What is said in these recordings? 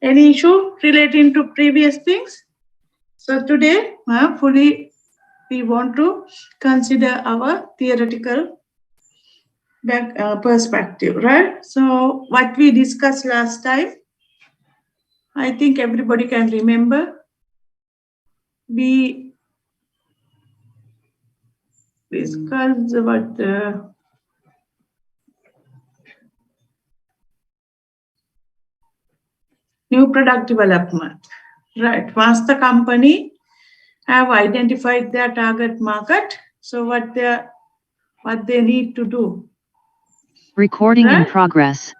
Any issue relating to previous things? So today, fully we want to consider our theoretical perspective, right? So what we discussed last time, I think everybody can remember. We discussed what new product development, right? Once the company have identified their target market, so what they need to do. Recording in progress.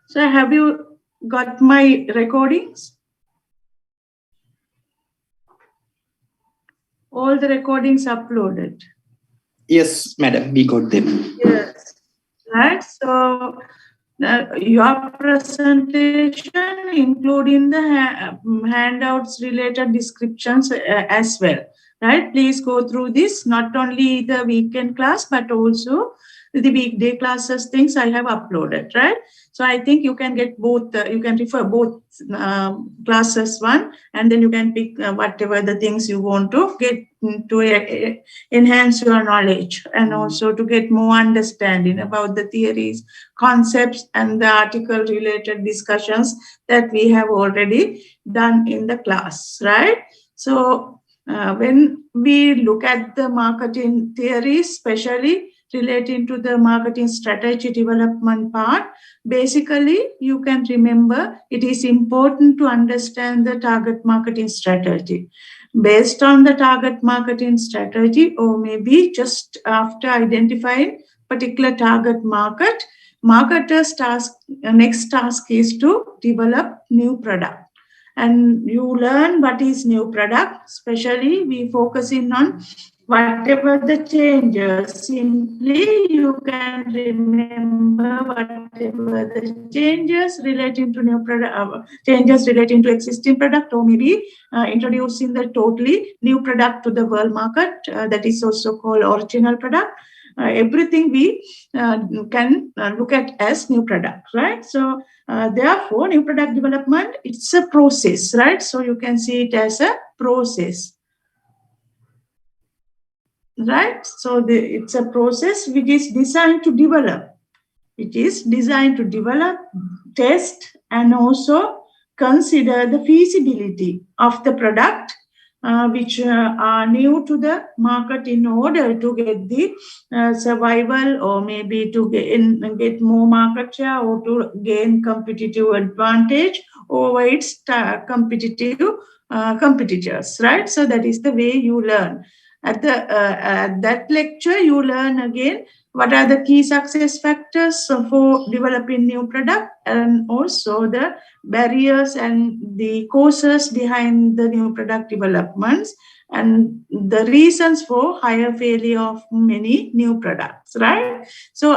So have you got my recordings? All the recordings uploaded. Yes, madam, we got them. Yes, right. So your presentation, including the handouts related descriptions as well, right? Please go through this, not only the weekend class, but also the weekday classes things I have uploaded, right? So I think you can get both, you can refer both classes one, and then you can pick whatever the things you want to get to enhance your knowledge and also to get more understanding about the theories, concepts, and the article related discussions that we have already done in the class, right? So when we look at the marketing theories, especially relating to the marketing strategy development part, basically you can remember it is important to understand the target marketing strategy. Based on the target marketing strategy, or maybe just after identifying particular target market, marketer's next task is to develop new product. And you learn what is new product, especially we focusing on whatever the changes. Simply you can remember whatever the changes relating to new product, changes relating to existing product, or maybe introducing the totally new product to the world market. That is also called original product. Everything we can look at as new product, right? So therefore, new product development, it's a process, right? So you can see it as a process, right? So it's a process which is designed to develop. It is designed to develop, test, and also consider the feasibility of the product which are new to the market in order to get the survival, or maybe to get more market share, or to gain competitive advantage over its competitors, right? So that is the way you learn. At that lecture, you learn again what are the key success factors for developing new product, and also the barriers and the causes behind the new product developments, and the reasons for higher failure of many new products, right? So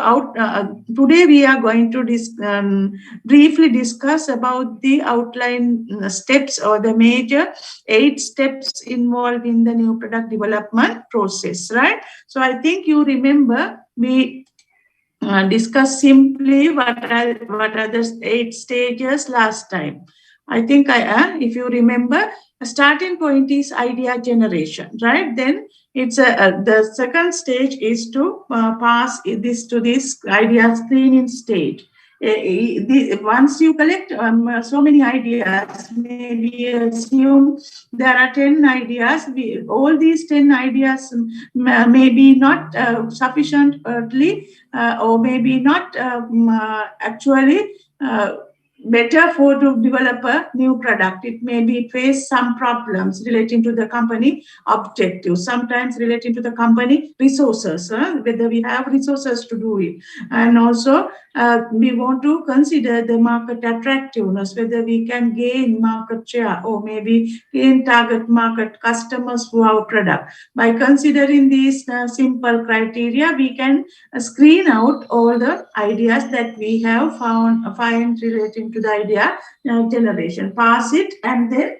today we are going to briefly discuss about the outline steps, or the major 8 steps involved in the new product development process, right? So I think you remember we discuss simply what are the 8 stages last time. I think if you remember, a starting point is idea generation, right? Then it's the second stage is to pass this to this idea screening stage. Once you collect so many ideas, maybe assume there are 10 ideas. All these 10 ideas may be not sufficiently or maybe not actually better for to develop a new product. It may be face some problems relating to the company objectives, sometimes relating to the company resources, whether we have resources to do it. And also we want to consider the market attractiveness, whether we can gain market share or maybe gain target market customers for our product. By considering these simple criteria, we can screen out all the ideas that we have find relating to the idea generation, pass it, and then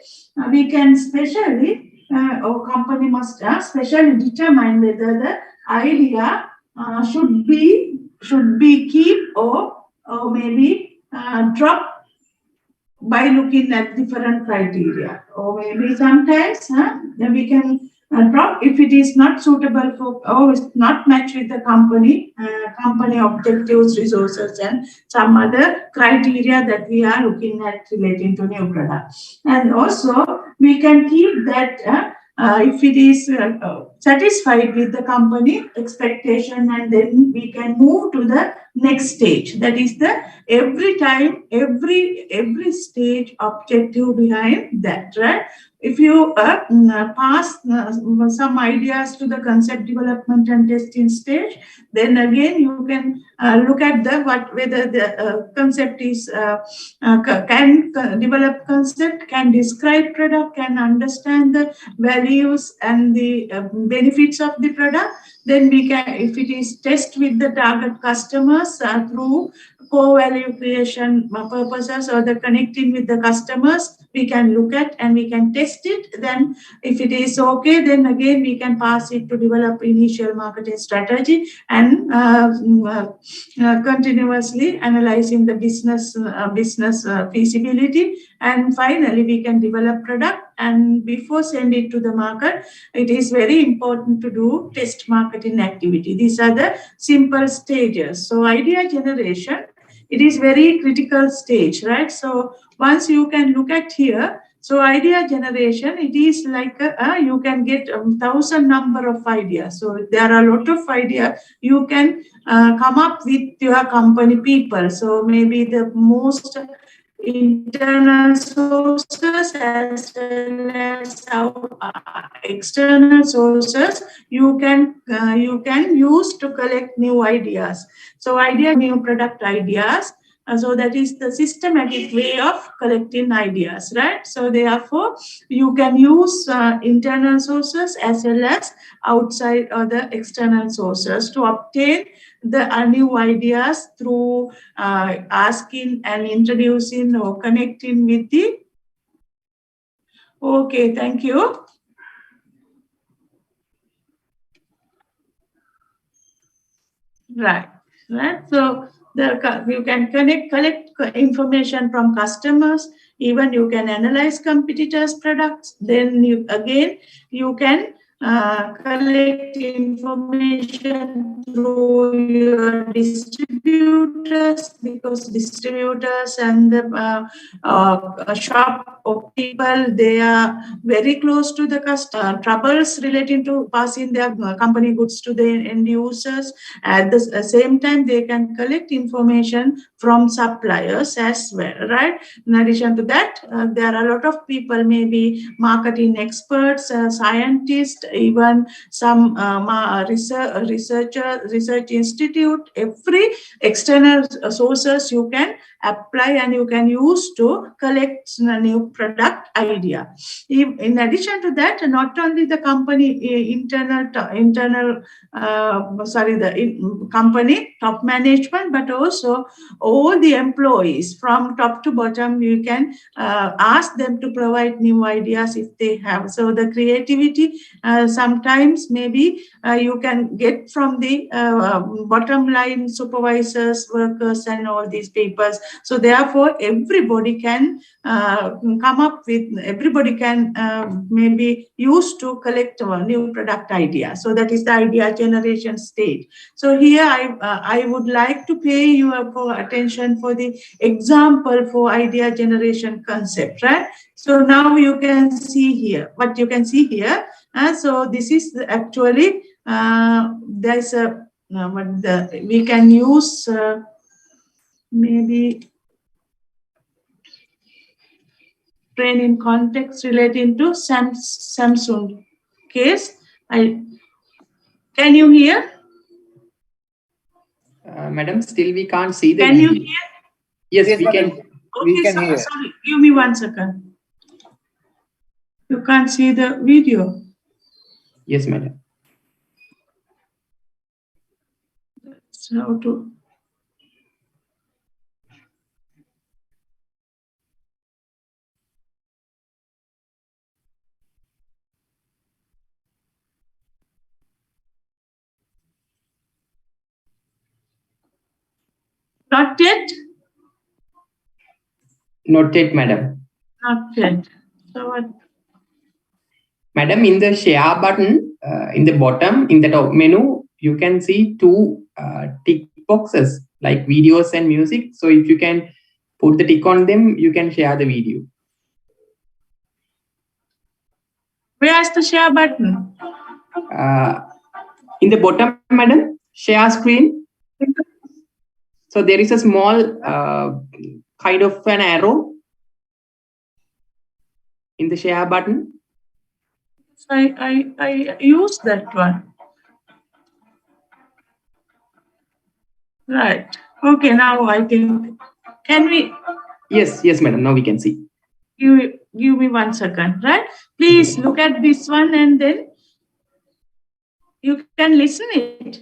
we can specially our company must specially determine whether the idea should be keep or maybe drop by looking at different criteria, or maybe sometimes then we can drop if it is not suitable for or it's not matched with the company objectives, resources, and some other criteria that we are looking at relating to new product. And also we can keep that if it is satisfied with the company expectation, and then we can move to the next stage, that is the every time every stage objective behind that, right? If you pass some ideas to the concept development and testing stage, then again you can look at the what whether the concept is can develop concept, can describe product, can understand the values and the benefits of the product. Then we can, if it is test with the target customers through core value creation purposes or the connecting with the customers, we can look at and we can test it. Then if it is okay, then again we can pass it to develop initial marketing strategy and continuously analyzing the business feasibility. And finally we can develop product, and before send it to the market, it is very important to do test marketing activity. These are the simple stages. So idea generation, it is very critical stage, right? So once you can look at here, so idea generation, it is like you can get 1,000 number of ideas. So there are a lot of ideas you can come up with your company people. So maybe the most internal sources as well as external sources you can use to collect new ideas. So idea new product ideas. So that is the systematic way of collecting ideas, right? So therefore, you can use internal sources as well as outside or the external sources to obtain the new ideas through asking and introducing or connecting with the. Okay, thank you. Right. So you can collect information from customers. Even you can analyze competitors' products. Then you can collect information through your distributors, because distributors and the shop of people, they are very close to the customer. Troubles relating to passing their company goods to the end users. At the same time, they can collect information from suppliers as well, right? In addition to that, there are a lot of people, maybe marketing experts, scientists, even some research institute. Every external sources you can apply and you can use to collect a new product idea. In addition to that, not only the company the company top management, but also all the employees from top to bottom, you can ask them to provide new ideas if they have. So the creativity sometimes maybe you can get from the bottom line supervisors, workers, and all these papers. So therefore everybody can everybody can maybe use to collect a new product idea. So that is the idea generation stage. So here I would like to pay your attention for the example for idea generation concept, right? So now you can see here what you can see here. So this is actually there's a we can use maybe training context relating to Samsung case. Can you hear? Madam, still we can't see the Can you video. hear? Yes, we can. Okay, sorry. Give me 1 second. You can't see the video. Yes, madam. So how to? Not yet? Not yet, madam. Not yet. So what? Madam, in the share button, in the bottom, in the top menu, you can see two tick boxes like videos and music. So if you can put the tick on them, you can share the video. Where's the share button? In the bottom, madam, share screen. So there is a small kind of an arrow in the share button. I use that one. Right. Okay, now I think, can we? Yes, madam. Now we can see. Give me 1 second, right? Please look at this one and then you can listen it.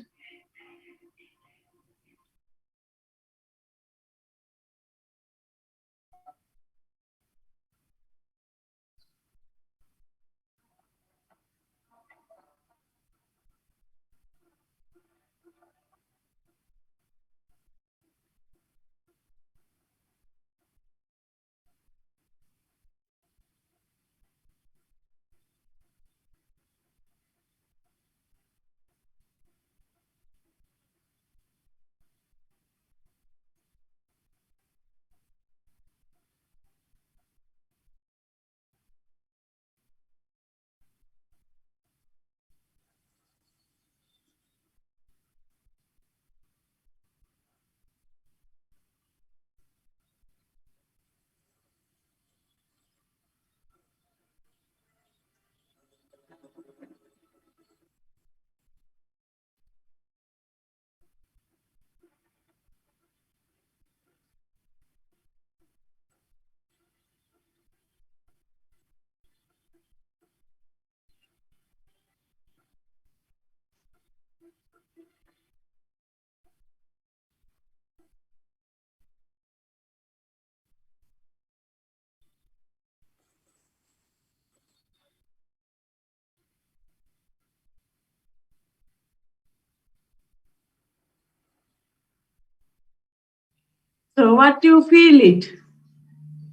So what do you feel it?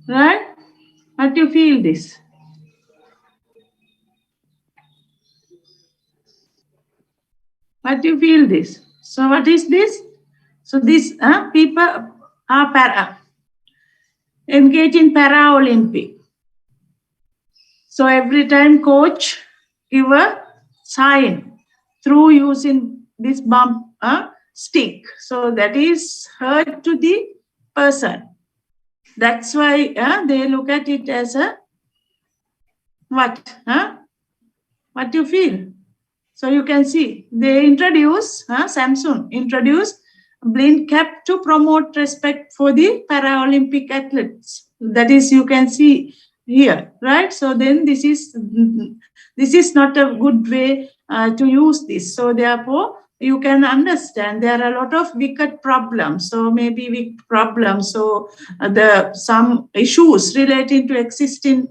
Right? What do you feel this? What do you feel this? So what is this? So this people are engaged in Paralympic. So every time coach give a sign through using this bump stick. So that is hurt to the person. That's why they look at it as a what? What do you feel? So you can see they introduce, Samsung introduced blind cap to promote respect for the Paralympic athletes. That is, you can see here, right? So then this is not a good way to use this. So therefore, you can understand there are a lot of wicked problems. So maybe weak problems. So the some issues relating to existing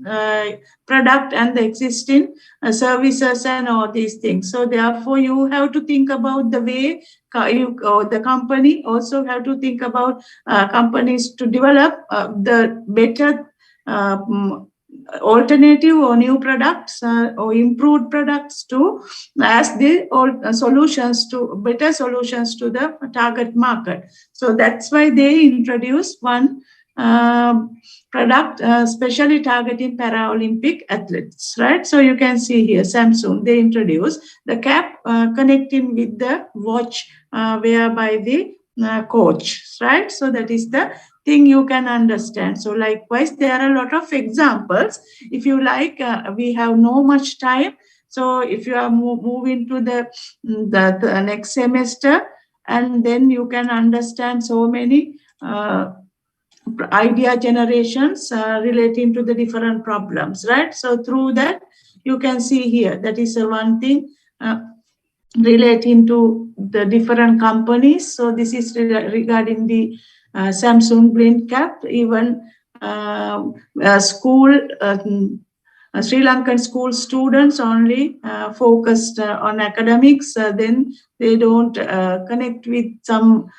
product and the existing services and all these things. So therefore, you have to think about the way the company also have to think about companies to develop the better alternative or new products or improved products to as the solutions to better solutions to the target market. So that's why they introduce one product specially targeting Paralympic athletes, right? So you can see here Samsung, they introduce the cap connecting with the watch whereby the coach, right? So that is the thing you can understand. So likewise, there are a lot of examples. If you like, we have no much time. So if you are moving to the next semester, and then you can understand so many idea generations relating to the different problems, right? So through that, you can see here, that is one thing relating to the different companies. So this is regarding the Samsung blind cap, even school Sri Lankan school students only focused on academics, then they don't connect with some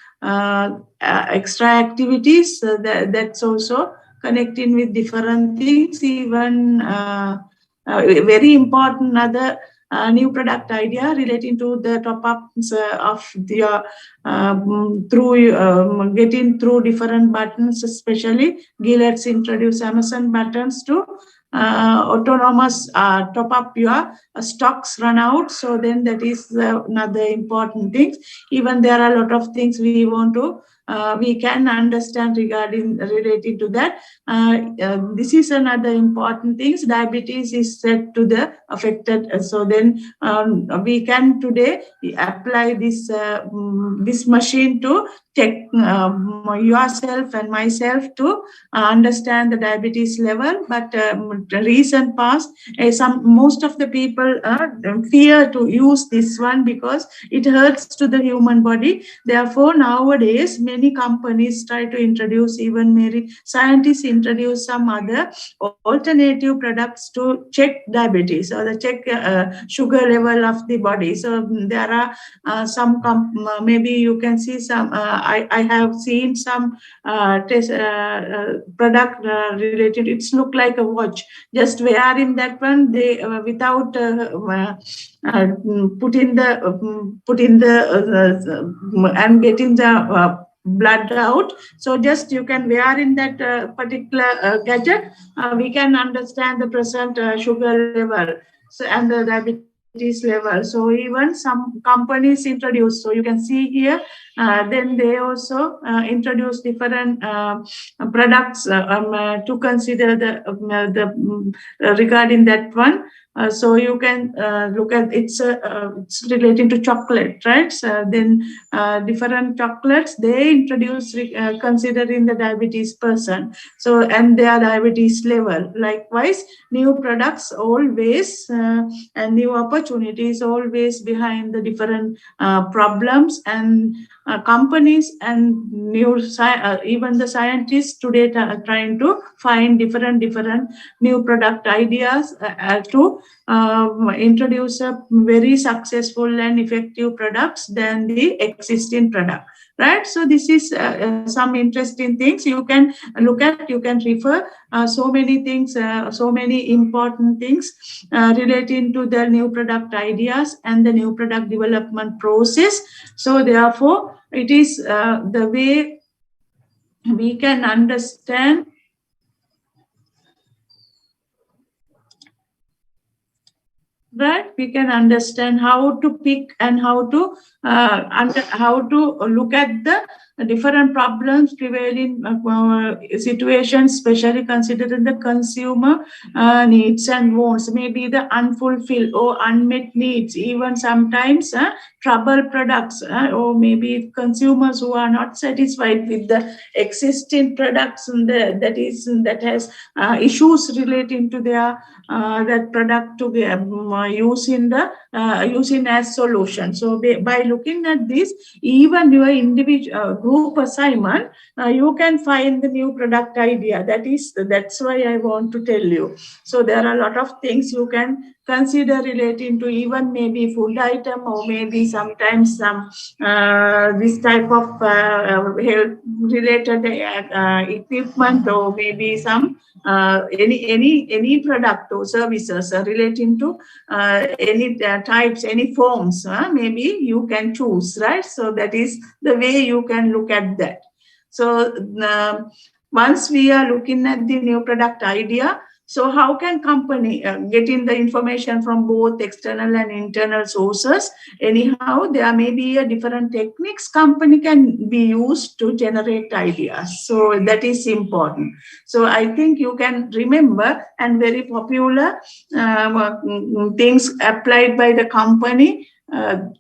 extra activities. That's also connecting with different things, even very important other new product idea relating to the top-ups of the through getting through different buttons, especially Gillet's introduce Amazon buttons to autonomous top up your stocks run out. So then that is another important thing. Even there are a lot of things we want to we can understand regarding related to that. This is another important things. Diabetes is said to the affected. So then we can today apply this machine to check yourself and myself to understand the diabetes level. But the recent past, most of the people fear to use this one because it hurts to the human body. Therefore, nowadays many companies try to introduce, even many scientists introduce some other alternative products to check diabetes or the check sugar level of the body. So there are some maybe you can see some. I have seen some test product related. It's look like a watch. Just wearing that one, they without put in the and getting the blood out. So just you can wear in that particular gadget. We can understand the present sugar level, so and the diabetes level. So even some companies introduce. So you can see here. Then they also introduce different products to consider the regarding that one. So you can look at it's relating to chocolate, right? So then different chocolates they introduce considering the diabetes person. So and their diabetes level. Likewise, new products always and new opportunities always behind the different problems, and companies and even the scientists today are trying to find different new product ideas to introduce a very successful and effective products than the existing product, right? So this is some interesting things you can look at. You can refer so many things, so many important things relating to the new product ideas and the new product development process. So therefore it is the way we can understand, right? We can understand how to pick and how to look at the different problems prevailing situations, especially considering the consumer needs and wants, maybe the unfulfilled or unmet needs, even sometimes trouble products, or maybe consumers who are not satisfied with the existing products and that has issues relating to their that product to be using as solution. So by looking at this, even your individual group assignment, you can find the new product idea. That's why I want to tell you. So there are a lot of things you can consider relating to even maybe food item, or maybe sometimes some this type of health related equipment, or maybe some any product or services relating to any types, any forms, maybe you can choose, right? So that is the way you can look at that. So once we are looking at the new product idea, so how can company getting the information from both external and internal sources? Anyhow, there may be a different techniques company can be used to generate ideas. So that is important. So I think you can remember, and very popular things applied by the company,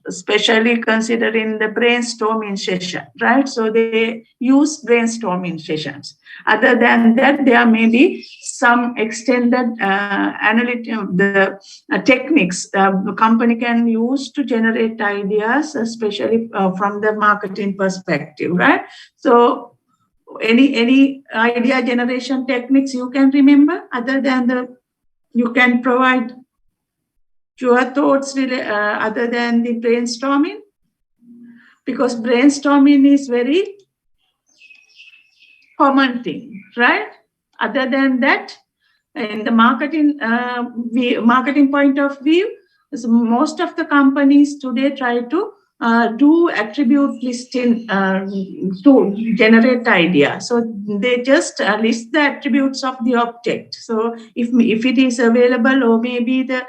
especially considering the brainstorming session, right? So they use brainstorming sessions. Other than that, there may be some extended the techniques the company can use to generate ideas, especially from the marketing perspective, right? So any idea generation techniques you can remember other than you can provide your thoughts other than the brainstorming, because brainstorming is very common thing, right? Other than that, in the marketing point of view, most of the companies today try to do attribute listing to generate idea. So they just list the attributes of the object. So if it is available, or maybe the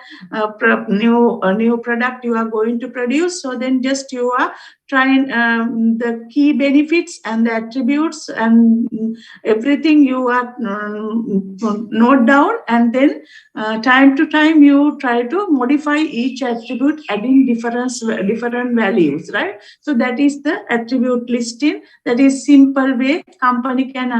new product you are going to produce, so then just you are trying the key benefits and the attributes and everything you are note down, and then time to time you try to modify each attribute, adding different values, right? So that is the attribute listing. That is simple way company can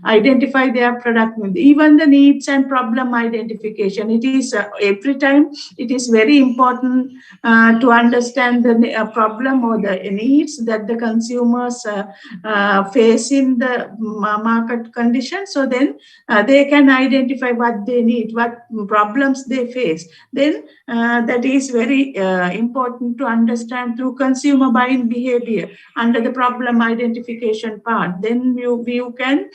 identify their product. Even the needs and problem identification, it is every time it is very important to understand the problem or the needs that the consumers face in the market condition. So then they can identify what they need, what problems they face. Then that is very important to understand through consumer buying behavior under the problem identification part. Then you can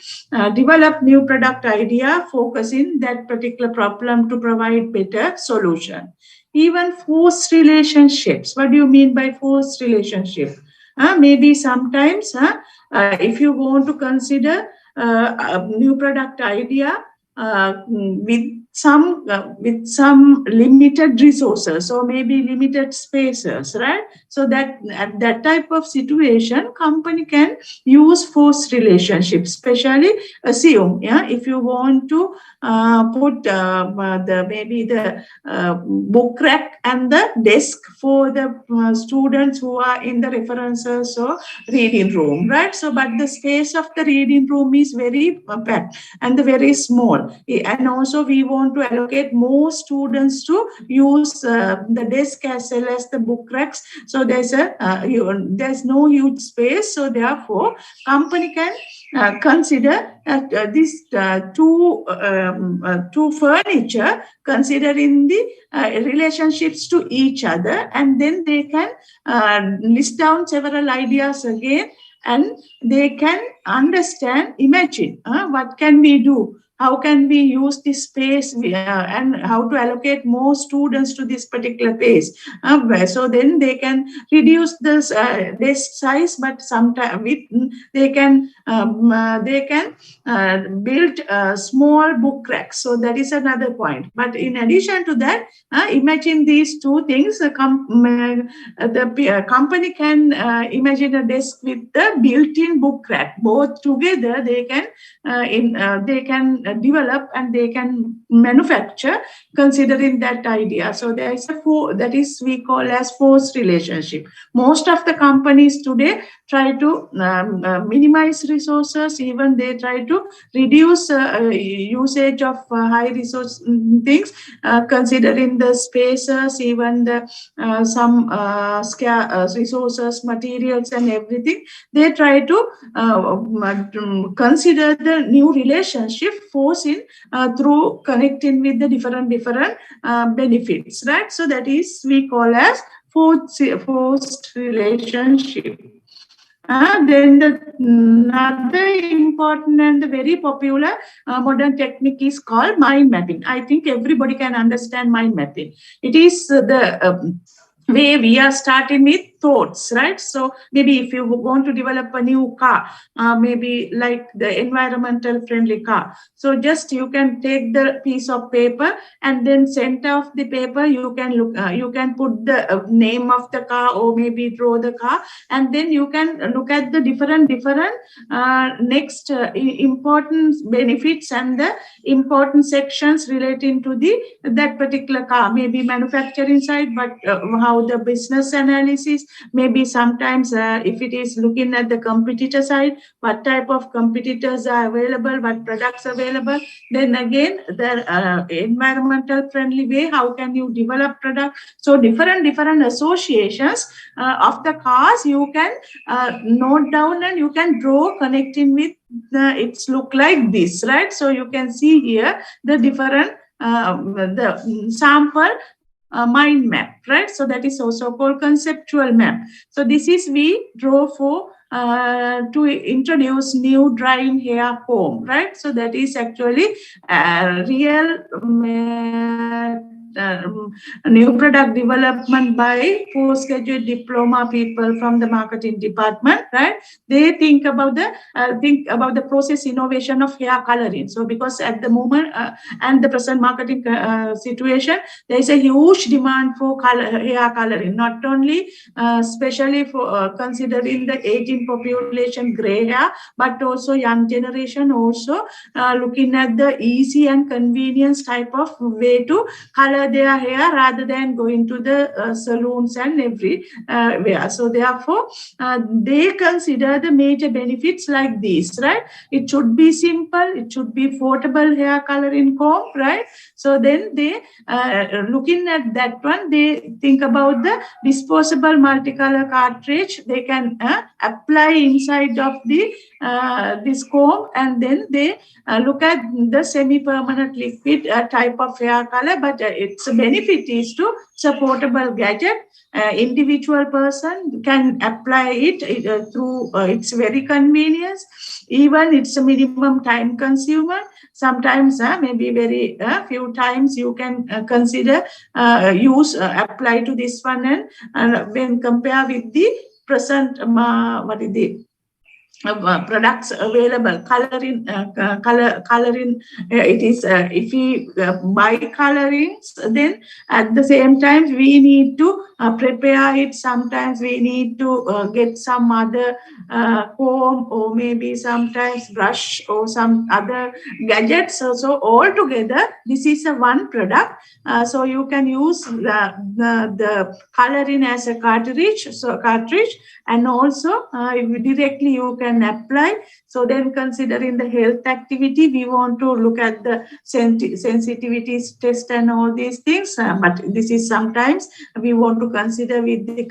develop new product idea focusing that particular problem to provide better solution. Even forced relationships. What do you mean by forced relationship? Maybe sometimes if you want to consider a new product idea with some limited resources or maybe limited spaces, right? So that at that type of situation, company can use forced relationships. Especially assume, if you want to put the book rack and the desk for the students who are in the references or reading room, right? So but the space of the reading room is very packed and very small, and also we want to allocate more students to use the desk as well as the book racks. So there's no huge space, so therefore company can consider these two furniture, considering the relationships to each other, and then they can list down several ideas again, and they can understand, imagine what can we do, how can we use this space, and how to allocate more students to this particular place. So then they can reduce this desk size, but sometimes they can build small book racks. So that is another point. But in addition to that, imagine these two things. The company can imagine a desk with the built-in book rack. Both together, they can develop and they can manufacture, considering that idea. So there is that is we call as forced relationship. Most of the companies today try to minimize resources. Even they try to reduce usage of high resource things, considering the spaces, even the some scarce resources, materials, and everything. They try to consider the new relationship forcing through connecting with the different benefits, right? So that is we call as forced relationship. Then another important and very popular modern technique is called mind mapping. I think everybody can understand mind mapping. It is the way we are starting with thoughts, right? So maybe if you want to develop a new car, maybe like the environmental friendly car, so just you can take the piece of paper, and then center of the paper you can put the name of the car, or maybe draw the car, and then you can look at the different next important benefits and the important sections relating to that particular car, maybe manufacturing side, but how the business analysis, maybe sometimes if it is looking at the competitor side, what type of competitors are available, what products available. Then again, the environmental friendly way, how can you develop product. So different associations of the cars you can note down, and you can draw connecting with it's look like this, right? So you can see here the different the sample mind map, right? So that is also called conceptual map. So this is we draw for to introduce new drying hair comb, right? So that is actually real new product development by postgraduate diploma people from the marketing department, right? They think about the process innovation of hair coloring. So because at the moment and the present marketing situation, there is a huge demand for hair coloring, not only especially for considering the aging population, gray hair, but also young generation also looking at the easy and convenience type of way to color their hair rather than going to the saloons and everywhere. So therefore, they consider the major benefits like these, right? It should be simple, it should be portable hair coloring comb, right? So then they, looking at that one, they think about the disposable multicolor cartridge they can apply inside of the this comb, and then they look at the semi-permanent liquid type of hair color, but its benefit is to supportable gadget. Individual person can apply it through it's very convenience. Even it's a minimum time consumer. Sometimes maybe very few times you can consider apply to this one, and when compare with the present what is the products available coloring it is if we buy colorings, then at the same time we need to prepare it. Sometimes we need to get some other comb, or maybe sometimes brush or some other gadgets. So all together this is a one product. So you can use the coloring as a cartridge, and also directly you can apply. So then considering the health activity, we want to look at the sensitivities test and all these things, but this is sometimes we want to consider with the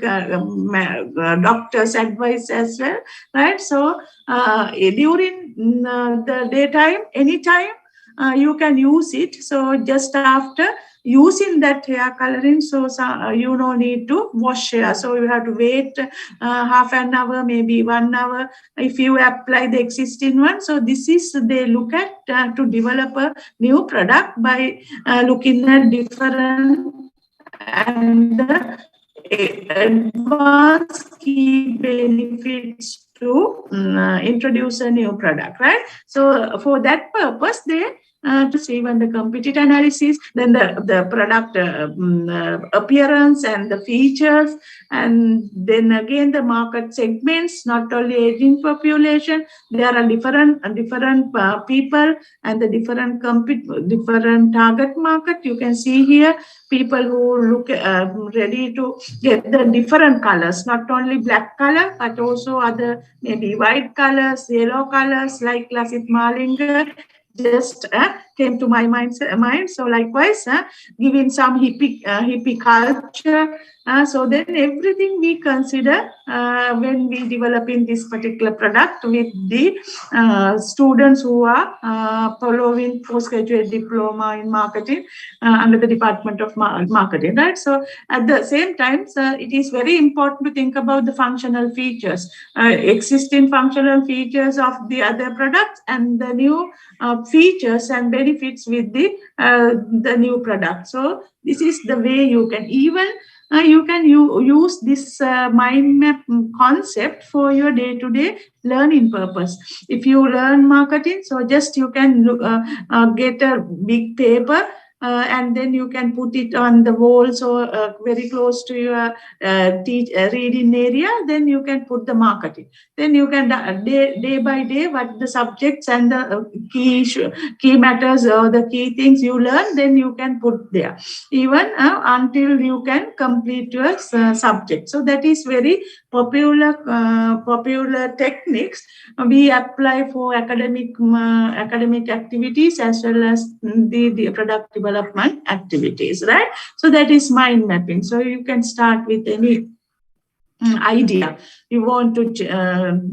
doctor's advice as well, right? So during the daytime, anytime you can use it. So just after using that hair coloring, so you no need to wash hair, so you have to wait half an hour, maybe 1 hour if you apply the existing one. So this is, they look at to develop a new product by looking at different and the advanced key benefits to introduce a new product, right? So for that purpose, they to see when the competitor analysis, then the product appearance and the features, and then again the market segments, not only aging population, there are different people and the different target market. You can see here people who look ready to get the different colors, not only black color, but also other maybe white colors, yellow colors, like Lasit Malinger just came to my mind. So likewise, giving some hippie culture. So then everything we consider when we developing this particular product with the students who are following postgraduate diploma in marketing under the Department of Marketing, right? So at the same time, it is very important to think about the functional features, existing functional features of the other products, and the new features and benefits with the new product. So this is the way you can even you can use this mind map concept for your day-to-day learning purpose. If you learn marketing, so just you can look, get a big paper, and then you can put it on the wall, so very close to your reading area. Then you can put the marketing. Then you can day by day what the subjects and the key matters or the key things you learn, then you can put there, even until you can complete your subject. So that is very popular techniques we apply for academic activities as well as the product development activities, right? So that is mind mapping. So you can start with any idea you want to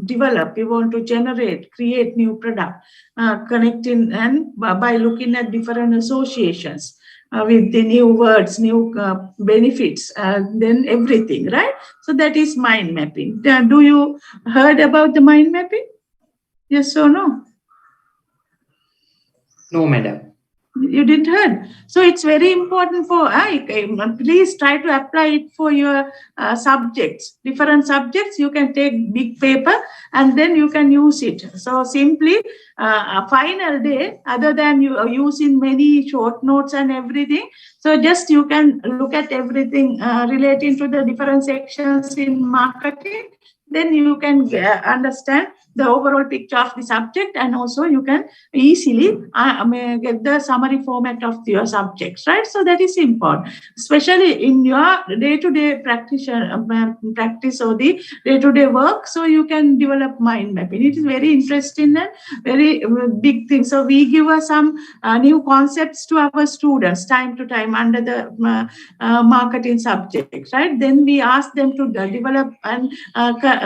develop, you want to generate, create new product, connecting, and by looking at different associations, with the new words, new benefits, then everything, right? So that is mind mapping. Do you heard about the mind mapping? Yes or no? No, madam. You didn't heard. So it's very important for, please try to apply it for your subjects, different subjects. You can take big paper and then you can use it. So simply a final day, other than you using many short notes and everything. So just you can look at everything relating to the different sections in marketing. Then you can understand the overall picture of the subject, and also you can easily get the summary format of your subjects, right? So that is important, especially in your day-to-day practice or the day-to-day work. So you can develop mind mapping. It is very interesting and very big thing. So we give some new concepts to our students time to time under the marketing subject, right? Then we ask them to develop and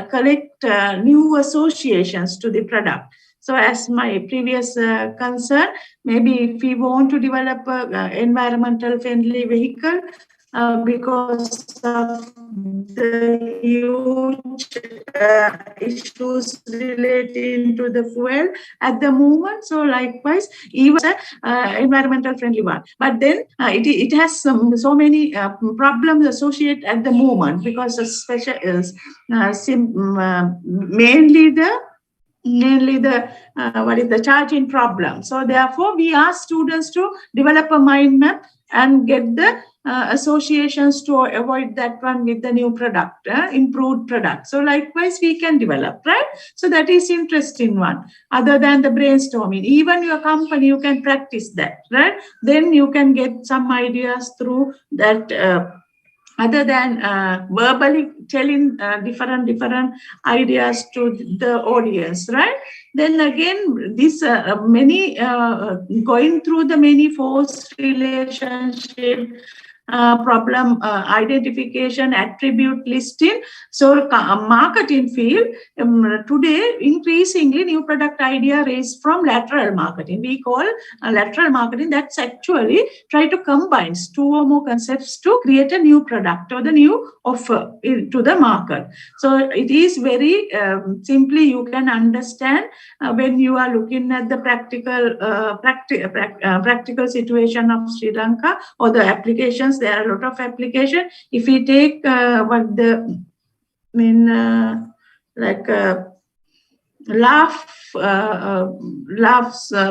collect new associations to the product. So as my previous concern, maybe if we want to develop an environmental friendly vehicle, because of the huge issues relating to the fuel at the moment. So likewise, even environmental friendly one. But then it has so many problems associated at the moment, because mainly the what is the charging problem. So therefore we ask students to develop a mind map and get the associations to avoid that one with the new product, improved product. So likewise we can develop, right? So that is interesting one. Other than the brainstorming, even your company, you can practice that, right? Then you can get some ideas through that, other than verbally telling different ideas to the audience, right? Then again, this many going through the many force relationship, problem identification, attribute listing. So marketing field today increasingly new product idea raised from lateral marketing. We call lateral marketing. That's actually try to combine two or more concepts to create a new product or the new offer to the market. So it is very simply you can understand when you are looking at the practical situation of Sri Lanka or the applications. There are a lot of applications. If we take Laugh's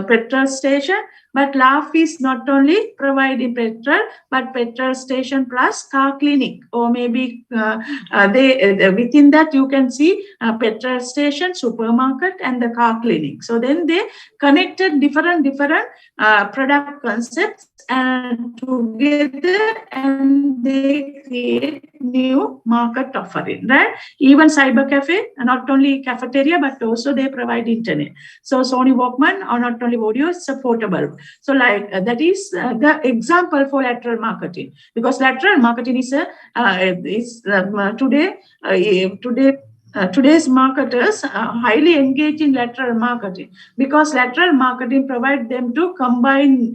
petrol station, but Laugh is not only providing petrol, but petrol station plus car clinic, or maybe they within that you can see petrol station, supermarket, and the car clinic. So then they connected different product concepts and together, and they create new market offering, right? Even cyber cafe, not only cafeteria, but also they provide internet. So Sony Walkman are not only audio, it's affordable. So like that is the example for lateral marketing, because lateral marketing is today's marketers are highly engaged in lateral marketing, because lateral marketing provide them to combine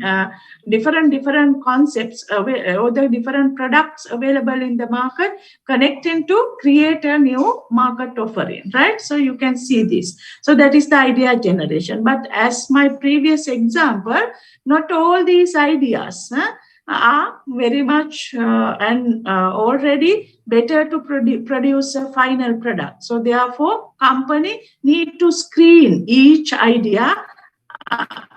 different concepts or the different products available in the market, connecting to create a new market offering, right? So you can see this. So that is the idea generation. But as my previous example, not all these ideas are very much and already better to produce a final product. So therefore, company need to screen each idea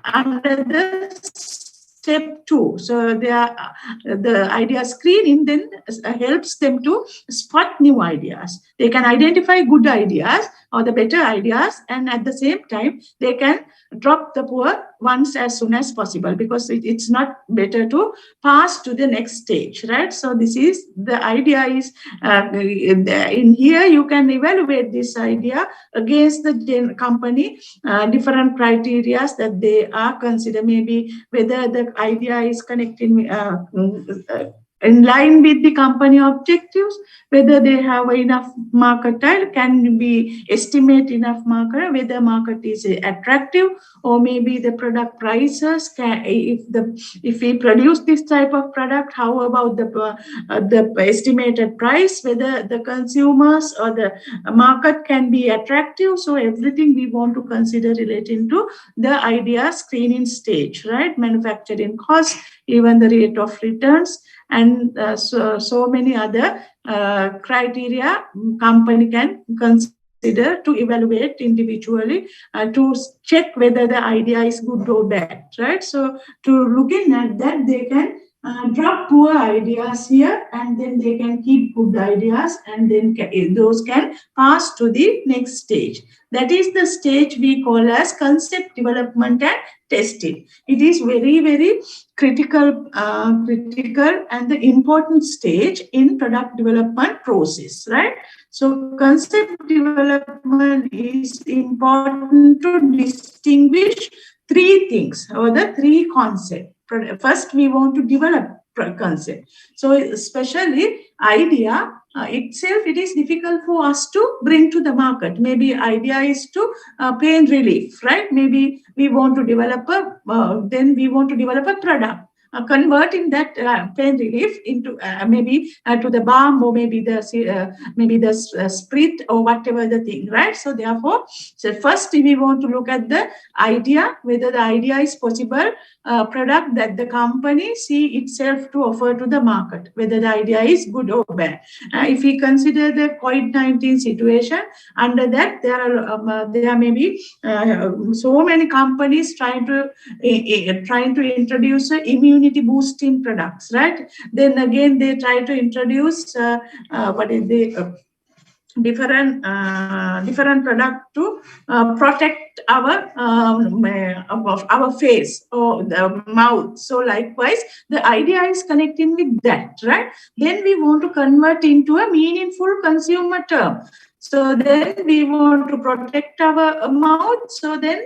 under the step 2. So the idea screening then helps them to spot new ideas. They can identify good ideas or the better ideas, and at the same time they can drop the poor ones as soon as possible, because it's not better to pass to the next stage, right? So this is the idea is in here you can evaluate this idea against the company different criteria that they are consider, maybe whether the idea is connecting in line with the company objectives, whether they have enough market, can be estimate enough market, whether market is attractive, or maybe the product prices can, if we produce this type of product, how about the estimated price, whether the consumers or the market can be attractive. So everything we want to consider relating to the idea screening stage, right? Manufacturing cost, even the rate of returns, and so many other criteria company can consider to evaluate individually, to check whether the idea is good or bad, right? So to looking at that, they can drop poor ideas here, and then they can keep good ideas, and then those can pass to the next stage. That is the stage we call as concept development and testing. It is very, very critical and the important stage in product development process, right? So concept development is important to distinguish three things or the three concepts. First, we want to develop concept. So especially idea itself, it is difficult for us to bring to the market. Maybe idea is to pain relief, right? Maybe we want to develop then we want to develop a product. Converting that pain relief into maybe to the balm, or maybe the sprit, or whatever the thing, right? So therefore, so first we want to look at the idea, whether the idea is possible product that the company see itself to offer to the market, whether the idea is good or bad. If we consider the COVID-19 situation, under that there may be so many companies trying to introduce immunity boosting products, right? Then again they try to introduce different product to protect our face or the mouth. So likewise, the idea is connecting with that, right? Then we want to convert into a meaningful consumer term. So then we want to protect our mouth. So then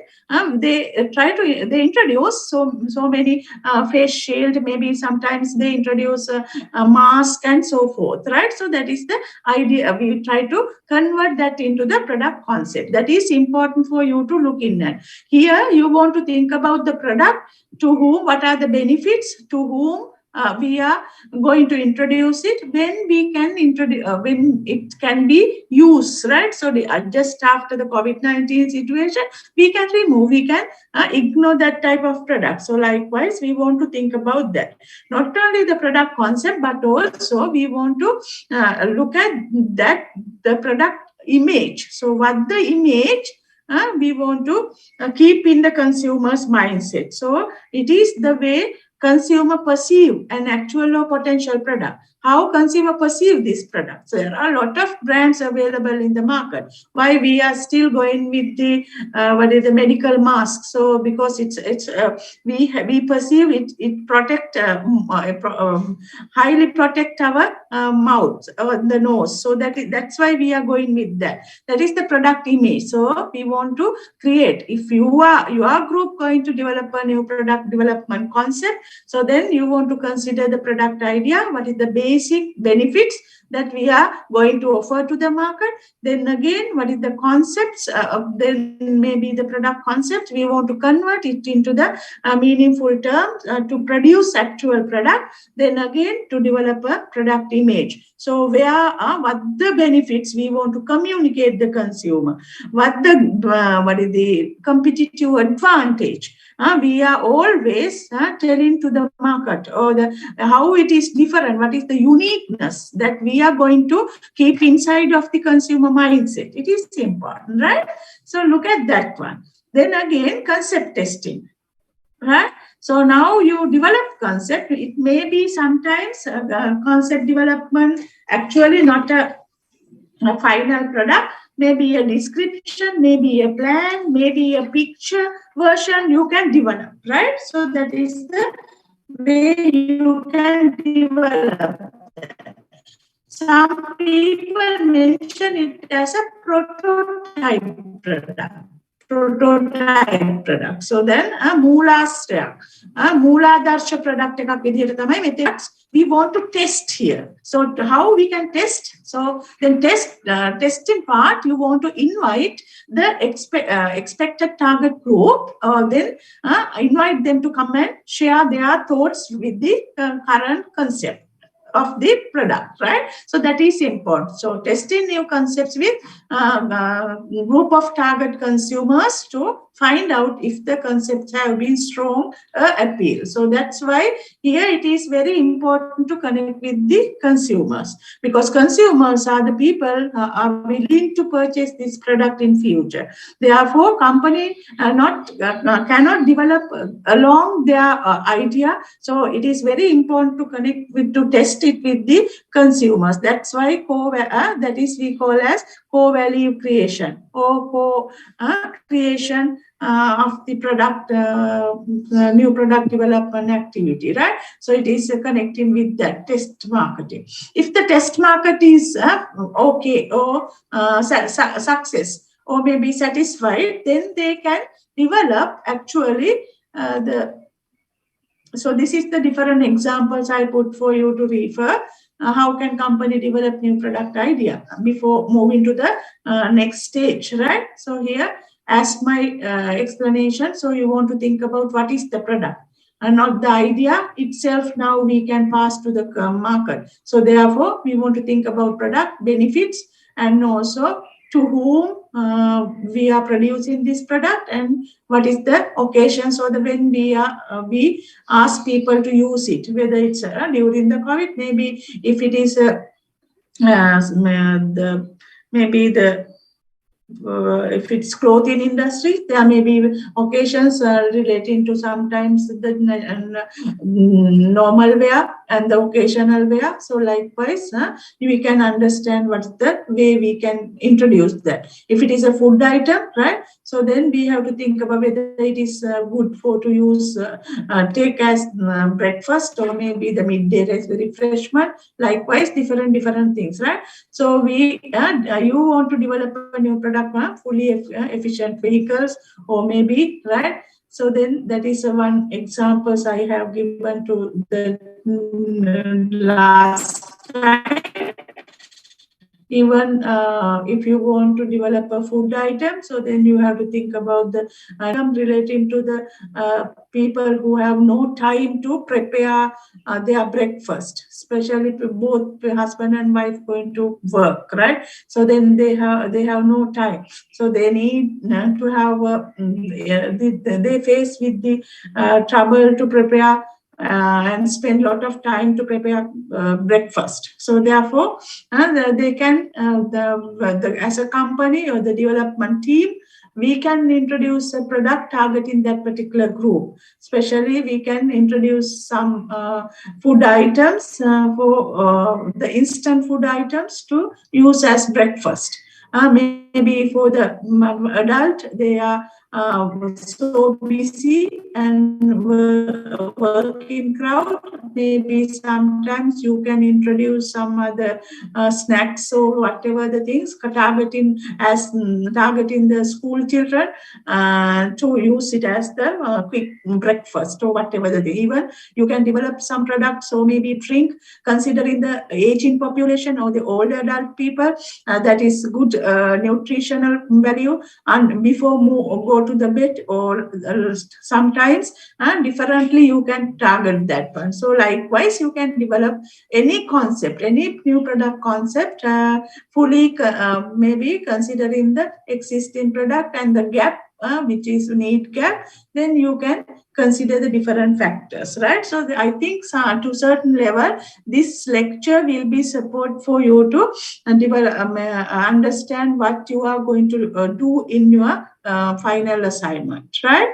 they introduce so many face shield. Maybe sometimes they introduce a mask and so forth, right? So that is the idea. We try to convert that into the product concept. That is important for you to look in at. Here you want to think about the product, to whom, what are the benefits, to whom we are going to introduce it, when we can introduce, when it can be used, right? So just after the COVID-19 situation, we can remove, we can ignore that type of product. So likewise, we want to think about that. Not only the product concept, but also we want to look at that, the product image. So what the image we want to keep in the consumer's mindset. So it is the way consumer perceive an actual or potential product. How consumer perceive this product. So there are a lot of brands available in the market. Why we are still going with the medical mask? So because we perceive it protect highly protect our mouth or the nose. So that's why we are going with that. That is the product image. So we want to create. If your group going to develop a new product development concept, so then you want to consider the product idea, what is the basic benefits that we are going to offer to the market. Then again, what is the concepts, then maybe the product concept, we want to convert it into the meaningful terms to produce actual product. Then again, to develop a product image. So what the benefits we want to communicate the consumer, what is the competitive advantage. We are always telling to the market, or how it is different, what is the uniqueness that we are going to keep inside of the consumer mindset. It is important, right? So look at that one. Then again, concept testing, right? So now you develop concept. It may be sometimes concept development actually not a final product, maybe a description, maybe a plan, maybe a picture version you can develop, right? So that is the way you can develop that. Some people mention it as a prototype product. prototype product. So then Mooladarsha product we want to test here. So how we can test? So then testing part, you want to invite the expected target group, then invite them to come and share their thoughts with the current concept of the product, right? So that is important. So testing new concepts with group of target consumers to find out if the concepts have been strong appeal. So that's why here it is very important to connect with the consumers, because consumers are the people are willing to purchase this product in future. Therefore, company cannot develop along their idea. So it is very important to connect with, to test it with the consumers. That's why that is we call as co-value creation or co-creation of the product, new product development activity, right? So it is connecting with that test marketing. If the test market is okay or success or maybe satisfied, then they can develop actually so this is the different examples I put for you to refer. How can company develop new product idea before moving to the next stage, right? So here, as my explanation, so you want to think about what is the product and not the idea itself. Now we can pass to the market. So therefore, we want to think about product benefits and also to whom we are producing this product and what is the occasions or the when we ask people to use it, whether it's during the COVID, maybe if it is maybe the if it's clothing industry, there may be occasions relating to sometimes the normal wear and the occasional wear. So likewise, we can understand what's the way we can introduce that. If it is a food item, right? So then we have to think about whether it is good for to use, take as breakfast or maybe the midday refreshment. Likewise, different things, right? So you want to develop a new product, fully efficient vehicles, or maybe, right? So then that is one examples I have given to the last time. Even if you want to develop a food item, so then you have to think about the item relating to the people who have no time to prepare their breakfast, especially both husband and wife going to work, right? So then they have no time. So they need to have they face with the trouble to prepare and spend a lot of time to prepare breakfast. So therefore, they can, as a company or the development team, we can introduce a product targeting that particular group. Especially, we can introduce some food items for the instant food items to use as breakfast. Maybe for the adult, they are so busy and working crowd. Maybe sometimes you can introduce some other snacks or whatever the things, targeting the school children to use it as the quick breakfast or whatever the thing. Even you can develop some products, so maybe drink, considering the aging population or the older adult people, that is good nutritional value, and before go to the bed, or sometimes differently you can target that one. So likewise, you can develop any concept, any new product concept, fully maybe considering the existing product and the gap, which is need gap, then you can consider the different factors, right? So I think to certain level, this lecture will be support for you to understand what you are going to do in your final assignment, right?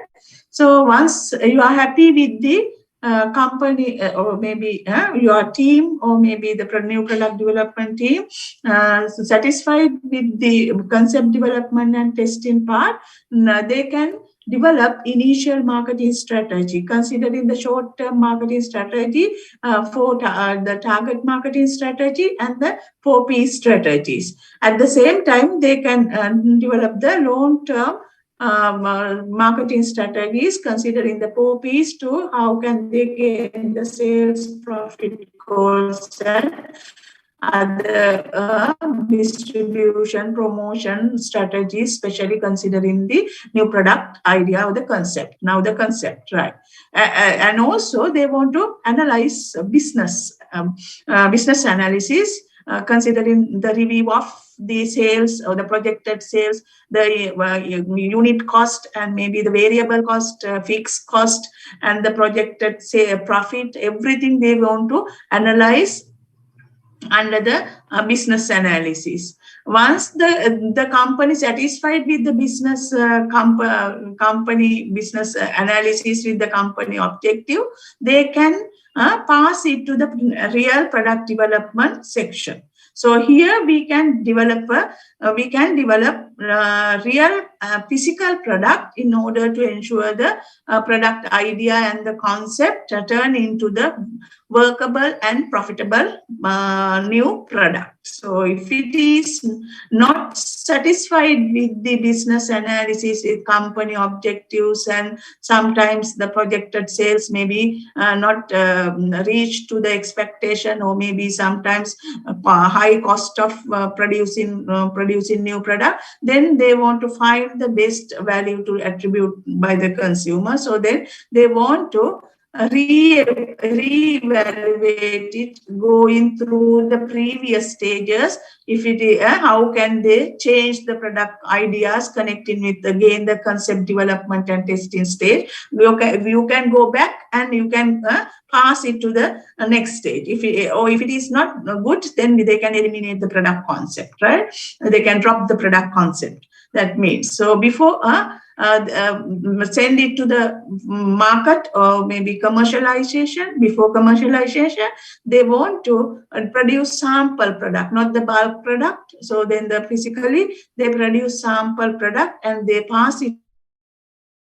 So once you are happy with the company, or maybe your team, or maybe the new product development team, satisfied with the concept development and testing part, they can develop initial marketing strategy, considering the short-term marketing strategy for the target marketing strategy and the 4P strategies. At the same time, they can develop the long-term marketing strategies, considering the 4Ps to how can they gain the sales, profit, goals, and other distribution, promotion strategies, especially considering the new product idea or the concept. Now the concept, right? And also they want to analyze business analysis, considering the review of the sales or the projected sales, the unit cost, and maybe the variable cost, fixed cost, and the projected say profit. Everything they want to analyze under the business analysis. Once the company satisfied with the business company business analysis with the company objective, they can pass it to the real product development section. So here we can develop real physical product in order to ensure the product idea and the concept turn into the workable and profitable new product. So if it is not satisfied with the business analysis with company objectives, and sometimes the projected sales may be not reached to the expectation, or maybe sometimes high cost of producing new product, then they want to find the best value to attribute by the consumer. So then they want to reevaluate it, going through the previous stages. If it is, how can they change the product ideas, connecting with again the concept development and testing stage. You can go back and you can pass it to the next stage. If it is not good, then they can eliminate the product concept, right? They can drop the product concept. That means, so before send it to the market or maybe commercialization. Before commercialization, they want to produce sample product, not the bulk product. So then physically they produce sample product and they pass it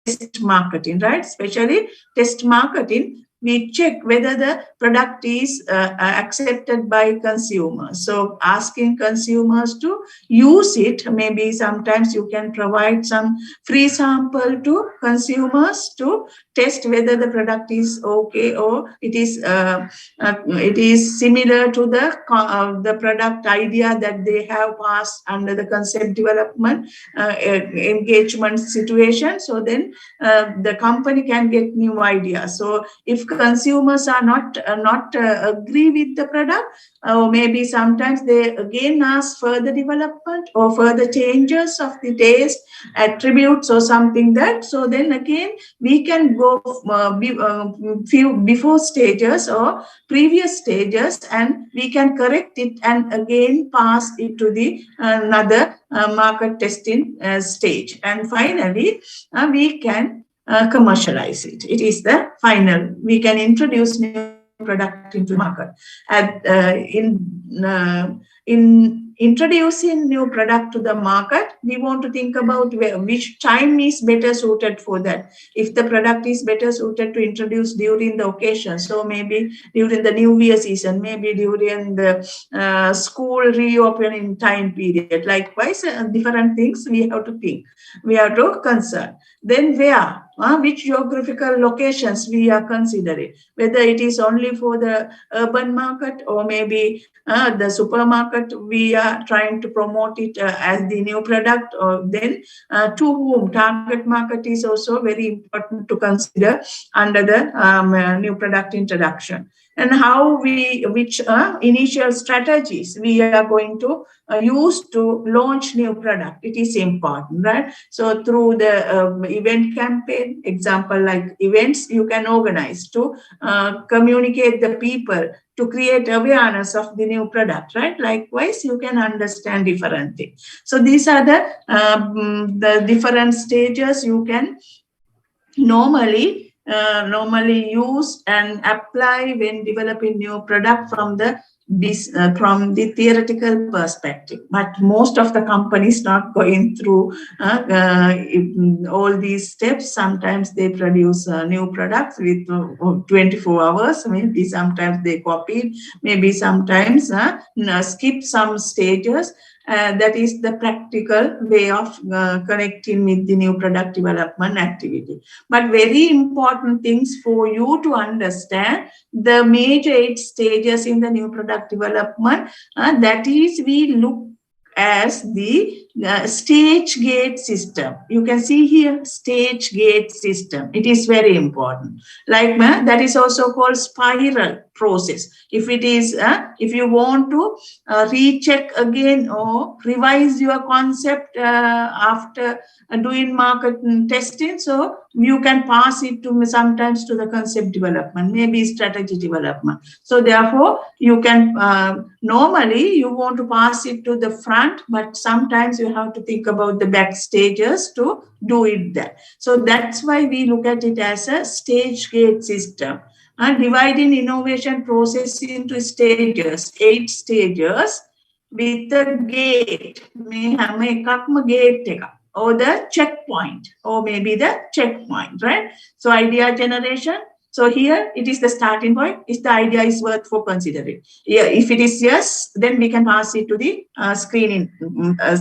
test marketing, right? Especially test marketing, we check whether the product is accepted by consumers. So asking consumers to use it, maybe sometimes you can provide some free sample to consumers to test whether the product is okay, or it is similar to the product idea that they have passed under the concept development engagement situation. So then the company can get new ideas. So if consumers are not agree with the product, or maybe sometimes they again ask further development or further changes of the taste attributes or something that. So then again we can go few before stages or previous stages, and we can correct it and again pass it to the another market testing stage. And finally we can commercialize it. It is the final. We can introduce new product into the market. In introducing new product to the market, we want to think about which time is better suited for that. If the product is better suited to introduce during the occasion, so maybe during the New Year season, maybe during the school reopening time period. Likewise, different things we have to think. We have to concern. Then where, which geographical locations we are considering, whether it is only for the urban market or maybe the supermarket, we are trying to promote it as the new product, or then to whom target market is also very important to consider under the new product introduction. And how which initial strategies we are going to use to launch new product. It is important, right? So through the event campaign, example like events you can organize to communicate the people, to create awareness of the new product, right? Likewise, you can understand different things. So these are the different stages you can normally use and apply when developing new product from the theoretical perspective. But most of the companies not going through all these steps. Sometimes they produce new products with 24 hours. Maybe sometimes they copy, maybe sometimes skip some stages. That is the practical way of connecting with the new product development activity. But very important things for you to understand the major 8 stages in the new product development. That is, we look as the stage gate system. You can see here stage gate system. It is very important. Like that is also called spiral process. If it is, if you want to recheck again or revise your concept after doing market testing, so you can pass it to sometimes to the concept development, maybe strategy development. So therefore, you can normally you want to pass it to the front, but sometimes you have to think about the back stages to do it there. So that's why we look at it as a stage gate system. Dividing innovation process into stages, 8 stages with the gate, gate or the checkpoint, or maybe the checkpoint, right? So idea generation. So here it is the starting point. If the idea is worth for considering, yeah, if it is yes, then we can pass it to the screening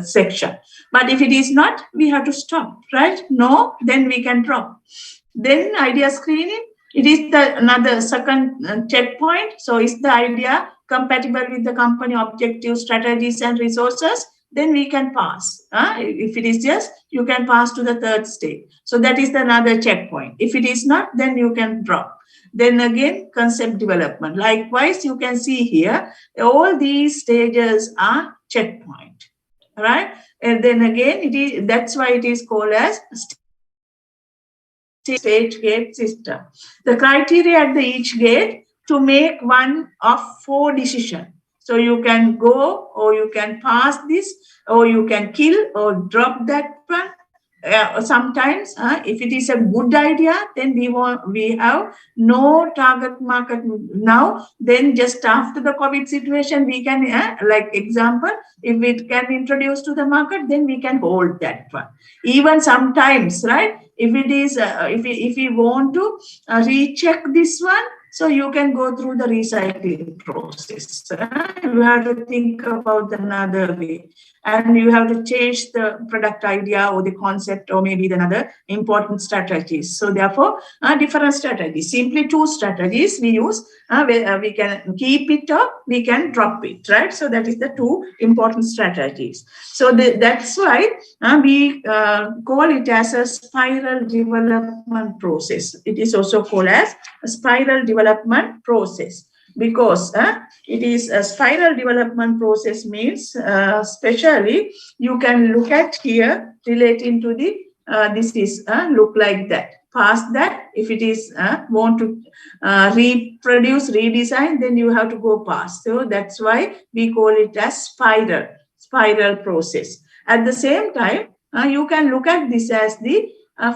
section. But if it is not, we have to stop, right? No, then we can drop. Then idea screening. It is the another second checkpoint. So is the idea compatible with the company objectives, strategies, and resources? Then we can pass. If it is yes, you can pass to the third stage. So that is another checkpoint. If it is not, then you can drop. Then again, concept development. Likewise, you can see here, all these stages are checkpoint, right? And then again, it is, that's why it is called as stage gate system. The criteria at each gate to make one of 4 decisions. So you can go, or you can pass this, or you can kill or drop that one. Sometimes, if it is a good idea, then we have no target market now. Then just after the COVID situation, we can, like example, if it can introduce to the market, then we can hold that one. Even sometimes, right? If it is, if we want to recheck this one, so you can go through the recycling process. You have to think about another way, and you have to change the product idea or the concept, or maybe another important strategies. So therefore, different strategies. Simply 2 strategies we use. We can keep it or we can drop it, right? So that is the 2 important strategies. So that's why we call it as a spiral development process. It is also called as a spiral development process, because it is a spiral development process means, especially you can look at here relating to the, this is look like that. Past that, if it is want to reproduce, redesign, then you have to go past. So that's why we call it as spiral process. At the same time, you can look at this as the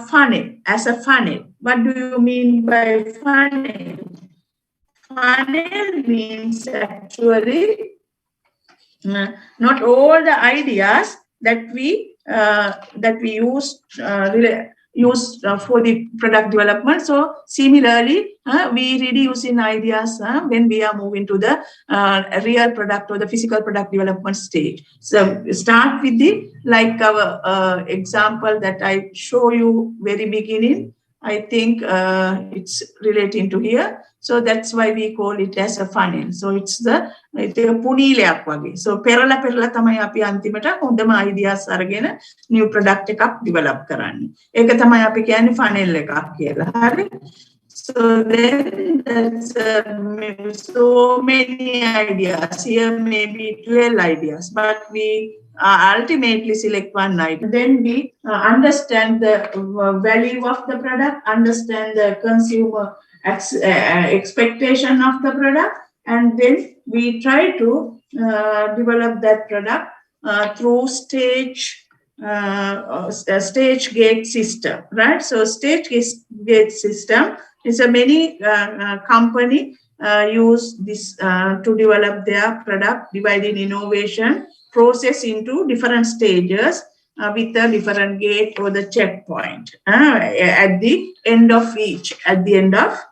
funnel, as a funnel. What do you mean by funnel? Funnel means actually not all the ideas that we use for the product development. So similarly, we reduce in ideas when we are moving to the real product or the physical product development stage. So start with the, like our example that I show you very beginning. I think it's relating to here. So that's why we call it as a funnel. So it's the පුනීලයක් වගේ. So පෙරලා තමයි අපි අන්තිමට හොඳම ideas අරගෙන new product එකක් develop කරන්නේ. ඒක තමයි අපි කියන්නේ funnel එකක් කියලා. හරි? So then that's so many ideas. Here maybe 12 ideas, but we ultimately select one idea. Then we understand the value of the product, understand the consumer expectation of the product, and then we try to develop that product through stage gate system, right? So stage gate system is a many company use this to develop their product, dividing innovation process into different stages. with a different gate or the checkpoint at the end of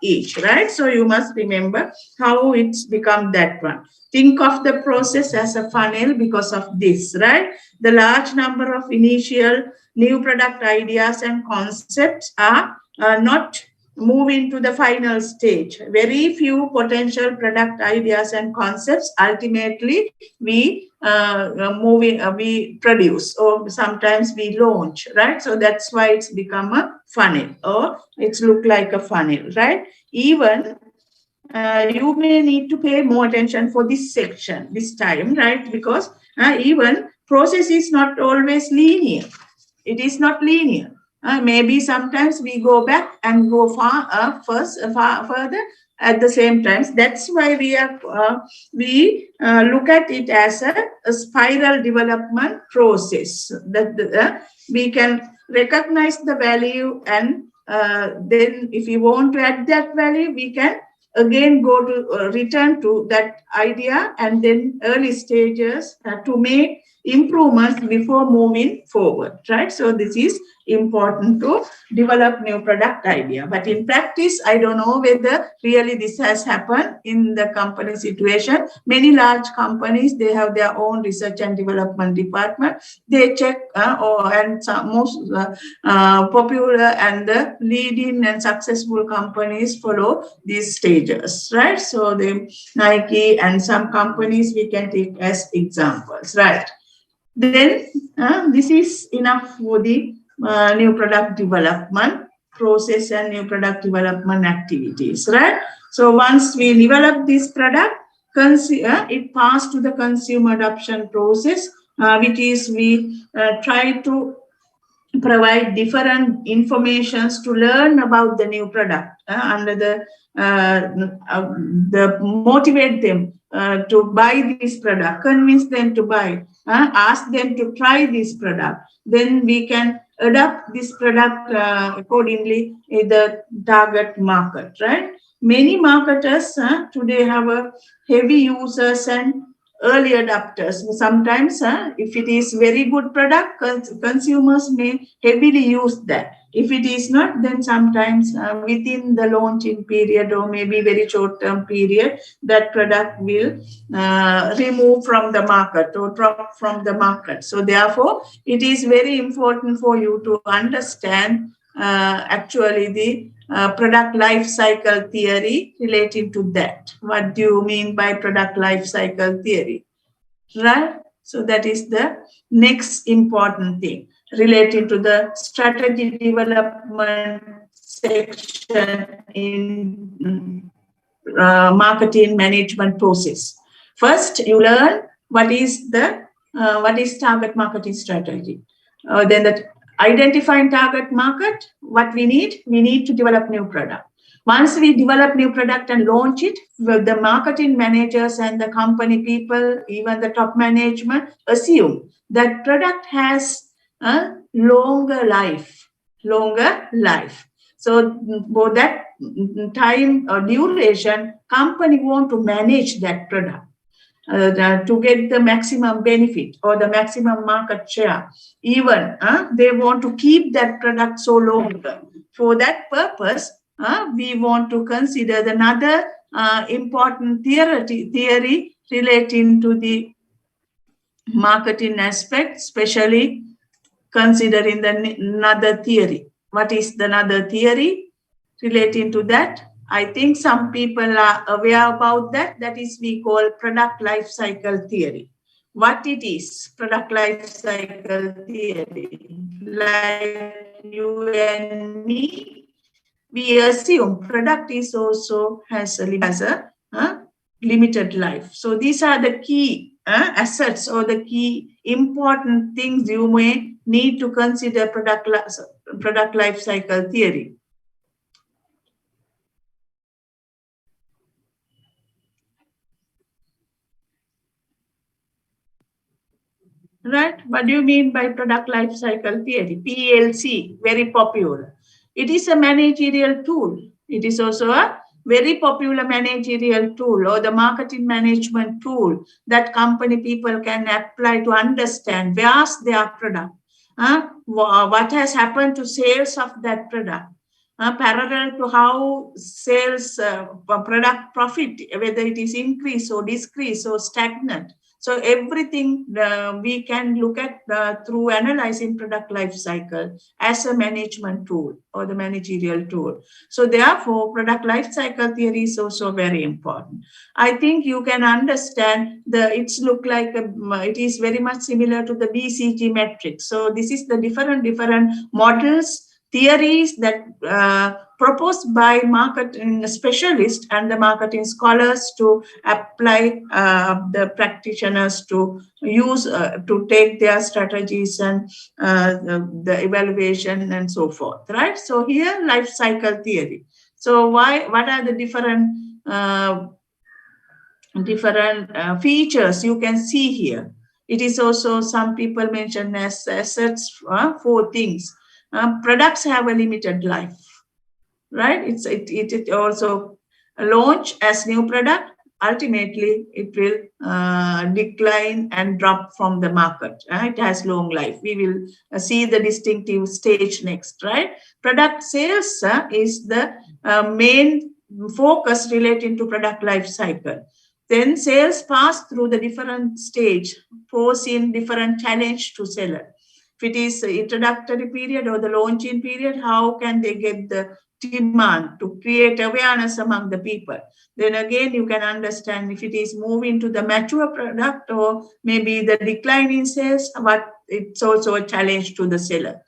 each, right? So you must remember how it's become that one. Think of the process as a funnel because of this, right? The large number of initial new product ideas and concepts are not move into the final stage. Very few potential product ideas and concepts ultimately we produce, or sometimes we launch, right? So that's why it's become a funnel, or it's look like a funnel, right? Even you may need to pay more attention for this section this time, right? Because even process is not always linear. It is not linear. Maybe sometimes we go back and go further at the same time. That's why we look at it as a spiral development process. That we can recognize the value, and then if we want to add that value, we can again go to return to that idea, and then early stages to make improvements before moving forward, right? So this is important to develop new product idea. But in practice, I don't know whether really this has happened in the company situation. Many large companies, they have their own research and development department. They check and some most popular and the leading and successful companies follow these stages, right? So the Nike and some companies we can take as examples, right? Then this is enough for the new product development process and new product development activities, right? So once we develop this product, it passed to the consumer adoption process, which is we try to provide different informations to learn about the new product under the motivate them to buy this product, convince them to buy, ask them to try this product. Then we can adapt this product accordingly in the target market, right? Many marketers today have a heavy users and early adopters. Sometimes, if it is very good product, consumers may heavily use that. If it is not, then sometimes within the launching period or maybe very short-term period, that product will remove from the market or drop from the market. So therefore, it is very important for you to understand actually the product life cycle theory relating to that. What do you mean by product life cycle theory? Right? So that is the next important thing relating to the strategy development section in marketing management process. First, you learn what is target marketing strategy. Then that identifying target market, what we need to develop new product. Once we develop new product and launch it, the marketing managers and the company people, even the top management, assume that product has a longer life. So for that time or duration, company want to manage that product to get the maximum benefit or the maximum market share. Even they want to keep that product so long. For that purpose, we want to consider another important theory relating to the marketing aspect, especially considering another theory. What is the another theory relating to that? I think some people are aware about that. That is we call product life cycle theory. What it is, product life cycle theory? Like you and me, we assume product is also has a limited life. So these are the key assets or the key important things you may need to consider product life cycle theory. Right? What do you mean by product life cycle theory? PLC, very popular. It is a managerial tool. It is also a very popular managerial tool or the marketing management tool that company people can apply to understand where's their product. what has happened to sales of that product, parallel to how sales product profit, whether it is increase or decrease or stagnant. So everything we can look at through analyzing product life cycle as a management tool or the managerial tool. So therefore, product life cycle theory is also very important. I think you can understand it's look like it is very much similar to the BCG metrics. So this is the different models, theories that proposed by marketing specialists and the marketing scholars to apply the practitioners to use to take their strategies and the evaluation and so forth, right? So here, life cycle theory. So what are the different features you can see here? It is also, some people mention as assets, 4 things. Products have a limited life, right? It also launch as new product. Ultimately, it will decline and drop from the market. It has long life. We will see the distinctive stage next, right? Product sales is the main focus relating to product life cycle. Then sales pass through the different stage, posing different challenge to seller. If it is introductory period or the launching period, how can they get the demand to create awareness among the people? Then again, you can understand if it is moving to the mature product or maybe the decline in sales, but it's also a challenge to the seller,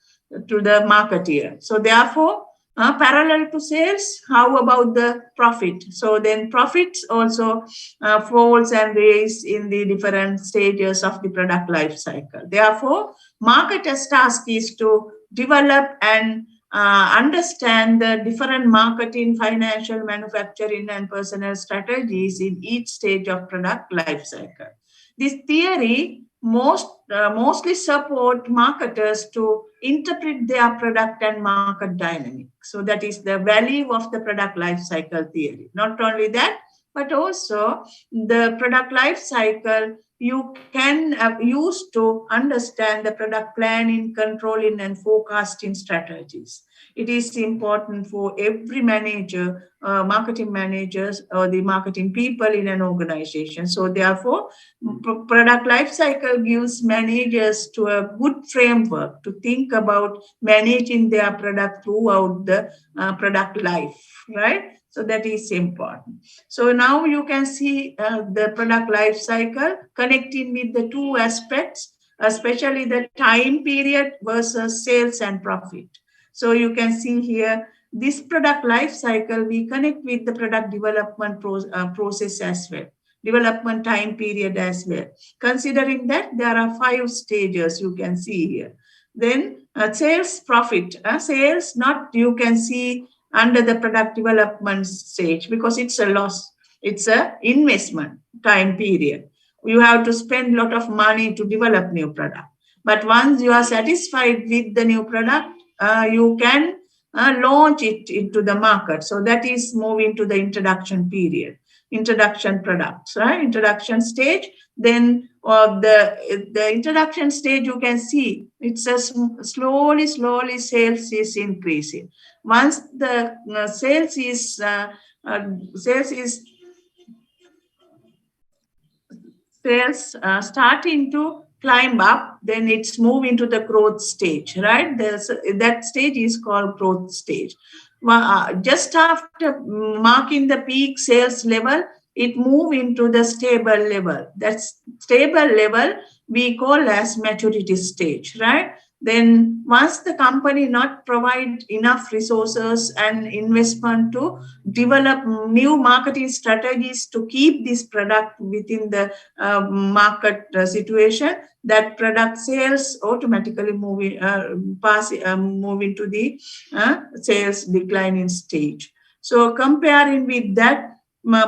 to the marketeer. So therefore, parallel to sales, how about the profit? So then profits also falls and rise in the different stages of the product life cycle. Therefore, marketer's task is to develop and understand the different marketing, financial, manufacturing, and personal strategies in each stage of product life cycle. This theory mostly support marketers to interpret their product and market dynamic. So that is the value of the product life cycle theory. Not only that, but also the product life cycle you can use to understand the product planning, controlling, and forecasting strategies. It is important for every manager, marketing managers, or the marketing people in an organization. So therefore, product life cycle gives managers to a good framework to think about managing their product throughout the product life, right? So that is important. So now you can see the product life cycle connecting with the 2 aspects, especially the time period versus sales and profit. So you can see here, this product life cycle, we connect with the product development process as well, development time period as well. Considering that there are 5 stages you can see here. Then sales profit, sales not you can see under the product development stage because it's a loss. It's a investment time period. You have to spend a lot of money to develop new product. But once you are satisfied with the new product, you can launch it into the market. So that is moving to the introduction period, introduction products, right? Introduction stage. Then the introduction stage, you can see it's a slowly sales is increasing. Once the sales is starting to climb up, then it's moving to the growth stage, right? That stage is called growth stage. Just after marking the peak sales level, it move into the stable level. That stable level we call as maturity stage, right? Then once the company not provide enough resources and investment to develop new marketing strategies to keep this product within the market situation, that product sales automatically move into the sales declining stage. So comparing with that,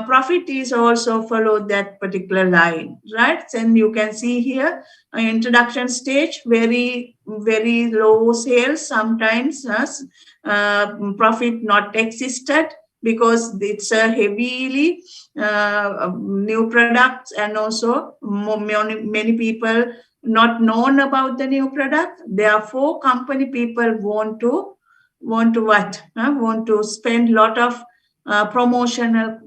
profit is also follow that particular line, right? And you can see here, introduction stage, very low sales, sometimes profit not existed because it's a heavily new products, and also many people not known about the new product. Therefore, company people want to what? Want to spend a lot of promotional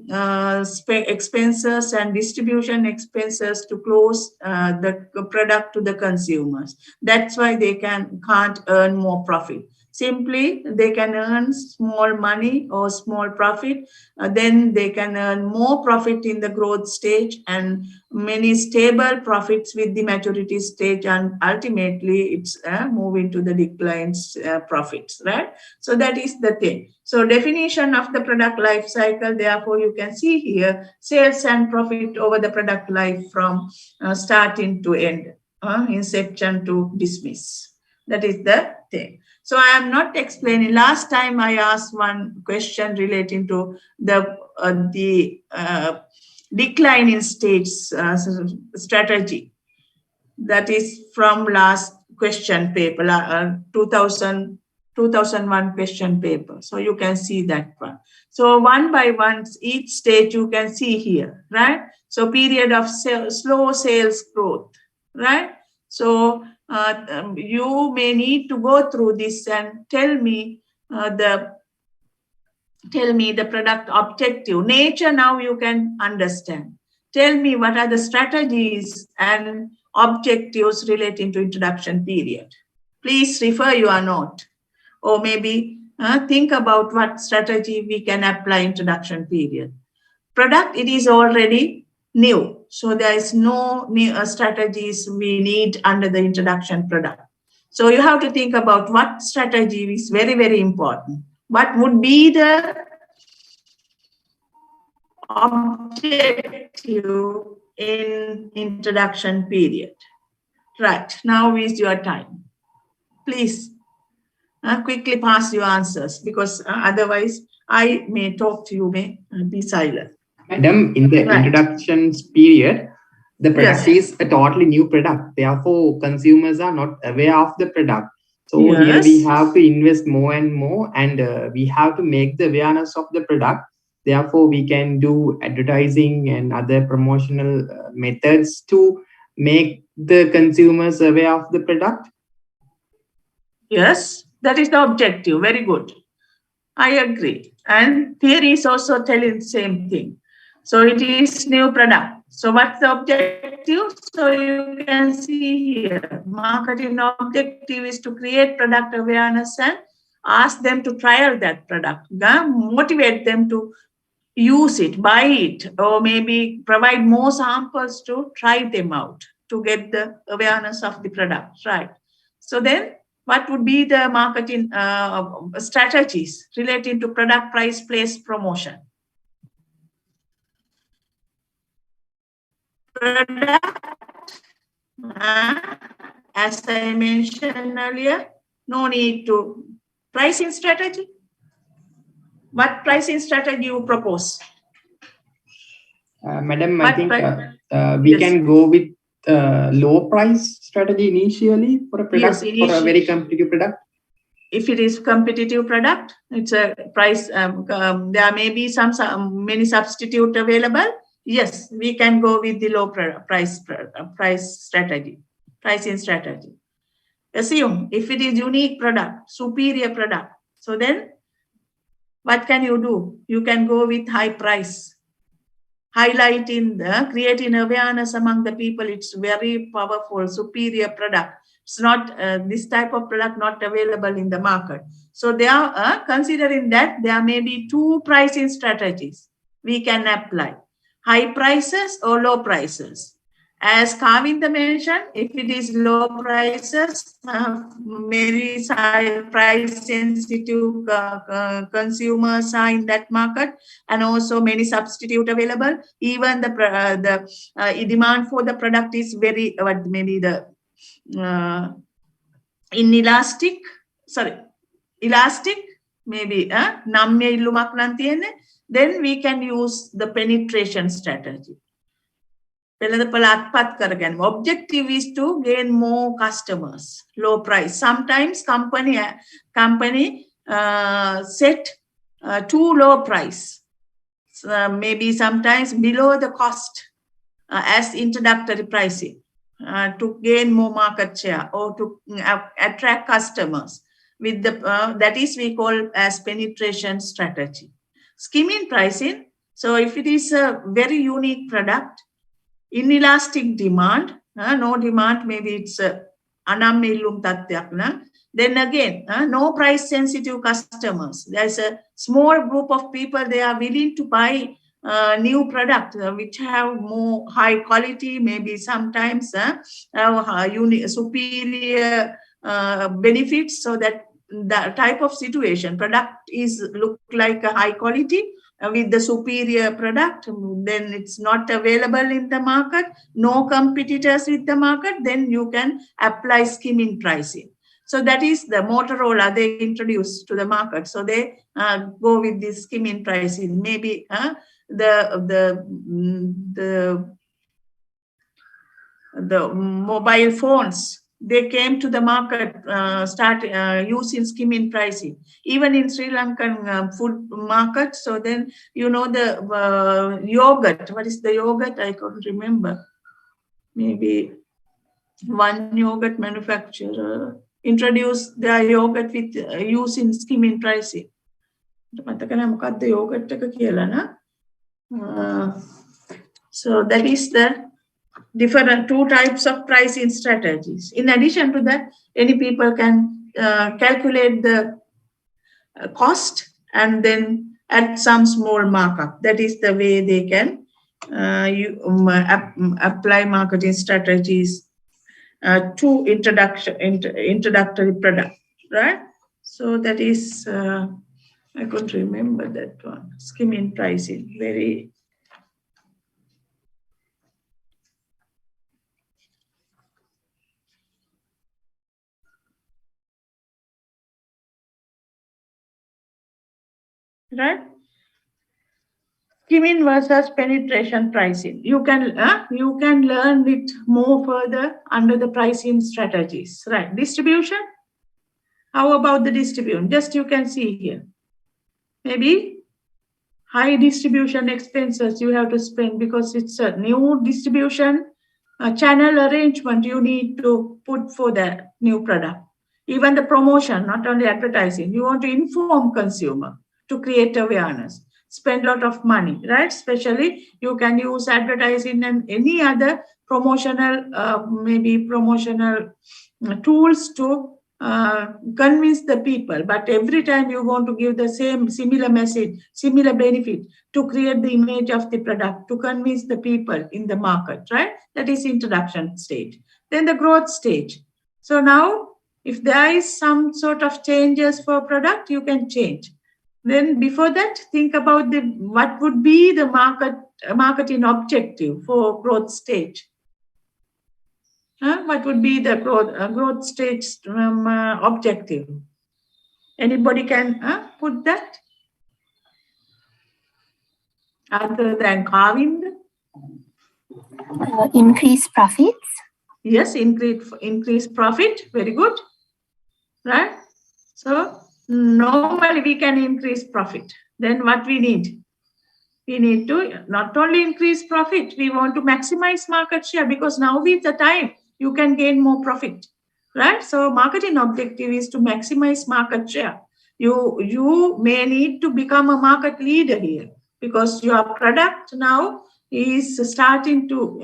expenses and distribution expenses to close the product to the consumers. That's why they can't earn more profit. Simply, they can earn small money or small profit. Then they can earn more profit in the growth stage and many stable profits with the maturity stage, and ultimately it's moving to the declines profits, right? So that is the thing. So definition of the product life cycle, therefore you can see here sales and profit over the product life from starting to end, inception to dismiss. That is the thing. So I am not explaining. Last time I asked one question relating to the decline in states strategy. That is from last question paper, 2001 question paper. So you can see that one. So one by one, each stage you can see here, right? So period of slow sales growth, right? So you may need to go through this and tell me the product objective. Nature now you can understand. Tell me what are the strategies and objectives relating to introduction period. Please refer your note, or maybe think about what strategy we can apply introduction period. Product, it is already new, so there is no new strategies we need under the introduction product. So you have to think about what strategy is very, very important. What would be the objective in introduction period? Right, now is your time. Please quickly pass your answers, because otherwise I may talk to you, may be silent. Madam, in the introduction period, the product is a totally new product. Therefore, consumers are not aware of the product. So here we have to invest more and more, and we have to make the awareness of the product. Therefore, we can do advertising and other promotional methods to make the consumers aware of the product. Yes, that is the objective. Very good. I agree. And theory is also telling the same thing. So it is new product. So what's the objective? So you can see here, marketing objective is to create product awareness and ask them to trial that product, motivate them to use it, buy it, or maybe provide more samples to try them out to get the awareness of the product, right? So then what would be the marketing strategies relating to product, price, place, promotion? Product, as I mentioned earlier, no need to pricing strategy. What pricing strategy you propose? Madam, I think we can go with low price strategy initially for a product, for a very competitive product. If it is competitive product, it's a price. There may be many substitute available. Yes, we can go with the low price strategy, pricing strategy. Assume if it is unique product, superior product. So then, what can you do? You can go with high price, highlighting creating awareness among the people. It's very powerful, superior product. It's not this type of product not available in the market. So they are considering that there may be two pricing strategies we can apply: high prices or low prices. As Kavinda mentioned, if it is low prices, very price sensitive consumers are in that market, and also many substitute available. Even the demand for the product is very maybe the inelastic. Elastic, maybe namya illumak nan tiyenne. Then we can use the penetration strategy. Objective is to gain more customers, low price. Sometimes company set too low price, maybe sometimes below the cost as introductory pricing, to gain more market share or to attract customers with the that is we call as penetration strategy. Skimming pricing. So if it is a very unique product, inelastic demand, no demand, maybe it's anamilum tatyakna. Then again, no price sensitive customers. There's a small group of people, they are willing to buy new product which have more high quality, maybe sometimes superior benefits, so that the type of situation product is look like a high quality with the superior product, then it's not available in the market, no competitors with the market, then you can apply skimming pricing. So that is the Motorola they introduced to the market. So they go with this skimming pricing. Maybe the mobile phones, they came to the market, start using skimming pricing, even in Sri Lankan food market. So then, you know, the yogurt, what is the yogurt? I can't remember. Maybe one yogurt manufacturer introduced their yogurt with using skimming pricing. So that is the different two types of pricing strategies. In addition to that, any people can calculate the cost and then add some small markup. That is the way they can apply marketing strategies to introductory product, right? So that is, I couldn't remember that one. Skimming pricing, very. Right? Skimming versus penetration pricing. You can learn it more further under the pricing strategies. Right? Distribution. How about the distribution? Just you can see here. Maybe high distribution expenses you have to spend because it's a new distribution channel arrangement you need to put for the new product. Even the promotion, not only advertising. You want to inform consumer to create awareness. Spend a lot of money, right? Especially you can use advertising and any other promotional, maybe promotional tools to convince the people. But every time you want to give the same similar message, similar benefit to create the image of the product, to convince the people in the market, right? That is introduction stage. Then the growth stage. So now, if there is some sort of changes for product, you can change. Then before that, think about what would be the marketing objective for growth stage. What would be the growth stage objective? Anybody can put that? Other than Kavind? Increase profits. Yes, increase profit. Very good. Right? So normally we can increase profit. Then what we need? We need to not only increase profit, we want to maximize market share, because now with the time you can gain more profit, right? So marketing objective is to maximize market share. You may need to become a market leader here, because your product now is starting to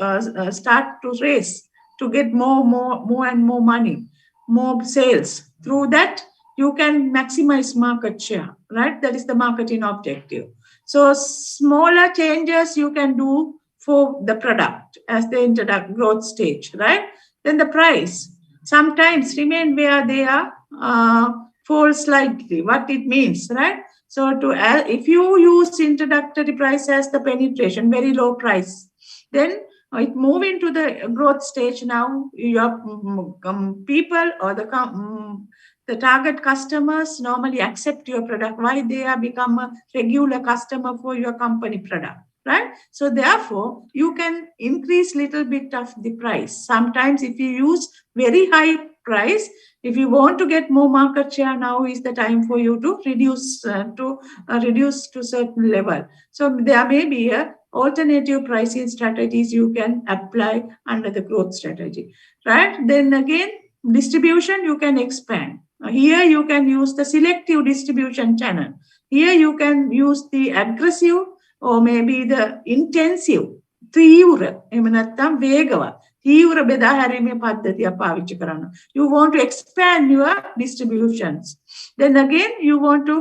race to get more and more money, more sales. Through that, you can maximize market share, right? That is the marketing objective. So smaller changes you can do for the product as the growth stage, right? Then the price sometimes remain where they are, fall slightly. What it means, right? So if you use introductory price as the penetration, very low price, then it move into the growth stage. Now your people or the target customers normally accept your product. Why? They have become a regular customer for your company product, right? So therefore, you can increase little bit of the price. Sometimes if you use very high price, if you want to get more market share, now is the time for you to reduce to certain level. So there may be a alternative pricing strategies you can apply under the growth strategy, right? Then again, distribution you can expand. Here you can use the selective distribution channel. Here you can use the aggressive or maybe the intensive, තීව්‍ර එහෙම නැත්නම් වේගවත් තීව්‍ර බෙදා හැරීමේ පද්ධතිය පාවිච්චි කරන්න. You want to expand your distributions. Then again you want to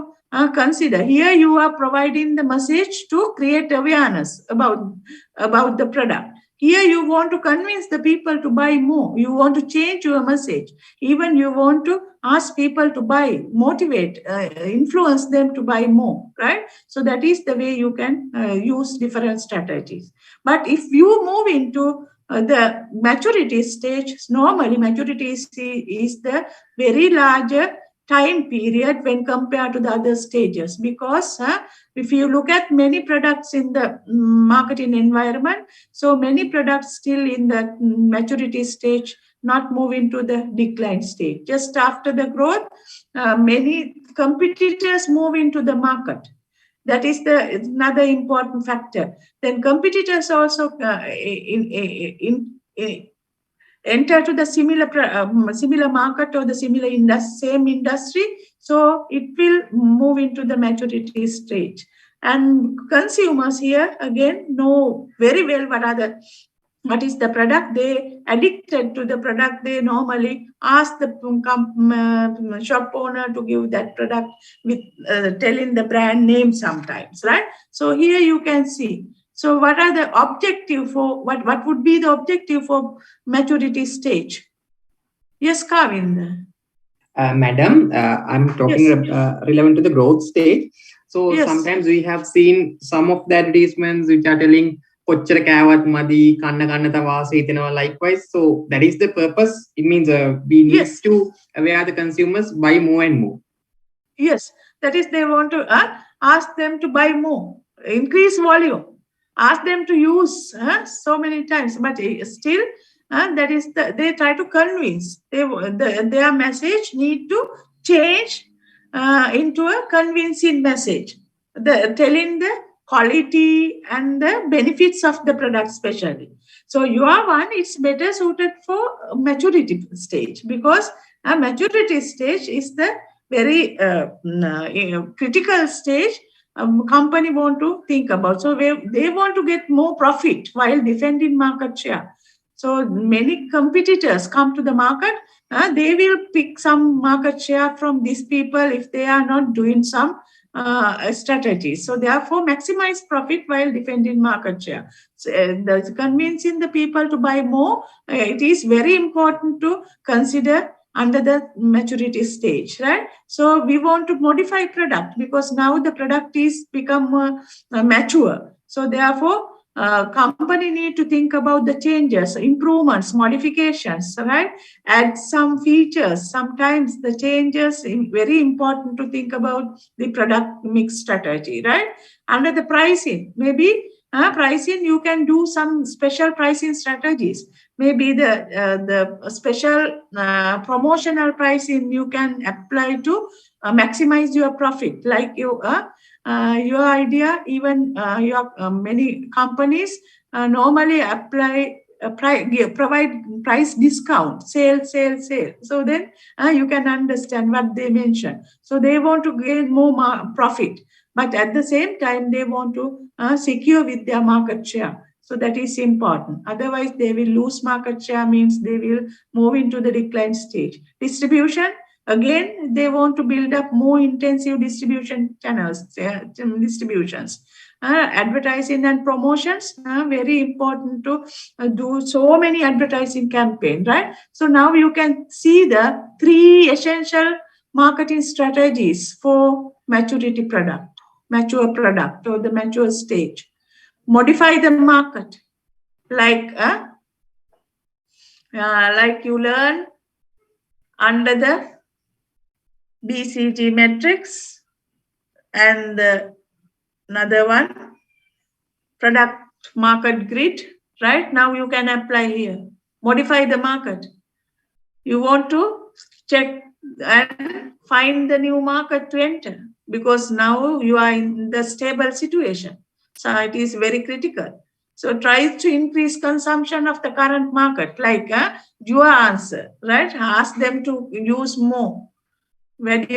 consider here you are providing the message to create awareness about the product. Here you want to convince the people to buy more. You want to change your message. Even you want to ask people to buy, motivate, influence them to buy more, right? So that is the way you can use different strategies. But if you move into the maturity stage, normally maturity is the very larger time period when compared to the other stages, because if you look at many products in the marketing environment, so many products still in the maturity stage, not move into the decline stage. Just after the growth, many competitors move into the market. That is another important factor. Then competitors also enter to the similar market or the same industry, so it will move into the maturity stage. And consumers here again know very well what is the product. They addicted to the product. They normally ask the shop owner to give that product with telling the brand name sometimes, right? So here you can see. So what are the objective for what would be the objective for maturity stage? Yes, Kavind. Madam, I'm talking Yes. relevant to the growth stage. So Yes. sometimes we have seen some of the advertisements which are telling කොච්චර කෑවත් මදි කන්න කන්න තව ආස හිතෙනවා likewise. So that is the purpose. It means we need Yes. to aware the consumers buy more and more. Yes, that is they want to ask them to buy more, increase volume, ask them to use so many times, but still that is they try to convince. Their message need to change into a convincing message, telling the quality and the benefits of the product especially. So your one is better suited for maturity stage, because a maturity stage is the very critical stage company want to think about. So they want to get more profit while defending market share. So many competitors come to the market, they will pick some market share from these people if they are not doing some strategies. So therefore maximize profit while defending market share. So, convincing the people to buy more, it is very important to consider under the maturity stage, right? So we want to modify product because now the product is become mature. So therefore, company need to think about the changes, improvements, modifications, right? Add some features. Sometimes the changes very important to think about the product mix strategy, right? Under the pricing, maybe pricing you can do some special pricing strategies. Maybe the special promotional pricing you can apply to maximize your profit. Like your idea, even your many companies normally apply provide price discount, sale. So then you can understand what they mention. So they want to gain more profit, but at the same time they want to secure with their market share. So that is important. Otherwise, they will lose market share, means they will move into the decline stage. Distribution, again, they want to build up more intensive distribution channels, distributions. Advertising and promotions, very important to do so many advertising campaign, right? So now you can see the 3 essential marketing strategies for maturity product, mature product or the mature stage. Modify the market, like you learn under the BCG metrics, and another one, product market grid, right? Now you can apply here. Modify the market. You want to check and find the new market to enter, because now you are in the stable situation. So it is very critical. So try to increase consumption of the current market, like your answer, right? Ask them to use more. That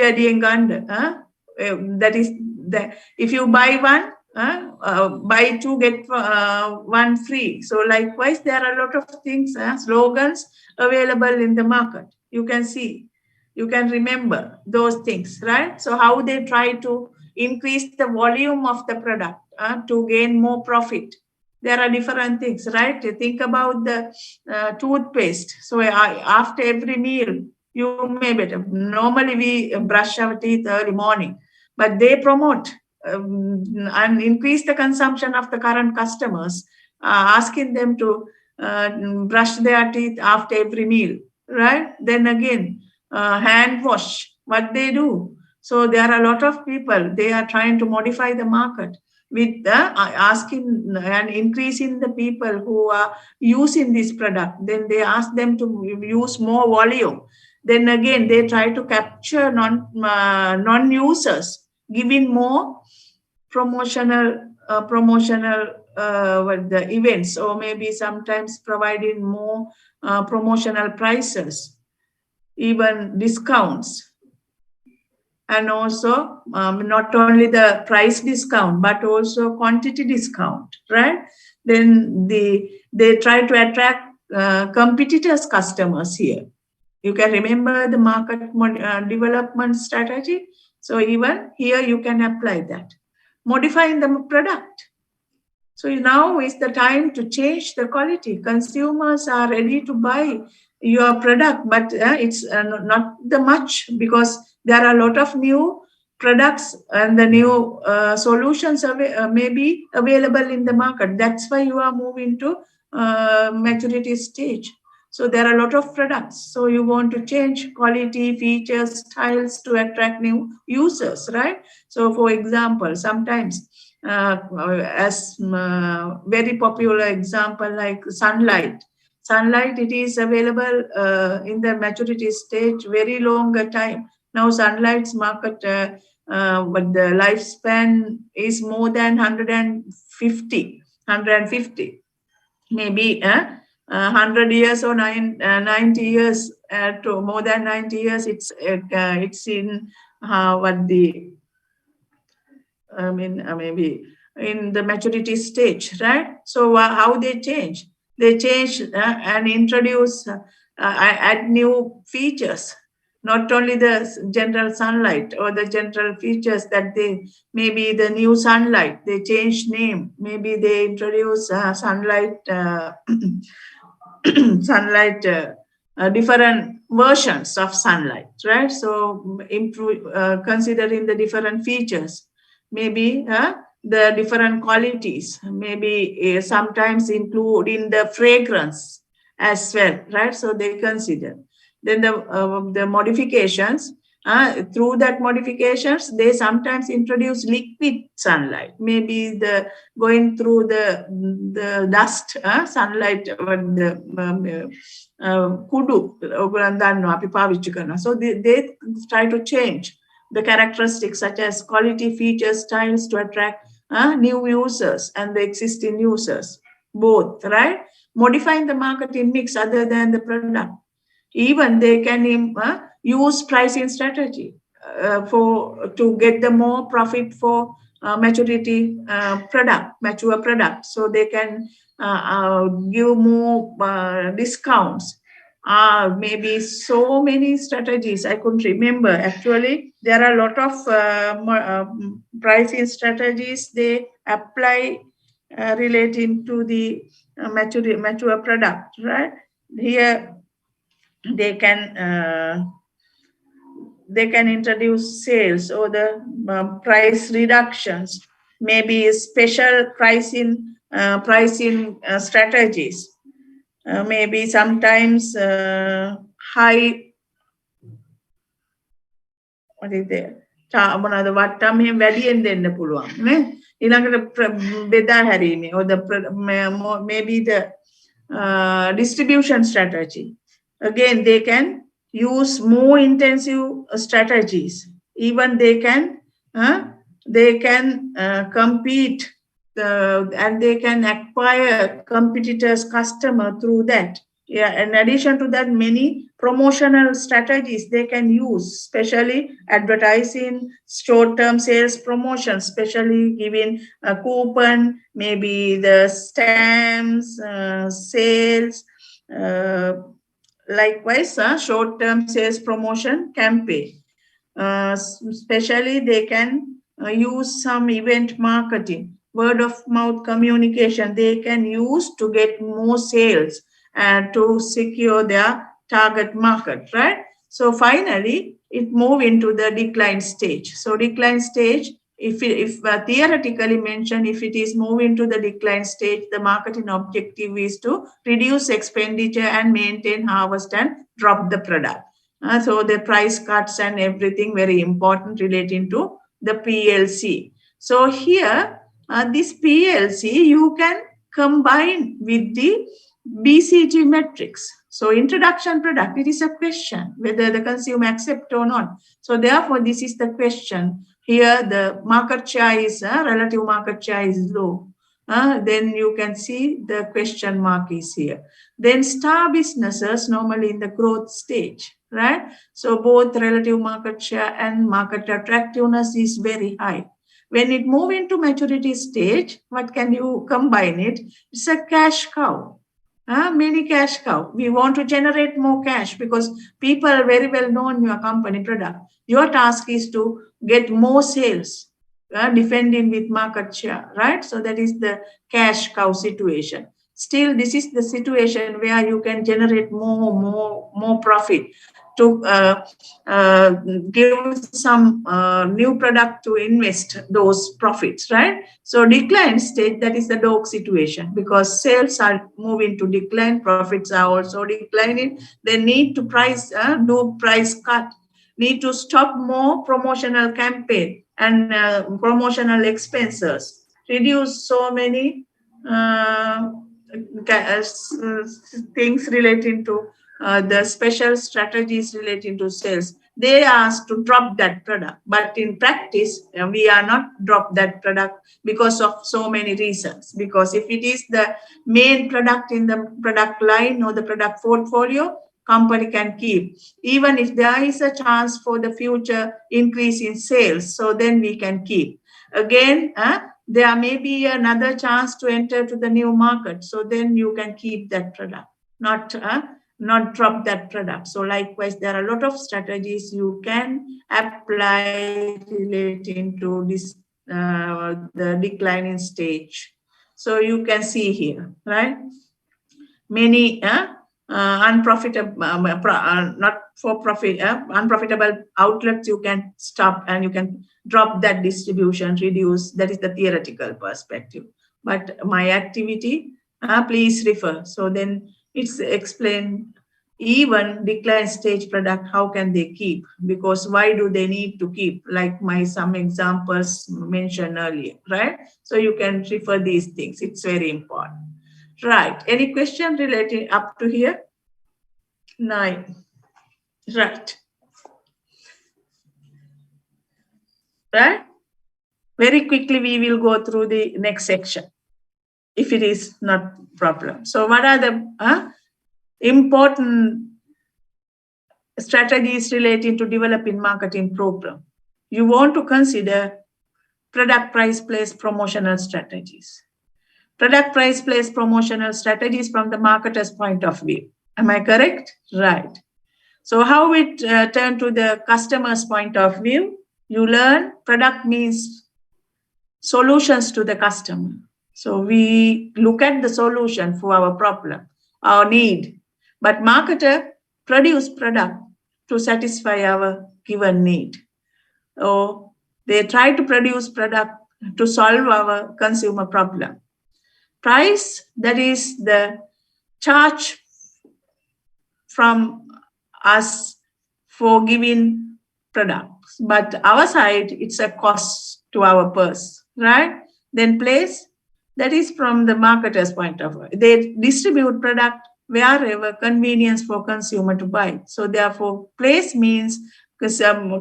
is the, if you buy one, buy two get one free. So likewise, there are a lot of things, slogans available in the market. You can see, you can remember those things, right? So how they try to increase the volume of the product to gain more profit. There are different things, right? Think about the toothpaste. So after every meal, you may better. Normally we brush our teeth early morning, but they promote and increase the consumption of the current customers, asking them to brush their teeth after every meal, right? Then again, hand wash, what they do. So there are a lot of people, they are trying to modify the market with asking and increasing the people who are using this product. Then they ask them to use more volume. Then again, they try to capture non-users, giving more promotional the events, or maybe sometimes providing more promotional prices, even discounts. And also not only the price discount, but also quantity discount, right? Then they try to attract competitors' customers here. You can remember the market development strategy. So even here you can apply that. Modifying the product. So now is the time to change the quality. Consumers are ready to buy your product, but it's not the much, because there are a lot of new products and the new solutions may be available in the market. That's why you are moving to maturity stage. So there are a lot of products. So you want to change quality, features, styles to attract new users, right? So for example, sometimes as very popular example like sunlight. Sunlight, it is available in the maturity stage very longer time. Now sunlight's market, but the lifespan is more than 150, maybe 100 years or 90 years, to more than 90 years. It's in what the maybe in the maturity stage, right? So how they change? They change and introduce, add new features. Not only the general sunlight or the general features that they, maybe the new sunlight, they change name. Maybe they introduce sunlight, sunlight, different versions of sunlight, right? So improve, considering the different features, maybe the different qualities, maybe sometimes include in the fragrance as well, right? So they consider. Then the modifications, through that modifications, they sometimes introduce liquid sunlight, maybe the going through the dust sunlight, the kudu ඔයගොල්ලන් දන්නවා අපි පාවිච්චි කරනවා. So they try to change the characteristics such as quality, features, styles to attract new users and the existing users, both, right? Modifying the marketing mix other than the product. Even they can use pricing strategy to get the more profit for mature product. So they can give more discounts. Maybe so many strategies. I couldn't remember. Actually, there are a lot of pricing strategies they apply relating to the mature product, right? Here they can introduce sales or the price reductions, maybe special pricing strategies, maybe sometimes high, what is there, මොනවාද වට්ටම් මෙහෙම වැඩියෙන් දෙන්න පුළුවන් නේ. ඊළඟට බෙදා හැරීමේ or the maybe the distribution strategy. Again, they can use more intensive strategies. Even they can compete and they can acquire competitors' customer through that. Yeah, in addition to that, many promotional strategies they can use, especially advertising, short-term sales promotion, especially giving a coupon, maybe the stamps, sales, likewise, short-term sales promotion campaign. Especially they can use some event marketing, word of mouth communication they can use to get more sales and to secure their target market, right? So finally, it move into the decline stage. So decline stage, if theoretically mentioned, if it is moving to the decline stage, the marketing objective is to reduce expenditure and maintain harvest and drop the product. So the price cuts and everything very important relating to the PLC. So here, this PLC you can combine with the BCG metrics. So introduction product, it is a question whether the consumer accept or not. So therefore, this is the question. Here, the market share is, relative market share is low. Then you can see the question mark is here. Then star businesses normally in the growth stage, right? So both relative market share and market attractiveness is very high. When it move into maturity stage, what can you combine it? It's a cash cow. Many cash cow. We want to generate more cash because people are very well known your company product. Your task is to get more sales, defending with market share, right? So that is the cash cow situation. Still, this is the situation where you can generate more profit to give some new product to invest those profits, right? So decline stage, that is the dog situation because sales are moving to decline, profits are also declining. They need to do price cut, need to stop more promotional campaign and promotional expenses, reduce so many things relating to the special strategies relating to sales. They asked to drop that product, but in practice, we are not drop that product because of so many reasons. Because if it is the main product in the product line or the product portfolio, company can keep. Even if there is a chance for the future increase in sales, so then we can keep. Again, there may be another chance to enter to the new market. So then you can keep that product, not drop that product. So likewise, there are a lot of strategies you can apply relating to this, the declining stage. So you can see here, right? Many unprofitable, not for profit, unprofitable outlets you can stop and you can drop that distribution, reduce. That is the theoretical perspective. But my activity, please refer. So then it's explained even decline stage product, how can they keep? Because why do they need to keep? Like some examples mentioned earlier, right? So you can refer these things. It's very important. Right. Any question related up to here? 9. Right. Right? Very quickly, we will go through the next section, if it is not problem. So what are the important strategies relating to developing marketing program? You want to consider product price place promotional strategies. Product price place promotional strategies from the marketer's point of view. Am I correct? Right. So how it turn to the customer's point of view? You learn product means solutions to the customer. So we look at the solution for our problem, our need. But marketer produce product to satisfy our given need. Or they try to produce product to solve our consumer problem. Price, that is the charge from us for giving products. But our side, it's a cost to our purse, right? Then place, that is from the marketer's point of view. They distribute product wherever convenience for consumer to buy. So therefore, place means, because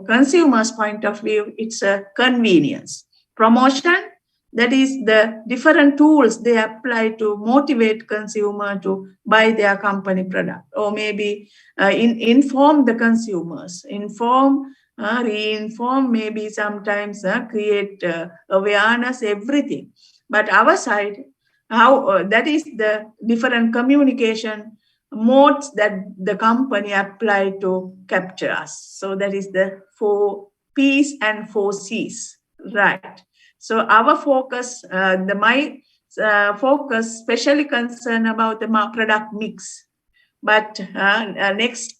consumer's point of view, it's a convenience. Promotion, That is the different tools they apply to motivate consumer to buy their company product, or maybe inform the consumers, reinform, maybe sometimes create awareness, everything. But our side, how that is the different communication modes that the company apply to capture us. So that is the 4 P's and 4 C's, right? So our focus, my focus, especially concerned about the product mix. But next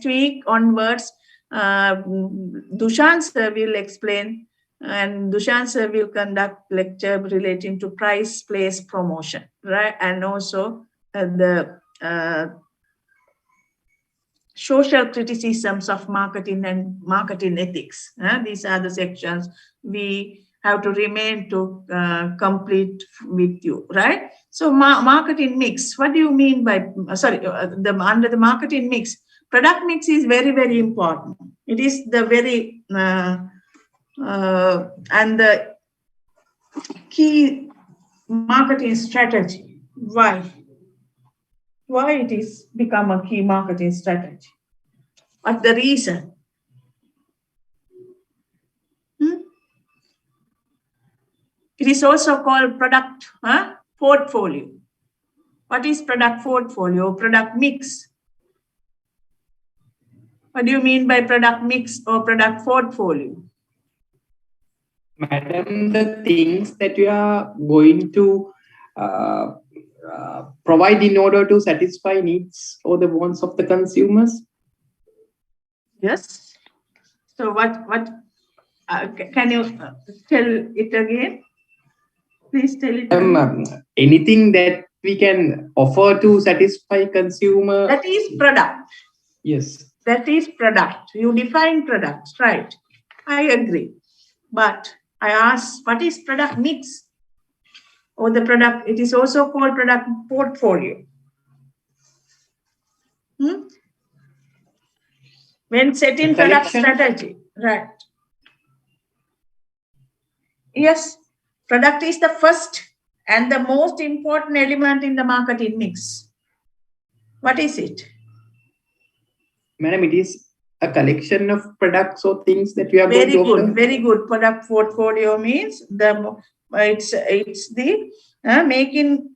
week onwards, Dushan sir will explain, and Dushan sir will conduct lecture relating to price, place, promotion, right? And also the social criticisms of marketing and marketing ethics. These are the sections we have to remain to complete with you, right? So marketing mix, what do you mean by, under the marketing mix, product mix is very, very important. It is the very, and the key marketing strategy. Why? Why it is become a key marketing strategy? What's the reason? It is also called product portfolio. What is product portfolio? Product mix. What do you mean by product mix or product portfolio? Madam, the things that you are going to provide in order to satisfy needs or the wants of the consumers. Yes. So what can you tell it again? Please tell it again. Anything that we can offer to satisfy consumer. That is product. Yes. That is product. You define products, right? I agree. But I ask, what is product mix? Or the product, it is also called product portfolio. When setting product strategy, right? Yes, product is the first and the most important element in the marketing mix. What is it? Madam, it is a collection of products or things that we are going to offer. Very good, very good. Product portfolio means it's the making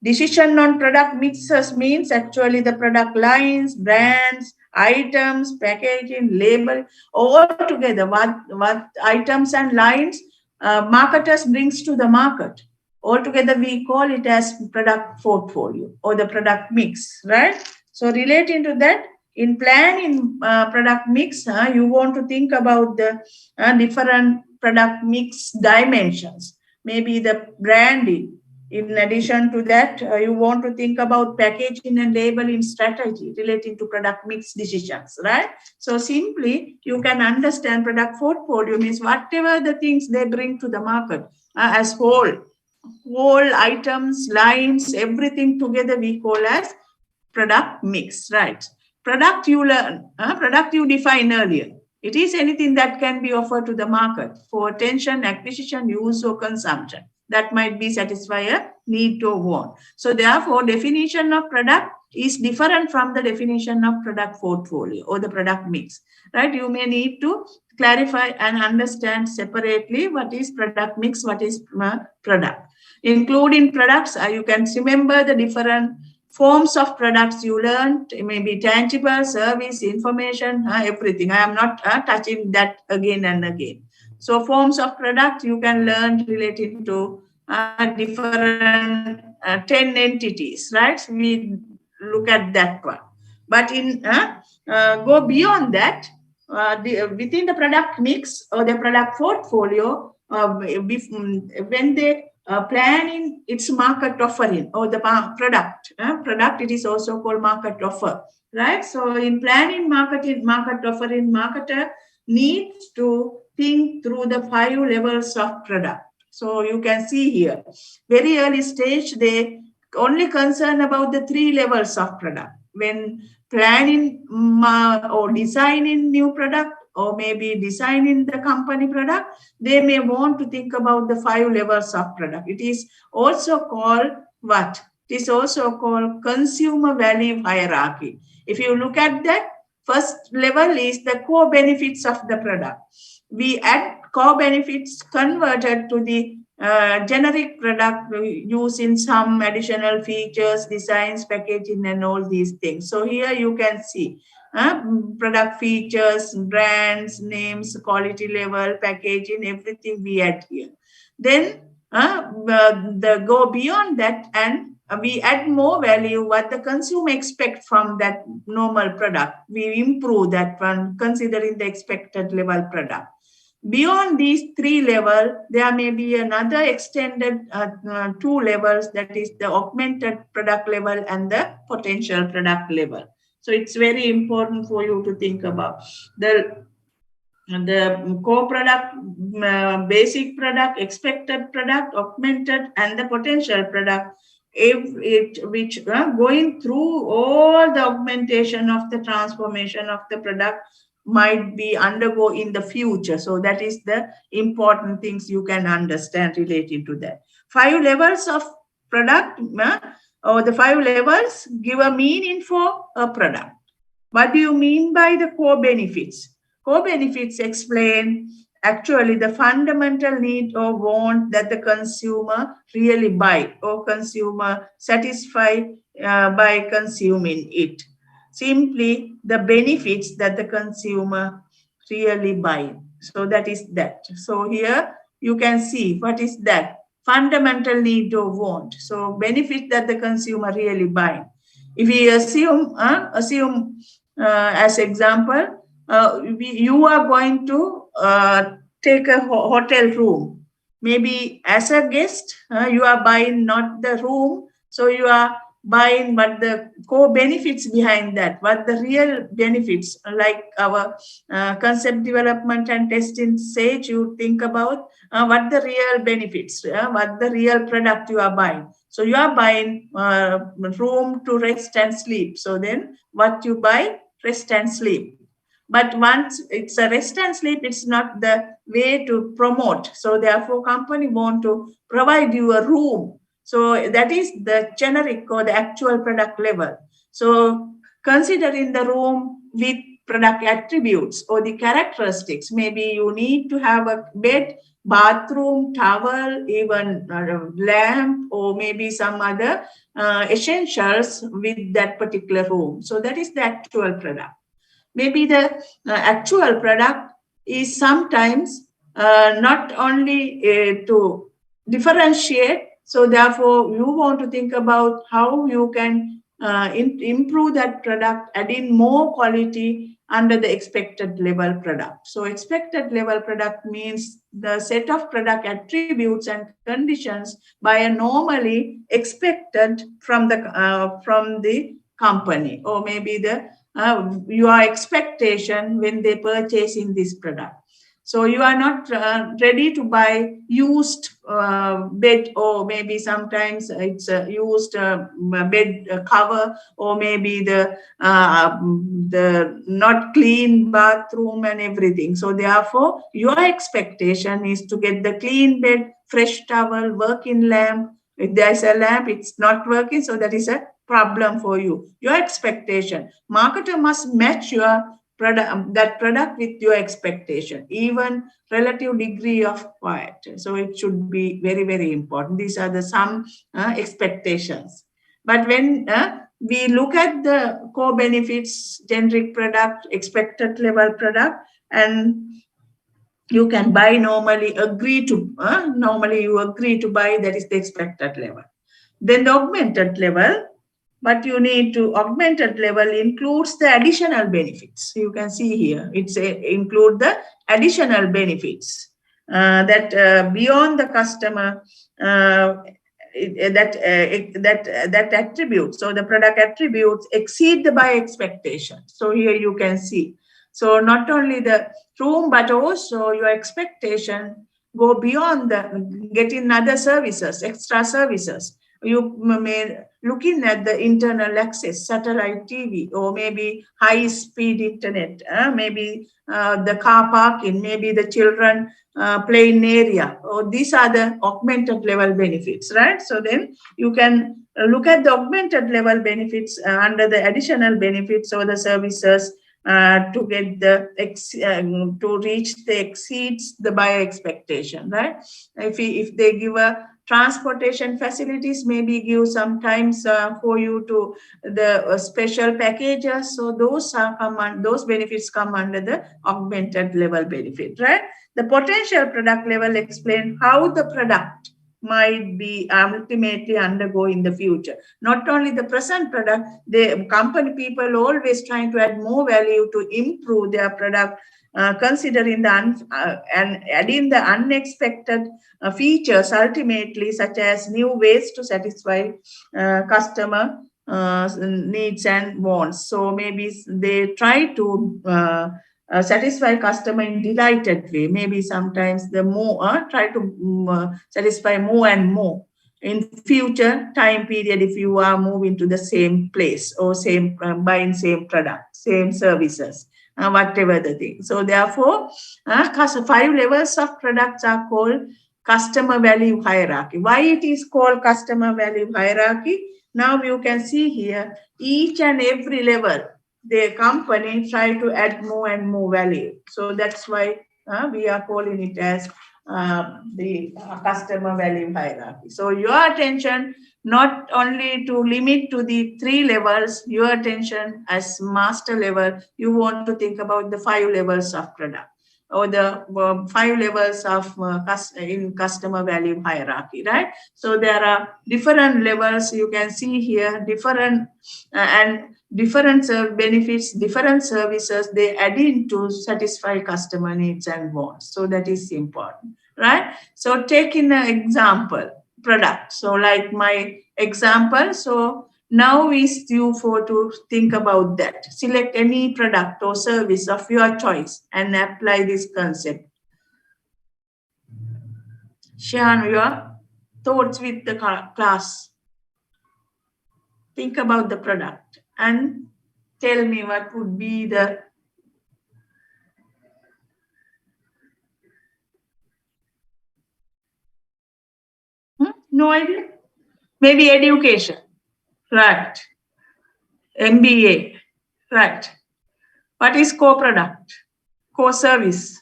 decision on product mixes, means actually the product lines, brands, items, packaging, label, all together. What items and lines marketers brings to the market. Altogether, we call it as product portfolio or the product mix, right? So relating to that, in planning product mix, you want to think about the different product mix dimensions. Maybe the branding. In addition to that, you want to think about packaging and labeling strategy relating to product mix decisions, right? So simply, you can understand product portfolio means whatever the things they bring to the market as whole items, lines, everything together we call as product mix, right? Product you learn, product you define earlier. It is anything that can be offered to the market for attention, acquisition, use, or consumption. That might be satisfy a need or want. So therefore, definition of product is different from the definition of product portfolio or the product mix, right? You may need to clarify and understand separately what is product mix, what is product. Including products, you can remember the different forms of products you learned. It may be tangible, service, information, everything. I am not touching that again and again. So forms of product you can learn related to different 10 entities, right? So we look at that one. But in go beyond that, within the product mix or the product portfolio, when they planning its market offering or the product, it is also called market offer, right? So in planning market offering, marketer needs to think through the 5 levels of product. So you can see here, very early stage, they only concern about the 3 levels of product. When planning or designing new product, or maybe designing the company product, they may want to think about the 5 levels of product. It is also called what? It is also called consumer value hierarchy. If you look at that, first level is the core benefits of the product. We add core benefits converted to the generic product using some additional features, designs, packaging, and all these things. So here you can see product features, brands, names, quality level, packaging, everything we add here. Then the go beyond that, and we add more value what the consumer expect from that normal product. We improve that one considering the expected level product. Beyond these 3 levels, there may be another extended 2 levels, that is the augmented product level and the potential product level. So it's very important for you to think about the core product, basic product, expected product, augmented, and the potential product, which going through all the augmentation of the transformation of the product might be undergo in the future. So that is the important things you can understand related to that. 5 levels of product, or the 5 levels give a meaning for a product. What do you mean by the core benefits? Core benefits explain actually the fundamental need or want that the consumer really buy or consumer satisfy by consuming it. Simply the benefits that the consumer really buy. So that is that. So here you can see what is that fundamental need or want. So benefit that the consumer really buy. If we assume as example, you are going to take a hotel room. Maybe as a guest, you are buying not the room, so you are buying what the core benefits behind that, what the real benefits, like our concept development and testing stage, you think about what the real benefits, what the real product you are buying. So you are buying room to rest and sleep. So then what you buy? Rest and sleep. But once it's a rest and sleep, it's not the way to promote. So therefore, company want to provide you a room. So that is the generic or the actual product level. So considering the room with product attributes or the characteristics, maybe you need to have a bed, bathroom, towel, even a lamp, or maybe some other essentials with that particular room. So that is the actual product. Maybe the actual product is sometimes not only to differentiate. So therefore, you want to think about how you can improve that product, adding more quality under the expected level product. So expected level product means the set of product attributes and conditions by a normally expected from the company, or maybe the your expectation when they purchasing this product. So you are not ready to buy used bed, or maybe sometimes it's a used bed cover, or maybe the not clean bathroom and everything. So therefore, your expectation is to get the clean bed, fresh towel, working lamp. If there's a lamp, it's not working, so that is a problem for you. Your expectation. Marketer must match your product, that product with your expectation, even relative degree of quiet. So it should be very, very important. These are the some expectations. But when we look at the core benefits, generic product, expected level product, and you can buy normally, normally you agree to buy, that is the expected level. Then the augmented level, but you need to augmented level includes the additional benefits. You can see here, it's include the additional benefits that beyond the customer that attributes. So the product attributes exceed the buy expectation. So here you can see. So not only the room, but also your expectation go beyond the getting other services, extra services. You may looking at the internal access, satellite TV, or maybe high-speed internet, maybe the car parking, maybe the children playing area, or these are the augmented level benefits, right? So then you can look at the augmented level benefits under the additional benefits or the services to get the to reach the exceeds the buyer expectation, right? If they give a transportation facilities, maybe give sometimes for you to the special packages, so those are those benefits come under the augmented level benefit, right? The potential product level explain how the product might be ultimately undergo in the future. Not only the present product, the company people always trying to add more value to improve their product, considering the and adding the unexpected features ultimately, such as new ways to satisfy customer needs and wants. So maybe they try to satisfy customer in delighted way. Maybe sometimes the more try to satisfy more and more in future time period if you are moving to the same place or same buying same product, same services, whatever the thing. So therefore, 5 levels of products are called customer value hierarchy. Why it is called customer value hierarchy? Now you can see here each and every level the company try to add more and more value. So that's why we are calling it as the customer value hierarchy. So your attention not only to limit to the 3 levels, your attention as master level, you want to think about the 5 levels of product or the 5 levels of in customer value hierarchy, right? So there are different levels you can see here, different and different benefits, different services they add in to satisfy customer needs and wants. So that is important, right? So taking an example product. So like my example, so now is you for to think about that. Select any product or service of your choice and apply this concept. Share your thoughts with the class. Think about the product and tell me what would be the no idea. Maybe education, right? MBA, right? What is co-product? Co-service?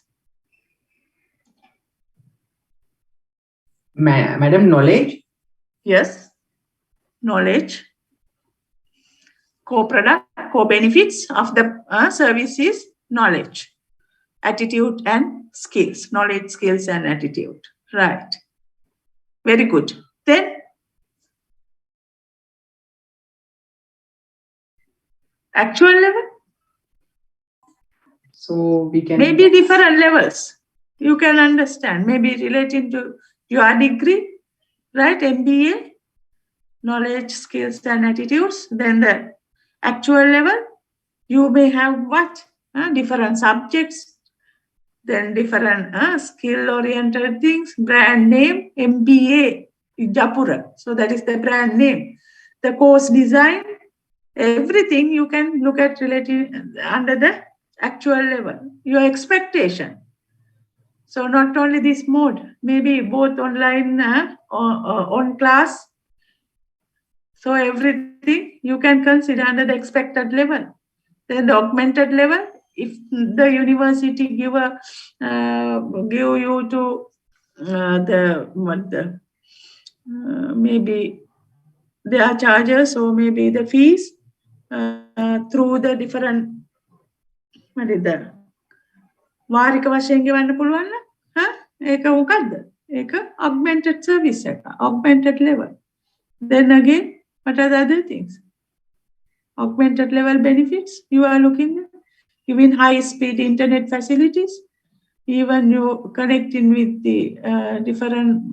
Madam, knowledge. Yes, knowledge. Co-product, co-benefits of the service is knowledge, attitude and skills. Knowledge, skills and attitude, right? Very good. Then actual level? So we can... Maybe different levels. You can understand. Maybe relating to your degree, right? MBA, knowledge, skills and attitudes. Then the actual level, you may have what? Different subjects, then different skill-oriented things, brand name, MBA, Japura. So that is the brand name. The course design, everything you can look at related under the actual level. Your expectation. So not only this mode, maybe both online or on class. So everything you can consider under the expected level. Then the augmented level, if the university give you to maybe their charges or maybe the fees through the different මොකද වාරික වශයෙන් ගෙවන්න පුළුවන් නම් ඒක මොකද්ද ඒක augmented service එක augmented level. Then again, what are the other things? Augmented level benefits you are looking at, even high speed internet facilities, even you connecting with the different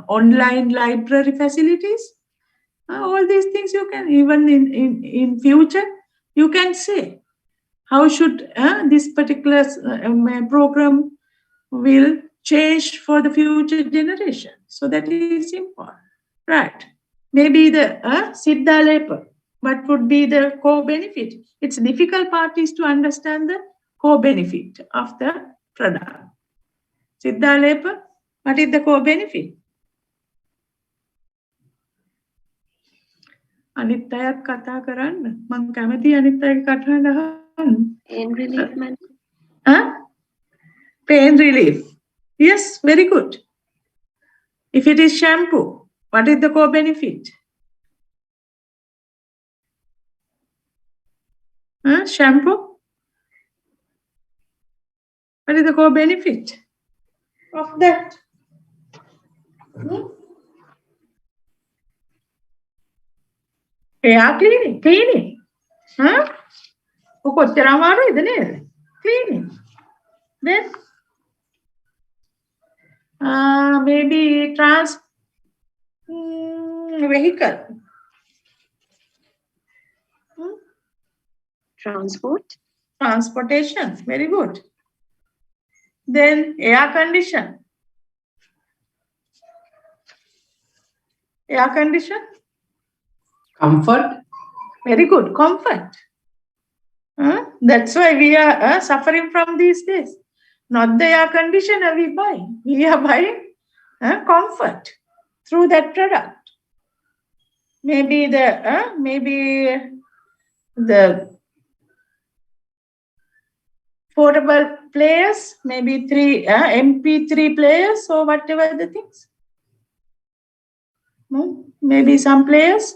online library facilities, all these things you can, even in future you can say how should this particular program will change for the future generation. So that is important, right? maybe the Siddha Lepa. What would be the co-benefit? Its difficult part is to understand the co-benefit of the product. Siddha Lepa, what is the co-benefit? අනිත් අයත් කතා කරන්න. මම කැමති අනිත් අයගේ කතාවට අහන්න. Pain relief, madam. Pain relief. Yes, very good. If it is shampoo, what is the co-benefit? Shampoo? What is the co-benefit of that? Air cleaning. Cleaning. Cleaning. Then maybe vehicle. Transportation. Very good. Then air condition. Air condition. Comfort. Very good. Comfort. That's why we are suffering from these days. Not the air conditioner we buy. We are buying comfort through that product. Maybe the portable players, maybe MP3 players or whatever the things. Maybe some players,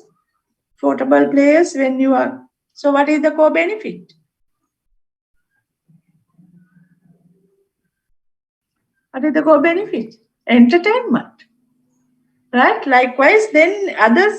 portable players when you are. So what is the co-benefit? What is the co-benefit? Entertainment. Right? Likewise, then other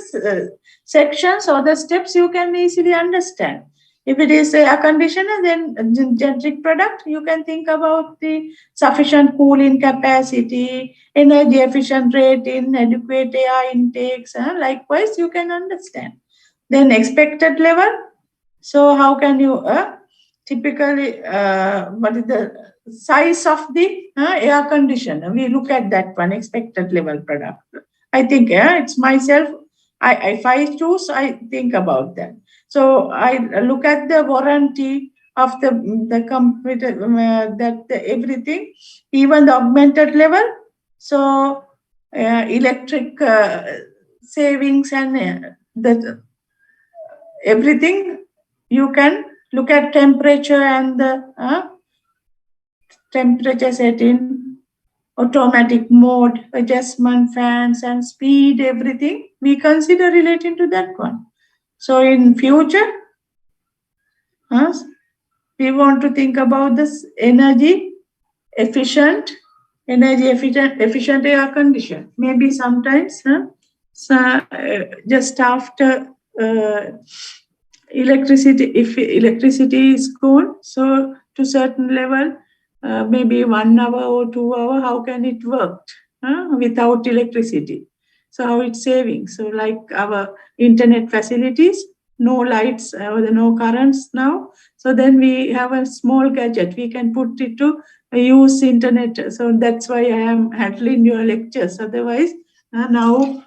sections or the steps you can easily understand. If it is air conditioner, then generic product, you can think about the sufficient cooling capacity, energy efficient rating, adequate air intakes. Likewise, you can understand. Then expected level. So how can you typically, what is the size of the air conditioner? We look at that one, expected level product. I think it's myself. If I choose, I think about that. So I look at the warranty of the computer, everything, even the augmented level. So electric savings and the everything. You can look at temperature and the temperature setting, automatic mode, adjustment, fans and speed, everything we consider relating to that one. So in future, we want to think about this energy efficient air condition. Maybe sometimes just after electricity, if electricity is good, so to certain level, maybe 1 hour or 2 hours, how can it work without electricity? So how it's saving? So like our internet facilities, no lights or no currents now. So then we have a small gadget. We can put it to use internet. So that's why I am handling your lectures. Otherwise, now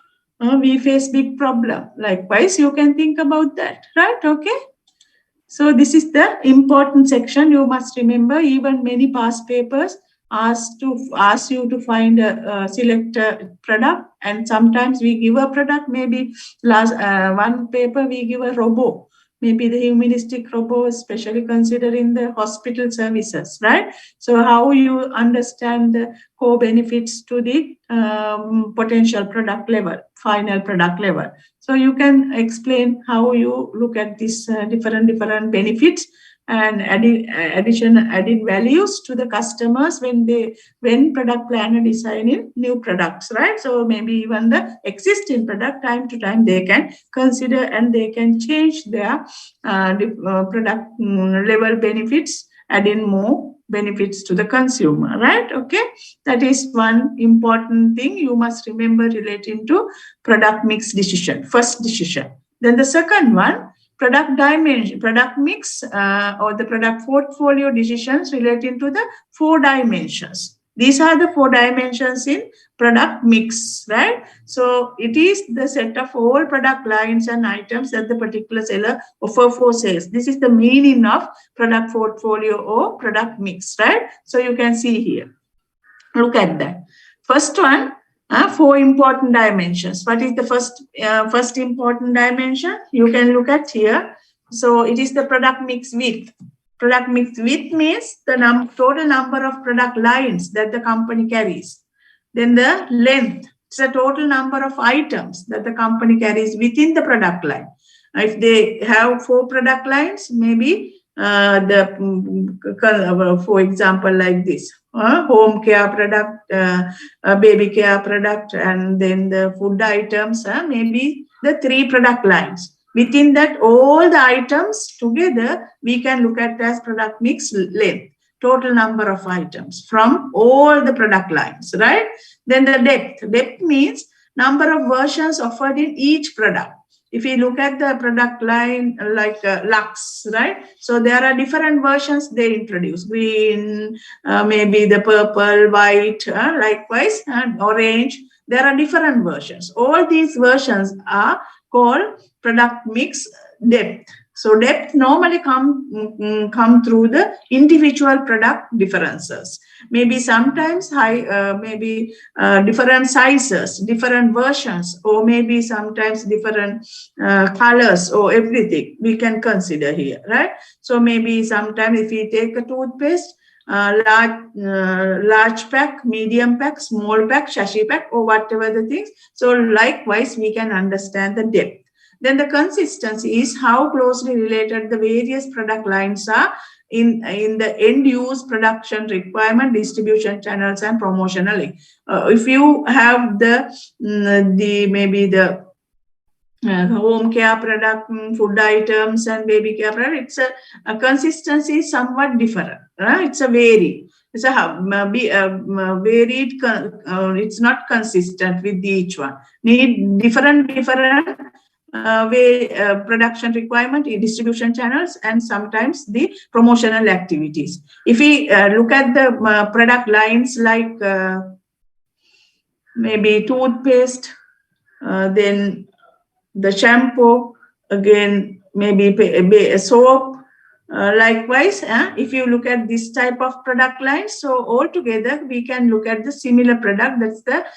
we face big problem. Likewise, you can think about that, right? Okay. So this is the important section. You must remember, even many past papers ask you to find select a product, and sometimes we give a product. Maybe last one paper we give a robot. Maybe the humanistic robot, especially considering the hospital services, right? So how you understand the core benefits to the potential product level, final product level. So you can explain how you look at these different benefits and added values to the customers when product planner designing new products, right? So maybe even the existing product, time to time they can consider and they can change their product level benefits, adding more benefits to the consumer, right? Okay, that is one important thing you must remember relating to product mix decision, first decision. Then the second one, product dimension, product mix or the product portfolio decisions relating to the 4 dimensions. These are the 4 dimensions in product mix, right? So it is the set of all product lines and items that the particular seller offer for sales. This is the meaning of product portfolio or product mix, right? So you can see here. Look at that. First one, 4 important dimensions. What is the first important dimension? You can look at here. So it is the product mix width. Product mix width means the total number of product lines that the company carries. Then the length, it's the total number of items that the company carries within the product line. If they have 4 product lines, maybe for example, like this, home care product, baby care product, and then the food items, maybe the 3 product lines. Within that, all the items together, we can look at as product mix length, total number of items from all the product lines, right? Then the depth. Depth means number of versions offered in each product. If you look at the product line like Lux, right? So there are different versions they introduce. Green, maybe the purple, white, likewise, and orange. There are different versions. All these versions are called product mix depth. So depth normally come through the individual product differences. Maybe sometimes maybe different sizes, different versions, or maybe sometimes different colors or everything we can consider here, right? So maybe sometimes if we take a toothpaste, large pack, medium pack, small pack, sachet pack, or whatever the things. So likewise, we can understand the depth. Then the consistency is how closely related the various product lines are in the end-use production requirement, distribution channels, and promotional link. If you have maybe the home care product, food items, and baby care product, it's a consistency is somewhat different. It's a varied. It's a varied. It's not consistent with each one. Need different production requirement, distribution channels, and sometimes the promotional activities. If we look at the product lines like maybe toothpaste, then the shampoo, again maybe soap, likewise, if you look at this type of product lines, so altogether we can look at the similar product. That's the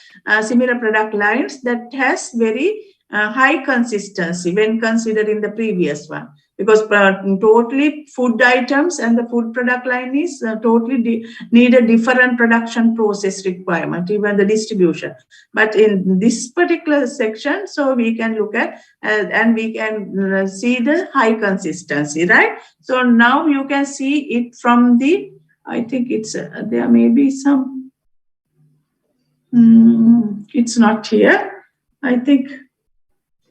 similar product lines that has very high consistency when considering the previous one, because totally food items and the food product line is totally need a different production process requirement, even the distribution. But in this particular section, so we can look at and we can see the high consistency, right? So now you can see it from the, I think it's there may be some, it's not here. I think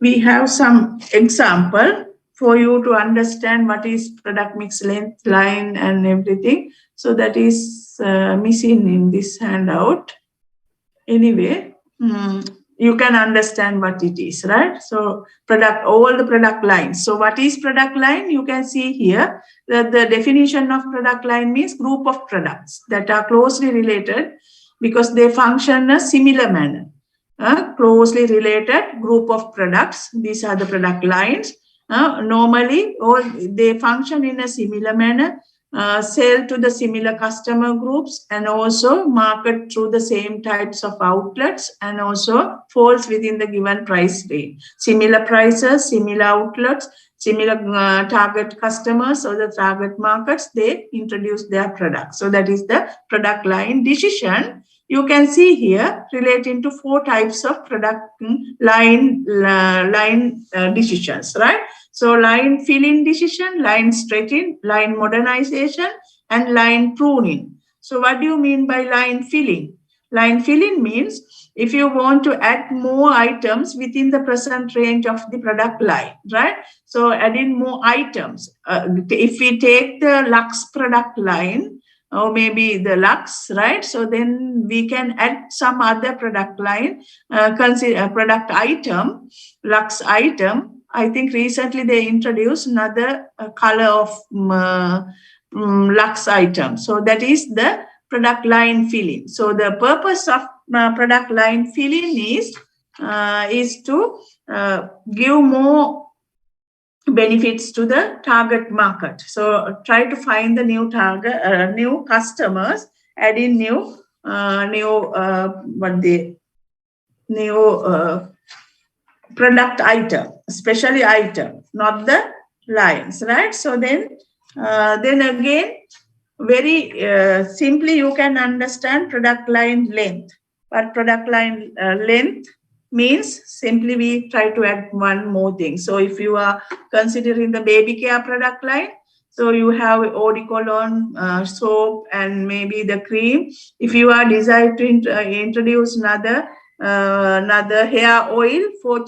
we have some example for you to understand what is product mix length, line, and everything. So that is missing in this handout. Anyway, you can understand what it is, right? So all the product lines. So what is product line? You can see here that the definition of product line means group of products that are closely related because they function in a similar manner. Closely related group of products. These are the product lines. Normally, they function in a similar manner, sell to the similar customer groups, and also market through the same types of outlets, and also falls within the given price range. Similar prices, similar outlets, similar target customers or the target markets, they introduce their products. So that is the product line decision. You can see here relating to 4 types of product line decisions, right? So line filling decision, line stretching, line modernization, and line pruning. So what do you mean by line filling? Line filling means if you want to add more items within the present range of the product line, right? So adding more items. If we take the Lux product line, or maybe the Lux, right? So then we can add some other product line, consider a product item, Lux item. I think recently they introduced another color of Lux item. So that is the product line filling. So the purpose of product line filling is to give more benefits to the target market. So try to find the new target, new customers, add in new product item, especially item, not the lines, right? So then again, very simply you can understand product line length. But product line length means simply we try to add one more thing. So if you are considering the baby care product line, so you have eau de cologne, soap, and maybe the cream. If you are desired to introduce another hair oil for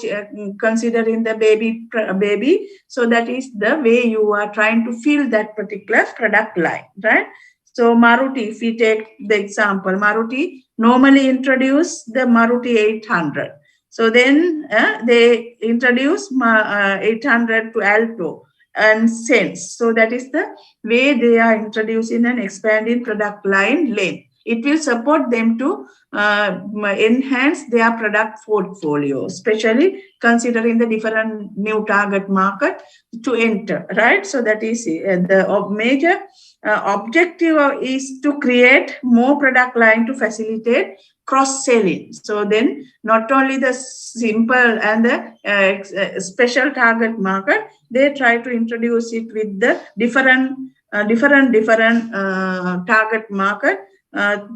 considering the baby, so that is the way you are trying to fill that particular product line, right? So Maruti, if we take the example, Maruti normally introduce the Maruti 800. So then they introduce 800 to Alto and Sense. So that is the way they are introducing and expanding product line length. It will support them to enhance their product portfolio, especially considering the different new target market to enter, right? So that is the major objective is to create more product line to facilitate cross-selling. So then not only the simple and the special target market, they try to introduce it with the different target market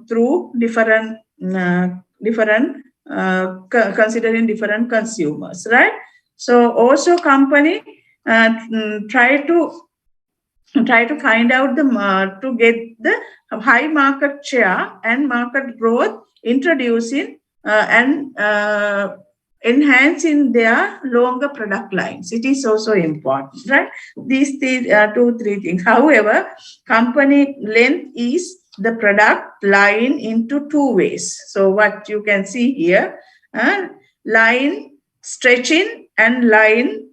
through different considering different consumers, right? So also company try to find out to get the high market share and market growth, introducing and enhancing their longer product lines. It is also important, right? These 2-3 things. However, company length is the product line into 2 ways. So what you can see here, line stretching and line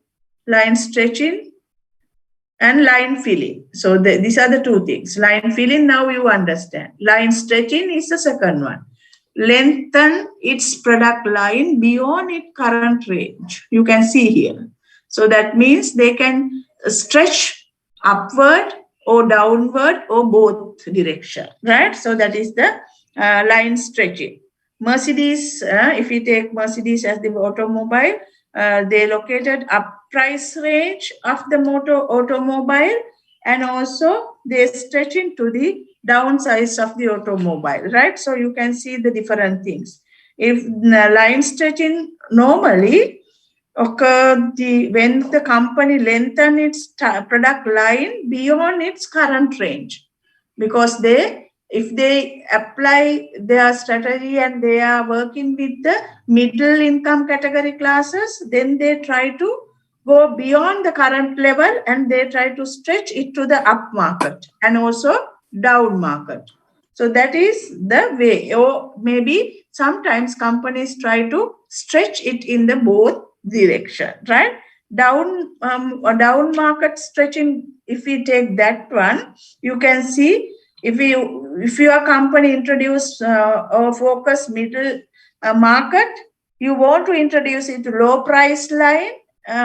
stretching and line filling. So these are the 2 things. Line filling, now you understand. Line stretching is the second one. Lengthen its product line beyond its current range. You can see here. So that means they can stretch upward or downward or both direction, right? So that is the line stretching. Mercedes, if you take Mercedes as the automobile, they located up price range of the automobile, and also they stretch into the downsize of the automobile, right? So you can see the different things. If line stretching normally occur when the company lengthen its product line beyond its current range, because if they apply their strategy and they are working with the middle income category classes, then they try to go beyond the current level and they try to stretch it to the up market and also down market. So that is the way. Or maybe sometimes companies try to stretch it in the both direction, right? Down market stretching, if we take that one, you can see if your company introduce or focus middle market, you want to introduce it to low price line,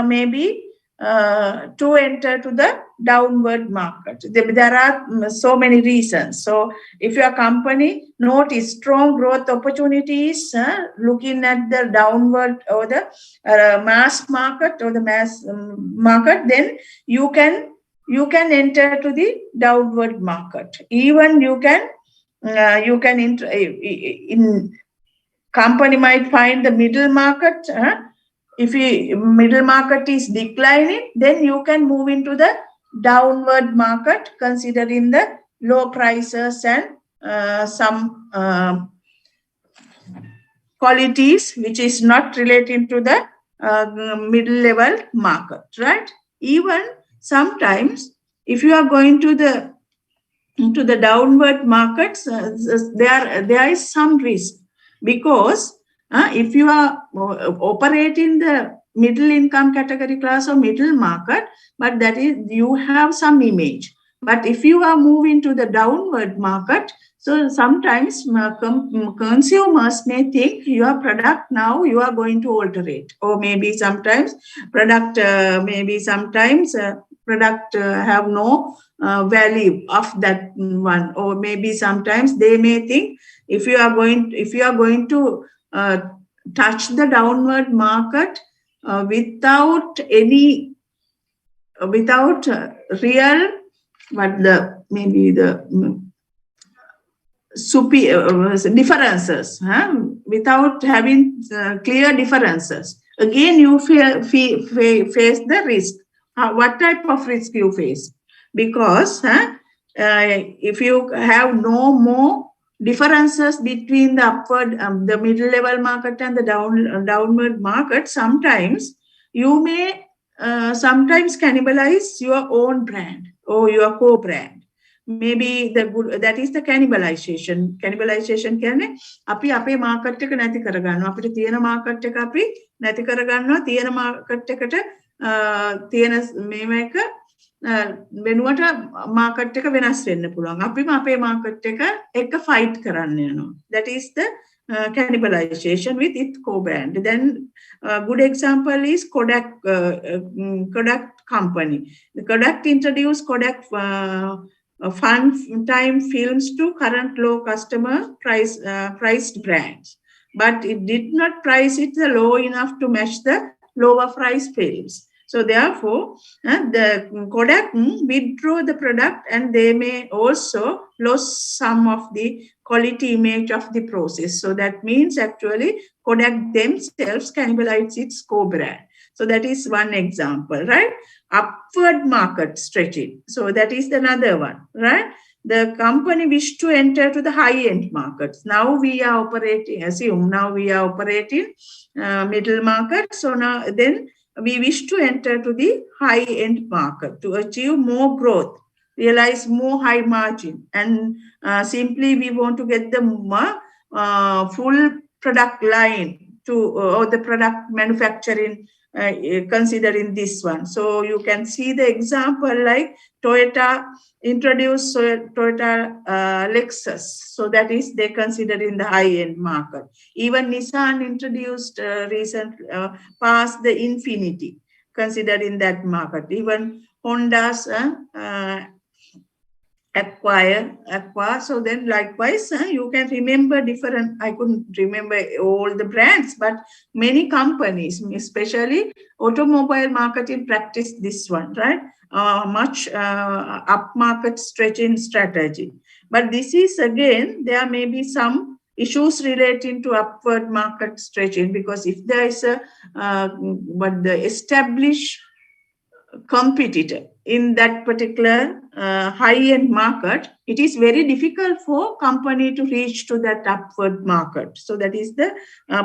maybe to enter to the downward market. There are so many reasons. So if your company notice strong growth opportunities, looking at the downward or the mass market or the mass market, then you can enter to the downward market. Even you can in company might find the middle market. If middle market is declining, then you can move into the downward market, considering the low prices and some qualities which is not relating to the middle level market, right? Even sometimes if you are going to the downward markets, there is some risk, because if you are operating the middle income category class or middle market, but that is you have some image. But if you are moving to the downward market, so sometimes consumers may think your product now you are going to alter it, or maybe sometimes product have no value of that one, or maybe sometimes they may think if you are going to touch the downward market without real, but the maybe the differences, without having clear differences. Again, you face the risk. What type of risk you face? Because if you have no more differences between the upward, the middle level market and the downward market, sometimes you may sometimes cannibalize your own brand or your co-brand. Maybe that is the cannibalization. Cannibalization කියන්නේ අපි අපේ market එක නැති කරගන්නවා. අපිට තියෙන market එක අපි නැති කරගන්නවා. තියෙන market එකට තියෙන මේව එක වෙනුවට market එක වෙනස් වෙන්න පුළුවන්. අපිම අපේ market එක fight කරන්න යනවා. That is the cannibalization with its co-brand. Then good example is Kodak company. The Kodak introduced Kodak fun time films to current low customer priced brands, but it did not price it low enough to match the lower price films. So therefore, the Kodak withdraw the product, and they may also lose some of the quality image of the process. So that means actually Kodak themselves cannibalize its co-brand. So that is one example, right? Upward market stretching. So that is another one, right? The company wish to enter to the high-end markets. Now we are operating, middle market. So now then we wish to enter to the high-end market to achieve more growth, realize more high margin, and simply we want to get the full product line or the product manufacturing considering this one. So you can see the example like Toyota introduced Toyota Lexus. So that is they consider in the high-end market. Even Nissan introduced past the Infiniti, considered in that market. Even Honda's Aqua. So then likewise, you can remember different, I couldn't remember all the brands, but many companies, especially automobile marketing, practice this one, right? Much upmarket stretching strategy. But this is again, there may be some issues relating to upward market stretching, because if there is the established competitor in that particular high-end market, it is very difficult for company to reach to that upward market. So that is the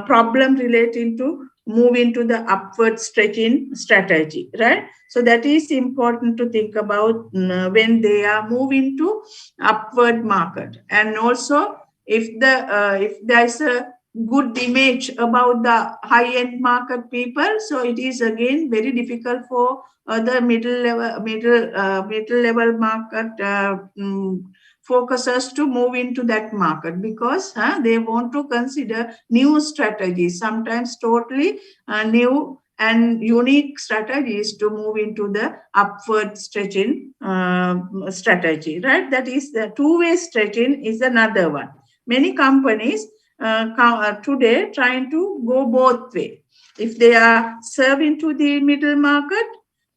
problem relating to move into the upward stretching strategy, right? So that is important to think about when they are moving to upward market. And also if there is a good image about the high-end market people, so it is again very difficult for the middle level market focusers to move into that market, because they want to consider new strategies, sometimes totally new and unique strategies to move into the upward stretching strategy, right? That is the two-way stretching is another one. Many companies today trying to go both way. If they are serving to the middle market,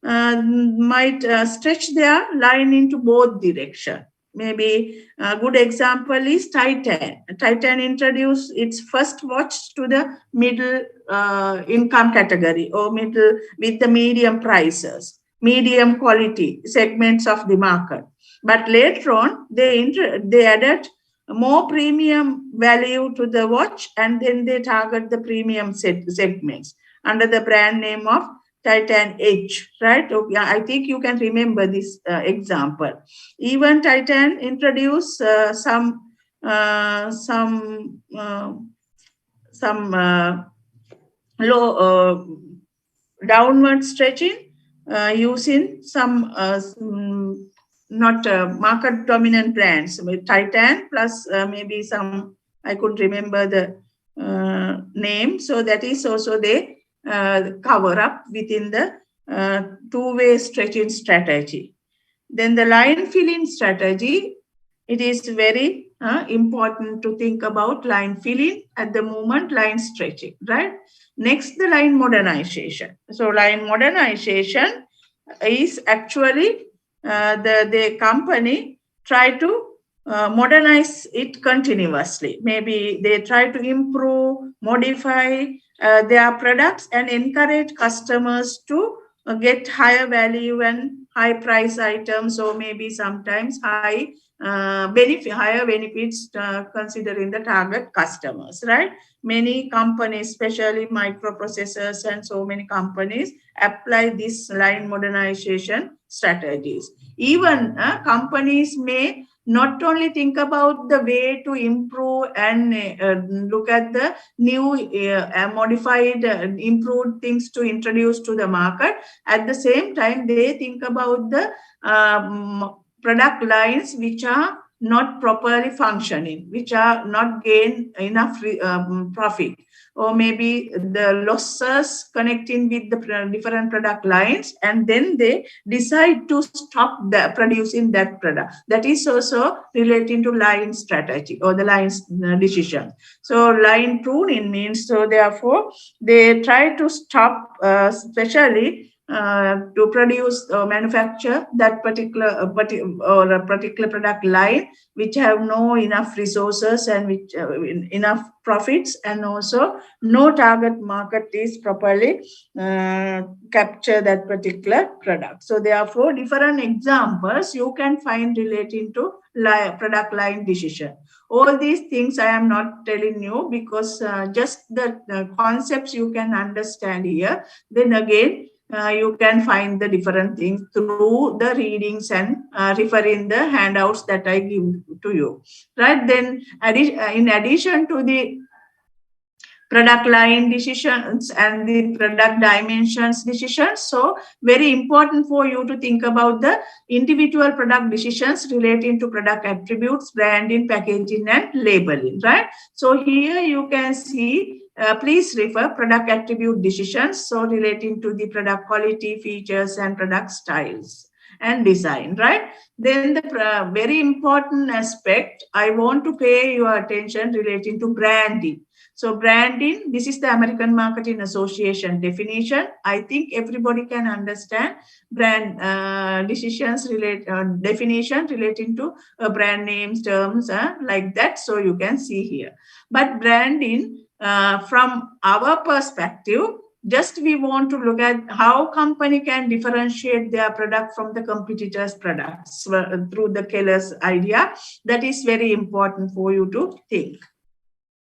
might stretch their line into both direction. Maybe a good example is Titan. Titan introduced its first watch to the middle income category, or middle with the medium prices, medium quality segments of the market. But later on, they added more premium value to the watch, and then they target the premium segments under the brand name of Titan Edge, right? Okay, I think you can remember this example. Even Titan introduced some low downward stretching using some not market dominant brands, with Titan plus maybe some, I could remember the name. So that is also they cover up within the two-way stretching strategy. Then the line filling strategy, it is very important to think about line filling at the moment, line stretching, right? Next, the line modernization. So line modernization is actually the company try to modernize it continuously. Maybe they try to improve, modify their products and encourage customers to get higher value and high price items, or maybe sometimes higher benefits considering the target customers, right? Many companies, especially microprocessors and so many companies, apply this line modernization strategies. Even companies may not only think about the way to improve and look at the new modified improved things to introduce to the market. At the same time, they think about the product lines which are not properly functioning, which are not gain enough profit, or maybe the losses connecting with the different product lines, and then they decide to stop producing that product. That is also relating to line strategy or the line decision. So line pruning means, so therefore they try to stop, especially to produce or manufacture that particular product line which have no enough resources and which enough profits, and also no target market is properly capture that particular product. So therefore different examples you can find relating to product line decision. All these things I am not telling you because just the concepts you can understand here. Then again you can find the different things through the readings and referring the handouts that I give to you, right? Then in addition to the product line decisions and the product dimensions decisions, so very important for you to think about the individual product decisions relating to product attributes, branding, packaging and labeling, right? So here you can see, please refer product attribute decisions, so relating to the product quality, features and product styles and design, right? Then the very important aspect I want to pay your attention relating to branding. So branding, this is the American Marketing Association definition. I think everybody can understand brand decisions definition relating to brand names, terms like that. So you can see here. But branding, from our perspective, just we want to look at how company can differentiate their product from the competitors' products through the Keller's idea. That is very important for you to think.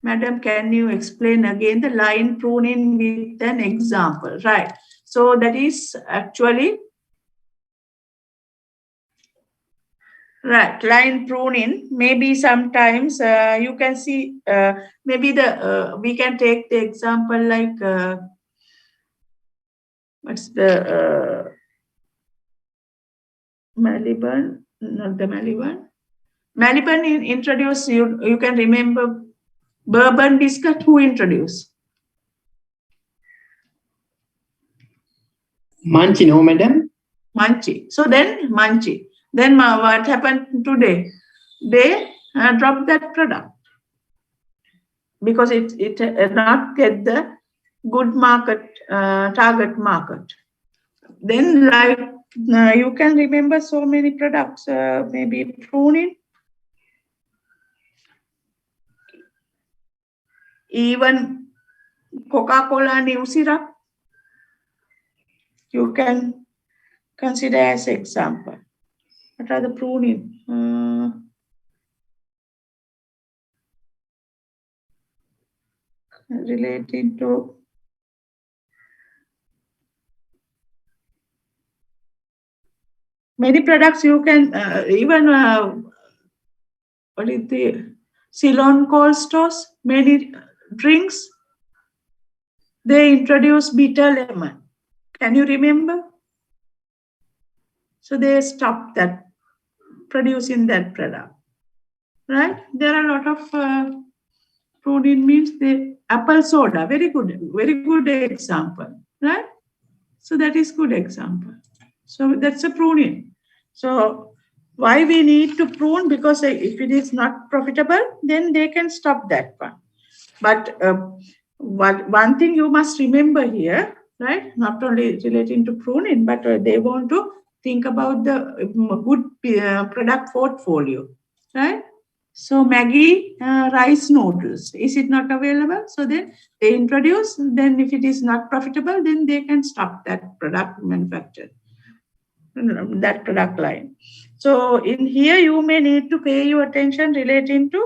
Madam, can you explain again the line pruning with an example? Right. So that is actually right. Line pruning. Maybe sometimes you can see. Maybe we can take the example like what's the Maliban? Not the Maliban. Maliban introduced. You can remember bourbon biscuit. Who introduced? Manchi, no, madam? Manchi. So then Manchi. Then what happened today? They dropped that product because it not get the good market, target market. Then like you can remember so many products, maybe pruning, even Coca-Cola new syrup. You can consider as example. What are the pruning? Related to many products, you can even what is the Ceylon cold stores, many drinks, they introduce bitter lemon. Can you remember? So they stopped that producing that product, right? There are a lot of pruning means the apple soda, very good example, right? So that is good example. So that's a pruning. So why we need to prune? Because if it is not profitable, then they can stop that one. But one thing you must remember here, right? Not only relating to pruning, but they want to think about the good product portfolio, right? So Maggie rice noodles, is it not available? So then they introduce, then if it is not profitable, then they can stop that product manufacture, that product line. So in here, you may need to pay your attention relating to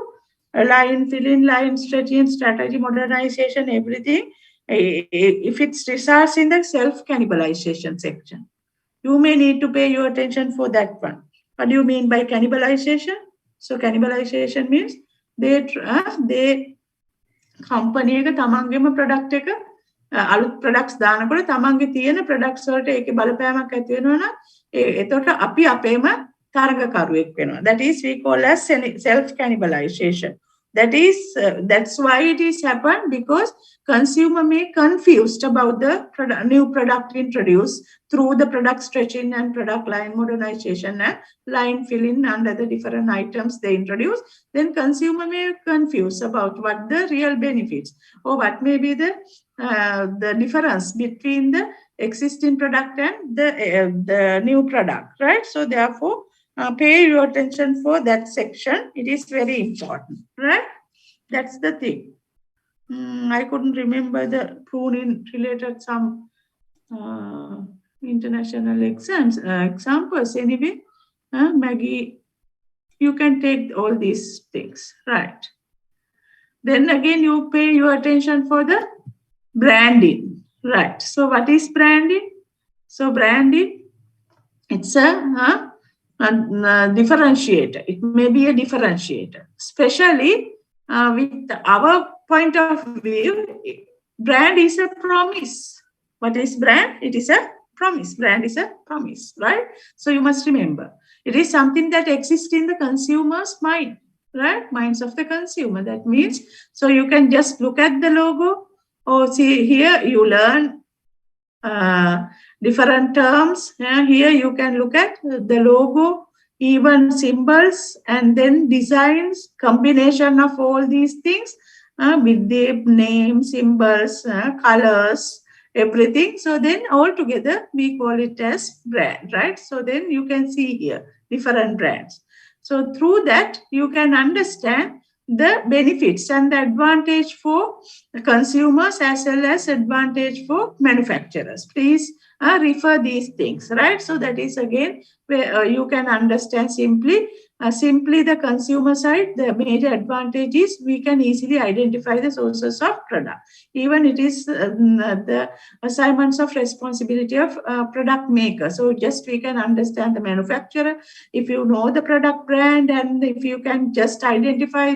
line filling, line stretching, strategy, modernization, everything. If it results in the self-cannibalization section, you may need to pay your attention for that one. What do you mean by cannibalization? So cannibalization means they company එක තමන්ගේම product එක අලුත් products දානකොට තමන්ගේ තියෙන products වලට ඒකේ බලපෑමක් ඇති වෙනවා නම් එතකොට අපි අපේම තරඟකරුවෙක් වෙනවා. That is we call as self cannibalization. That's why it is happened, because consumer may confused about the new product introduced through the product stretching and product line modernization and line filling under the different items they introduce. Then consumer may confuse about what the real benefits or what may be the difference between the existing product and the new product, right? So therefore, pay your attention for that section. It is very important, right? That's the thing. I couldn't remember the pruning related some international examples. Anyway, Maggie, you can take all these things, right? Then again, you pay your attention for the branding, right? So what is branding? So branding, it's a differentiator. It may be a differentiator, especially with our point of view. Brand is a promise. What is brand? It is a promise. Brand is a promise, right? So you must remember, it is something that exists in the consumer's mind, right? Minds of the consumer. That means, so you can just look at the logo, or see here you learn different terms. Here you can look at the logo, even symbols, and then designs, combination of all these things with the name, symbols, colors, everything. So then all together we call it as brand, right? So then you can see here different brands. So through that you can understand the benefits and the advantage for the consumers as well as advantage for manufacturers. Please refer these things, right? So that is again where you can understand simply the consumer side. The major advantage is we can easily identify the sources of product. Even it is the assignments of responsibility of product maker. So just we can understand the manufacturer. If you know the product brand, and if you can just identify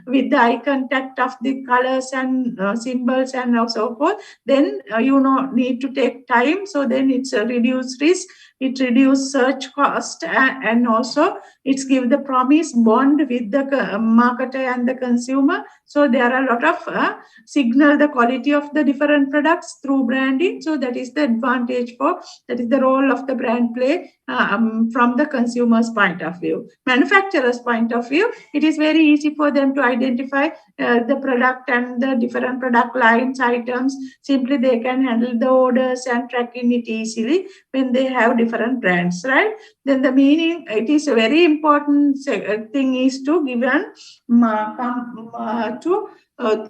with the eye contact of the colors and symbols and so forth, then you need to take time. So then it's a reduced risk, it reduces search cost, and also it's give the promise bond with the marketer and the consumer. So there are a lot of signal the quality of the different products through branding. So that is the advantage that is the role of the brand play from the consumer's point of view. Manufacturer's point of view, it is very easy for them to identify the product and the different product lines, items. Simply they can handle the orders and tracking it easily when they have different brands, right? Then the meaning, it is a very important thing is to give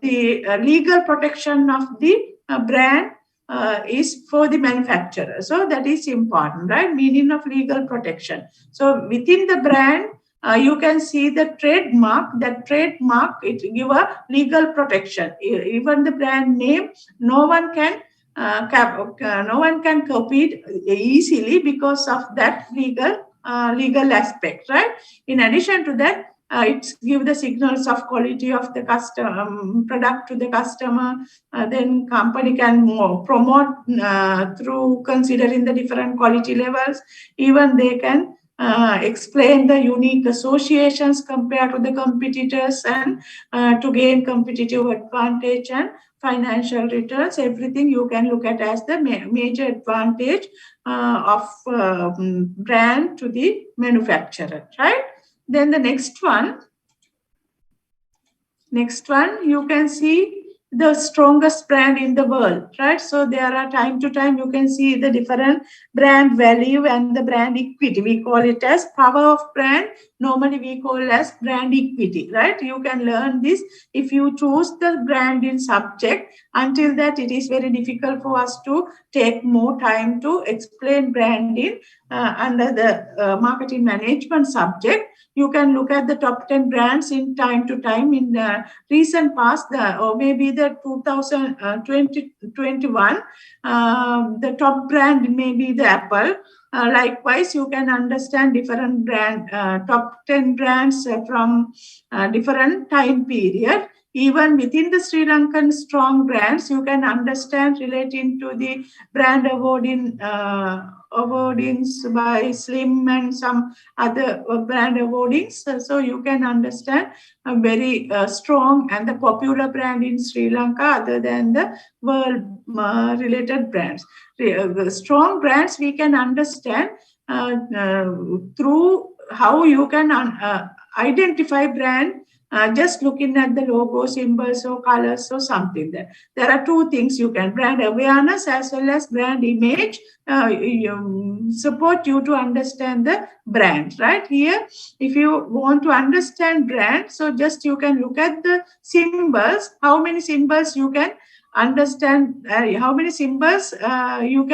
the legal protection of the brand is for the manufacturer. So that is important, right? Meaning of legal protection. So within the brand, you can see the trademark. That trademark, it give a legal protection. Even the brand name, no one can copy it easily because of that legal aspect, right? In addition to that, it gives the signals of quality of the product to the customer. Then company can promote through considering the different quality levels. Even they can explain the unique associations compared to the competitors, and to gain competitive advantage and financial returns. Everything you can look at as the major advantage of brand to the manufacturer, right? Then the next one, you can see the strongest brand in the world, right? So there are time to time you can see the different brand value and the brand equity. We call it as power of brand. Normally we call it as brand equity, right? You can learn this if you choose the brand in subject. Until that, it is very difficult for us to take more time to explain brand in under the marketing management subject. You can look at the top 10 brands in time to time in the recent past, or maybe the 2021, the top brand may be the Apple. Likewise, you can understand different brand, top 10 brands from different time period. Even within the Sri Lankan strong brands, you can understand relating to the brand awardings by Slim and some other brand awardings. So you can understand a very strong and the popular brand in Sri Lanka other than the world related brands. The strong brands we can understand through how you can identify brand just looking at the logo, symbols, or colors, or something. There are two things you can: brand awareness as well as brand image. Support you to understand the brand, right? Here, if you want to understand brand, so just you can look at the symbols. How many symbols you can understand? How many symbols you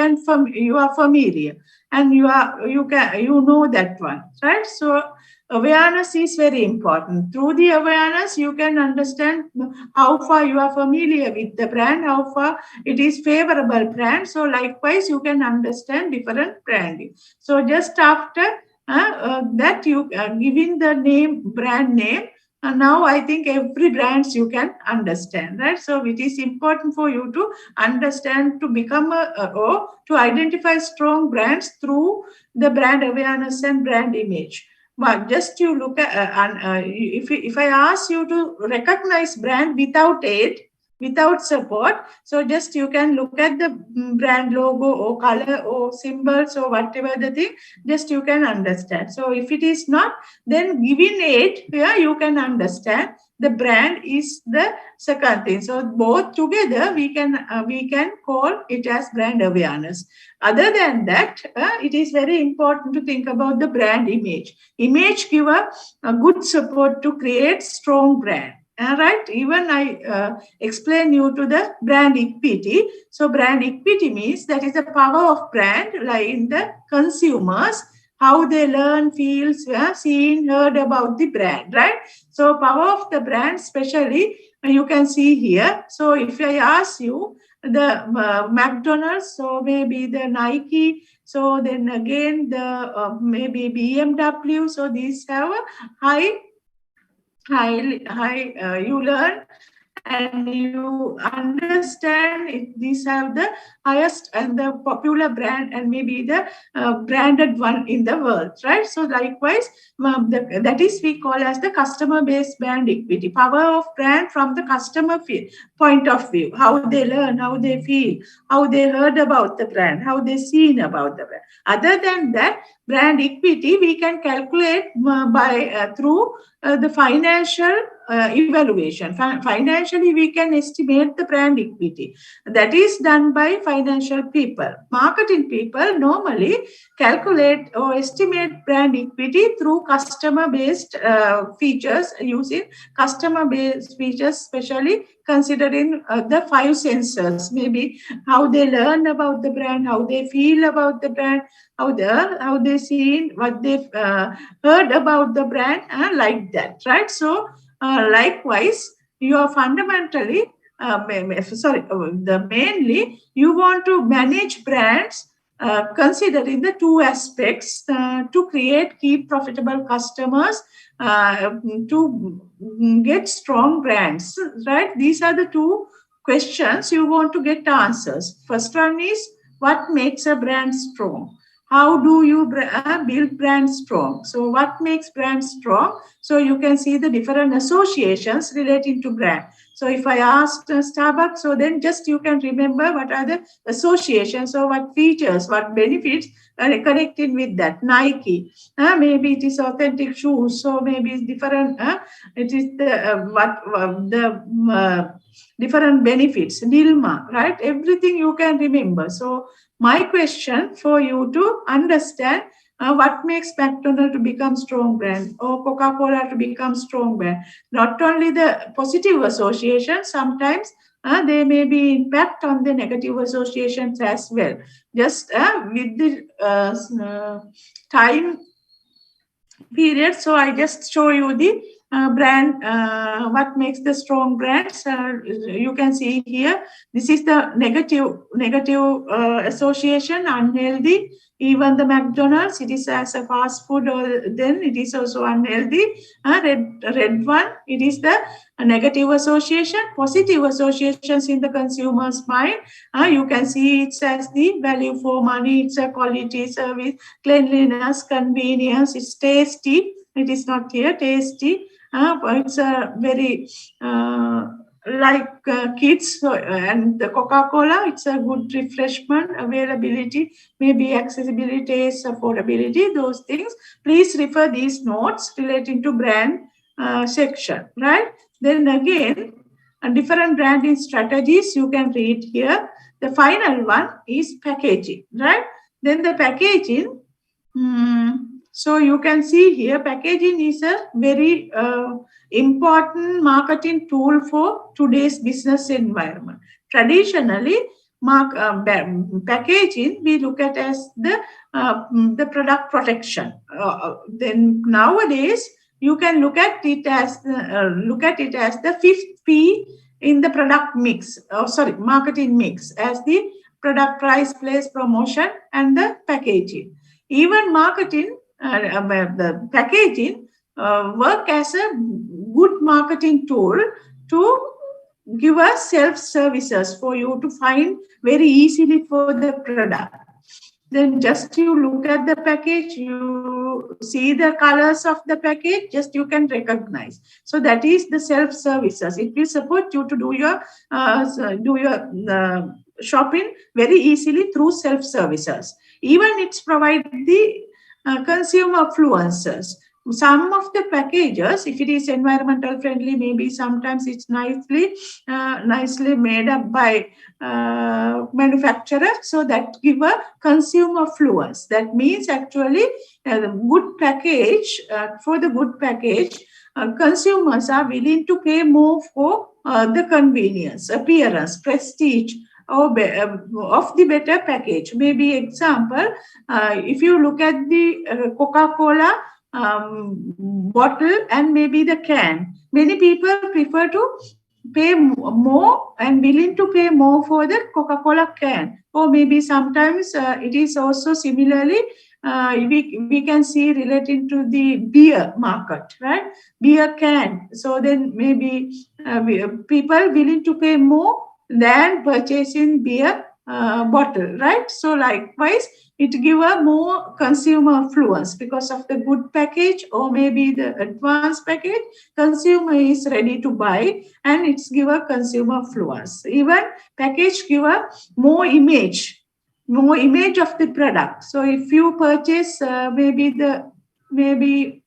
are familiar, and you know that one, right? So awareness is very important. Through the awareness, you can understand how far you are familiar with the brand, how far it is favorable brand. So likewise, you can understand different branding. So just after that, you giving the name, brand name. And now I think every brands you can understand, right? So it is important for you to understand, to become or to identify strong brands through the brand awareness and brand image. But just you look at, if I ask you to recognize brand without aid, without support, so just you can look at the brand logo or color or symbols or whatever the thing, just you can understand. So if it is not, then given aid, here you can understand the brand is the second thing. So both together we can call it as brand awareness. Other than that, it is very important to think about the brand image. Image give a good support to create strong brand. Right? Even I explain you to the brand equity. So brand equity means that is the power of brand like in the consumers, how they learn, feel, seen, heard about the brand, right? So power of the brand, especially you can see here. So if I ask you the McDonald's, so maybe the Nike, so then again the maybe BMW. So these have a high you learn and you understand these have the highest and the popular brand and maybe the branded one in the world, right? So likewise, that is we call as the customer based brand equity, power of brand from the customer point of view, how they learn, how they feel, how they heard about the brand, how they seen about the brand. Other than that, brand equity we can calculate by through the financial evaluation. Financially, we can estimate the brand equity. That is done by financial people. Marketing people normally calculate or estimate brand equity through customer-based features, using customer-based features, especially considering the 5 sensors, maybe how they learn about the brand, how they feel about the brand, how they seen, what they've heard about the brand, like that, right? So likewise, you are fundamentally mainly you want to manage brands considering the two aspects to create key profitable customers, to get strong brands, right? These are the two questions you want to get answers. First one is what makes a brand strong? how do you build brand strong? So what makes brand strong? So you can see the different associations relating to brand. So if I asked Starbucks, so then just you can remember what are the associations, or what features, what benefits are connected with that. Nike, maybe it is authentic shoes, so maybe it's different. It is the different benefits. Dilma, right? Everything you can remember. So my question for you to understand, what makes McDonald's to become strong brand, or Coca-Cola to become strong brand? Not only the positive association, sometimes they may be impact on the negative associations as well. Just with the time period. So I just show you the brand, what makes the strong brands. You can see here, this is the negative association, unhealthy. Even the McDonald's, it is as a fast food, or then it is also unhealthy. Red one, it is the negative association. Positive associations in the consumer's mind, you can see it as the value for money, it's a quality service, cleanliness, convenience, it's tasty. It is not here, tasty. It's a very like kids, and the Coca-Cola, it's a good refreshment, availability, maybe accessibility, taste, affordability, those things. Please refer these notes relating to brand section, right? Then again, different branding strategies you can read here. The final one is packaging, right? Then the packaging, so you can see here, packaging is a very important marketing tool for today's business environment. Traditionally, packaging we look at as the product protection. Then nowadays you can look at it as the fifth P in the product mix. Marketing mix, as the product, price, place, promotion, and the packaging. Even marketing, the packaging work as a good marketing tool to give us self-services for you to find very easily for the product. Then just you look at the package, you see the colors of the package, just you can recognize. So that is the self-services. It will support you to do your shopping very easily through self-services. Even it's provide the consumer influencers. Some of the packages, if it is environmental friendly, maybe sometimes it's nicely made up by manufacturer, so that give a consumer influence. That means actually good package, for the good package, consumers are willing to pay more for the convenience, appearance, prestige, of the better package. Maybe example, if you look at the Coca-Cola bottle and maybe the can, many people prefer to pay more and willing to pay more for the Coca-Cola can. Or maybe sometimes it is also similarly, we can see relating to the beer market, right? Beer can. So then maybe people willing to pay more than purchasing beer bottle, right? So likewise, it give a more consumer influence because of the good package, or maybe the advanced package. Consumer is ready to buy, and it's give a consumer influence. Even package give a more image of the product. So if you purchase maybe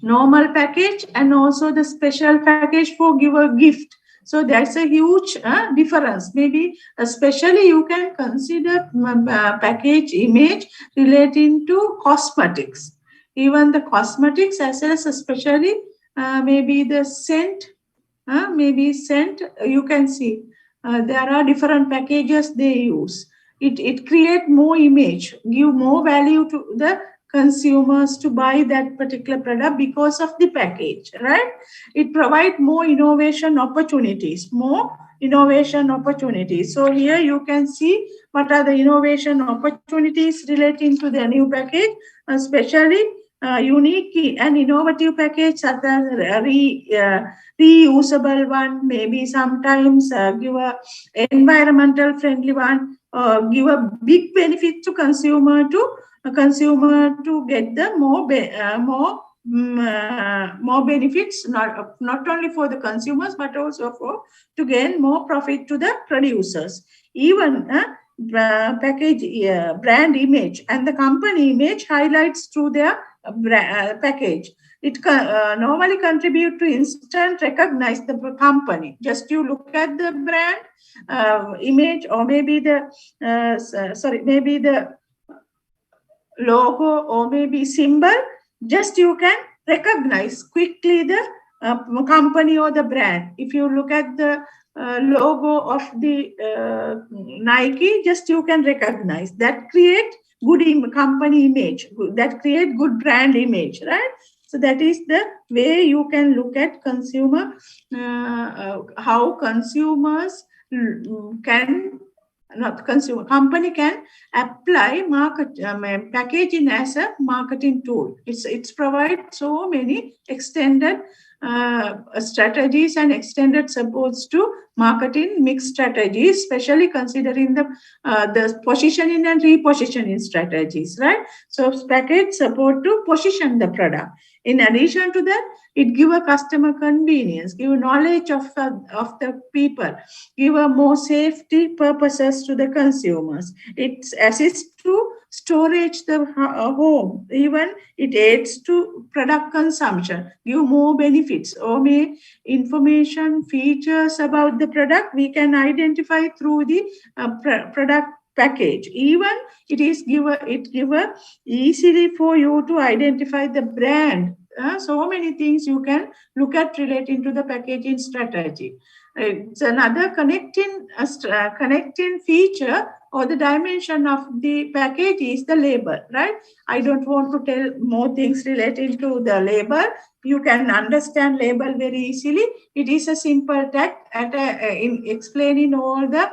normal package and also the special package for give a gift. So that's a huge difference. Maybe especially you can consider package image relating to cosmetics. Even the cosmetics, as well as especially maybe the scent, you can see there are different packages they use. It create more image, give more value to the consumers to buy that particular product because of the package, right? It provide more innovation opportunities. So here you can see what are the innovation opportunities relating to the new package, especially unique and innovative package, such as reusable one, maybe sometimes give a environmental friendly one, give a big benefit to consumer to get the more benefits, not only for the consumers but also for to gain more profit to the producers. Even package brand image and the company image highlights through their package. It normally contribute to instant recognize the company. Just you look at the brand image, or maybe the maybe the logo, or maybe symbol, just you can recognize quickly the company or the brand. If you look at the logo of the Nike, just you can recognize that, create good company image, that create good brand image, right? So that is the way you can look at consumer, how consumers can, not consumer, company can apply packaging as a marketing tool. It's provide so many extended strategies and extended supports to marketing mix strategies, especially considering the positioning and repositioning strategies, right? So package support to position the product. In addition to that, it give a customer convenience, give knowledge of the people, give a more safety purposes to the consumers. It assists to storage the home. Even it aids to product consumption, give more benefits, or may information features about the product we can identify through the product package. Even it give a easily for you to identify the brand. So many things you can look at relating to the packaging strategy. It's another connecting feature or the dimension of the package is the label, right? I don't want to tell more things relating to the label. You can understand label very easily. It is a simple tag in explaining all the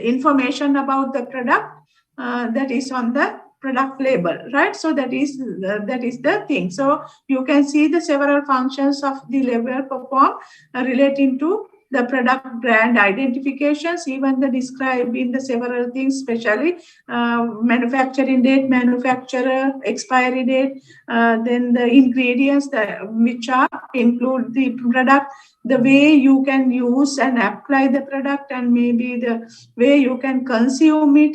information about the product that is on the product label, right? So that is the thing. So you can see the several functions of the label perform relating to the product brand identifications, even the describing the several things, especially manufacturing date, manufacturer, expiry date, then the ingredients which are include the product, the way you can use and apply the product, and maybe the way you can consume it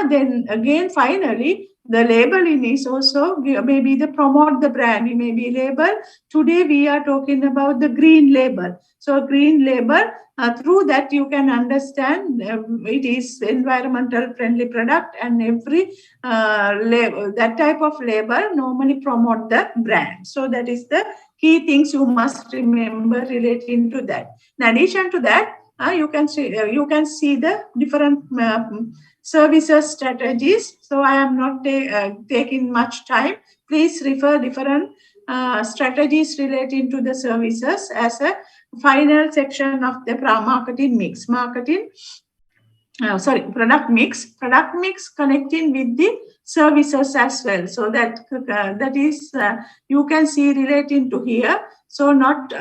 then again finally the labeling is also maybe the promote the brand, maybe label. Today we are talking about the green label. So green label, through that you can understand it is environmental friendly product, and every that type of label normally promote the brand. So that is the key things you must remember relating to that. In addition to that, you can see the different services strategies. So I am not taking much time. Please refer different strategies relating to the services as a final section of the marketing mix. Product mix connecting with the services as well. So that is you can see relating to here. So not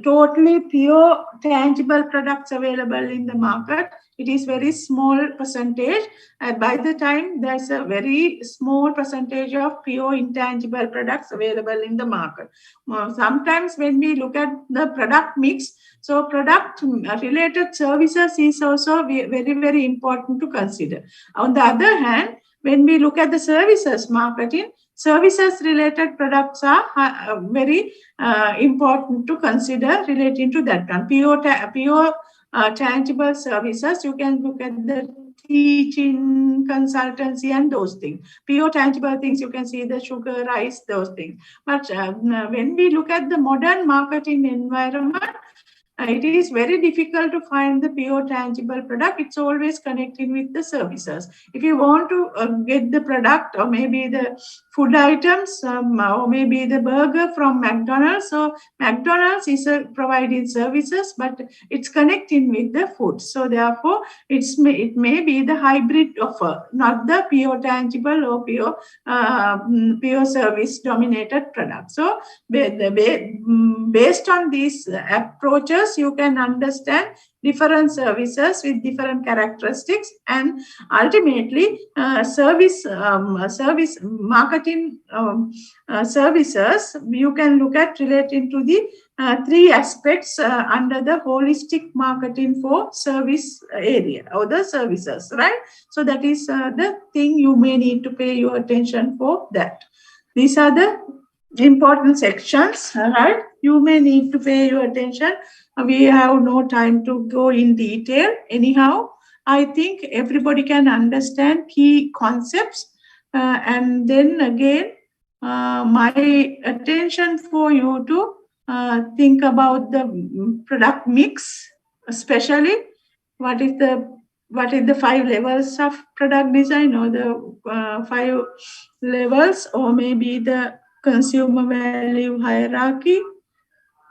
totally pure tangible products available in the market. It is very small percentage. By the time there's a very small percentage of pure intangible products available in the market. Sometimes when we look at the product mix, so product related services is also very, very important to consider. On the other hand, when we look at the services marketing, services related products are very important to consider relating to that one. Pure tangible services, you can look at the teaching, consultancy, and those things. Pure tangible things, you can see the sugar, rice, those things. But when we look at the modern marketing environment, it is very difficult to find the pure tangible product. It's always connecting with the services. If you want to get the product, or maybe the food items, or maybe the burger from McDonald's, so McDonald's is providing services, but it's connecting with the food. So therefore, it may be the hybrid offer, not the pure tangible or pure service dominated product. So based on these approaches, you can understand different services with different characteristics, and ultimately service marketing services you can look at relating to the three aspects under the holistic marketing for service area or the services, right? So that is the thing you may need to pay your attention for that. These are the important sections, right? You may need to pay your attention. We have no time to go in detail. Anyhow, I think everybody can understand key concepts. And then again, my attention for you to think about the product mix, especially what is the 5 levels of product design, or the 5 levels, or maybe the consumer value hierarchy.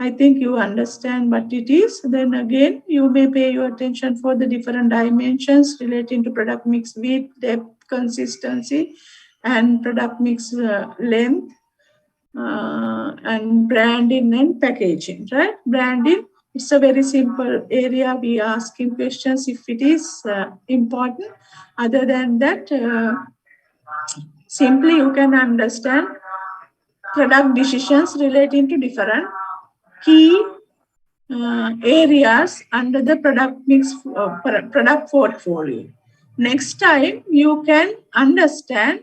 I think you understand what it is. Then again, you may pay your attention for the different dimensions relating to product mix: width, depth, consistency, and product mix length, and branding and packaging, right? Branding, it's a very simple area. We are asking questions if it is important. Other than that, simply you can understand product decisions relating to different key areas under the product mix, product portfolio. Next time you can understand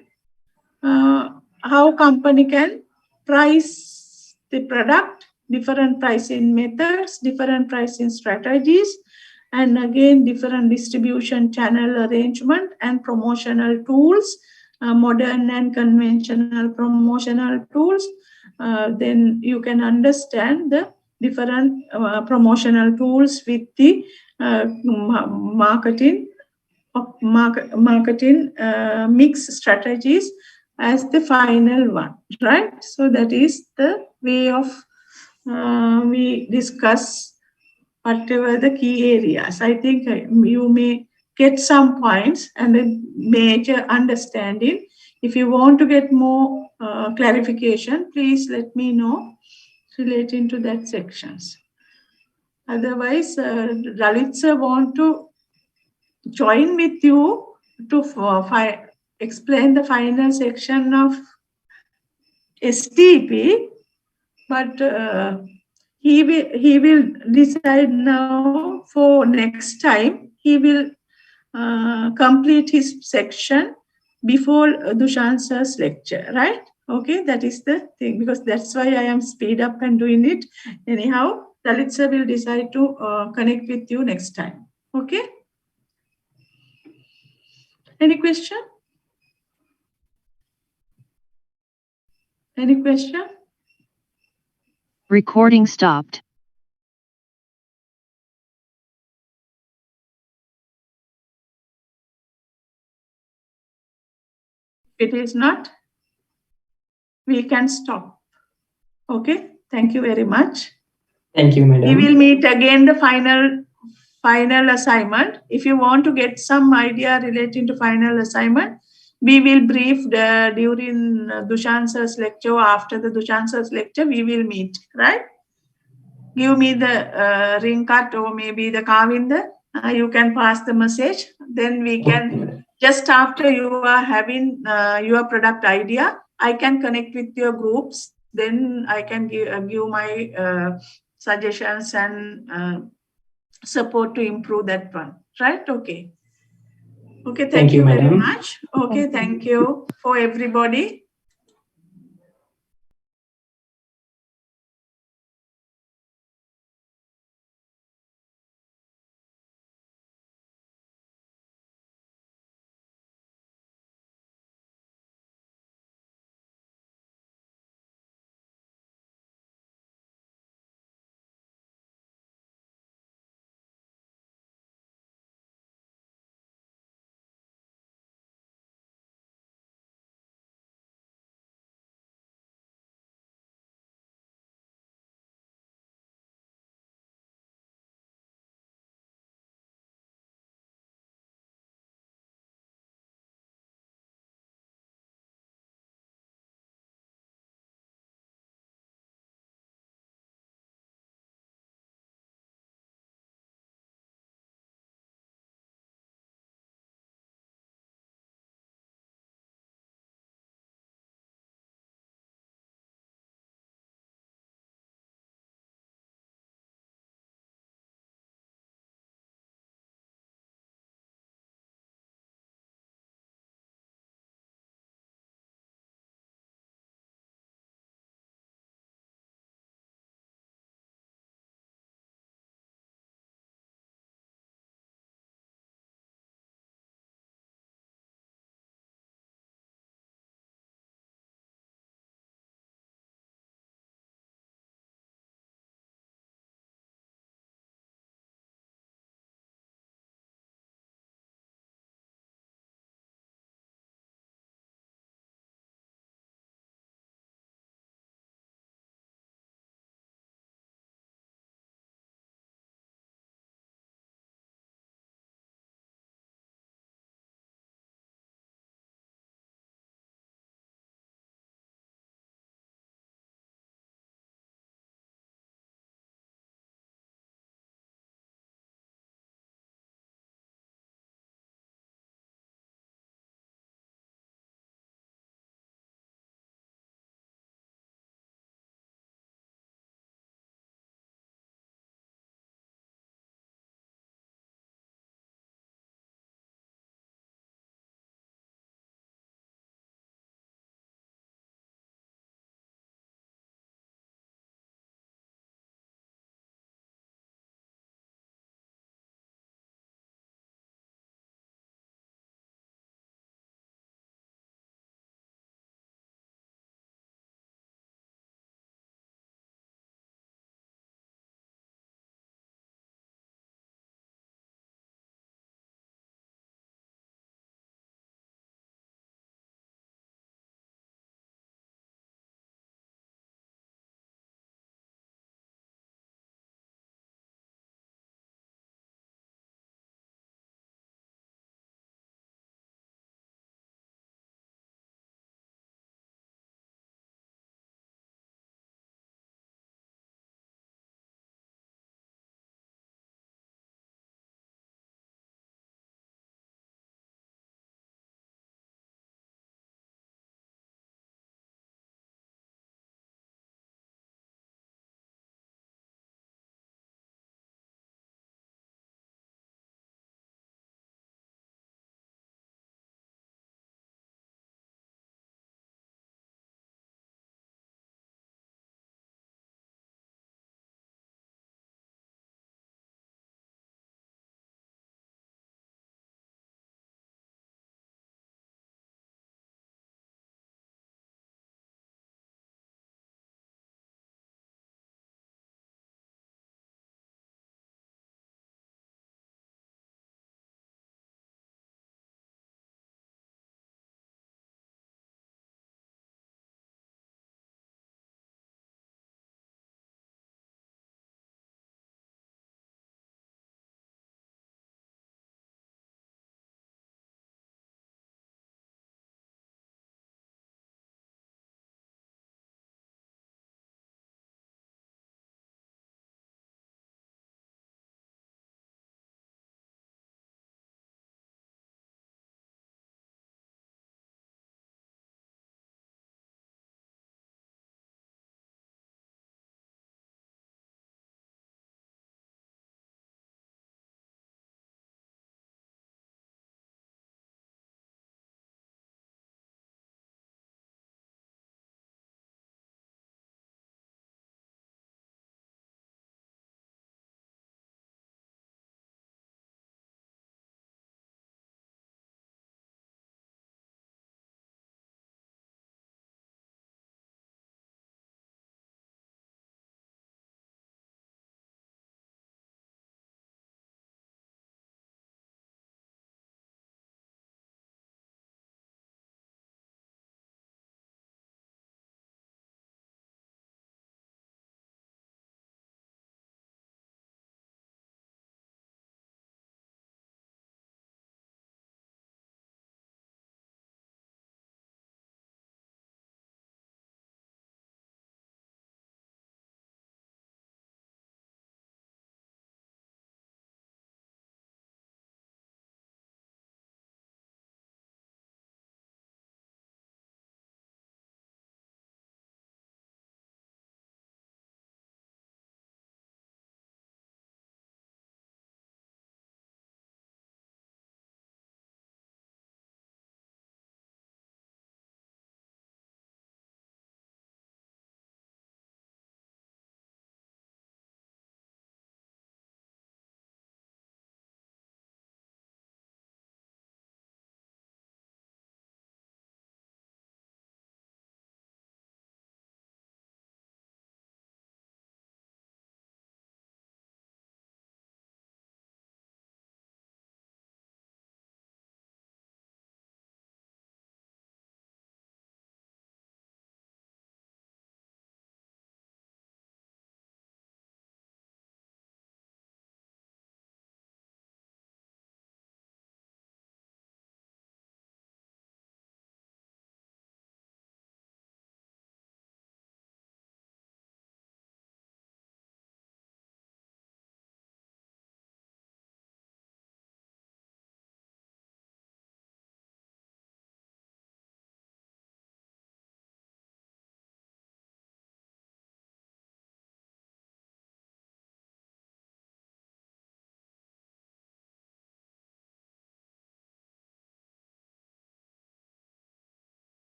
how company can price the product, different pricing methods, different pricing strategies, and again different distribution channel arrangement and promotional tools, modern and conventional promotional tools. Then you can understand the different promotional tools with the marketing mix strategies as the final one, right? So that is the way of we discuss whatever the key areas. I think you may get some points and a major understanding. If you want to get more clarification, please let me know relating to that sections. Otherwise, Lalit sir want to join with you to explain the final section of STP, but he will decide now for next time. He will complete his section before Dushan sir's lecture, right? Okay, that is the thing, because that's why I am speed up and doing it. Anyhow, Lalit sir will decide to connect with you next time. Okay? Any question? Any question? Recording stopped. If it is not, we can stop. Okay, thank you very much. Thank you, madam. We will meet again the final assignment. If you want to get some idea relating to final assignment, we will brief during Dushan sir's lecture. After the Dushan sir's lecture, we will meet, right? Give me the ring cut or maybe the Kavinda. You can pass the message. Then we can, just after you are having your product idea, I can connect with your groups. Then I can give my suggestions and support to improve that one, right? Okay. Okay, thank you very much. Okay, thank you for everybody.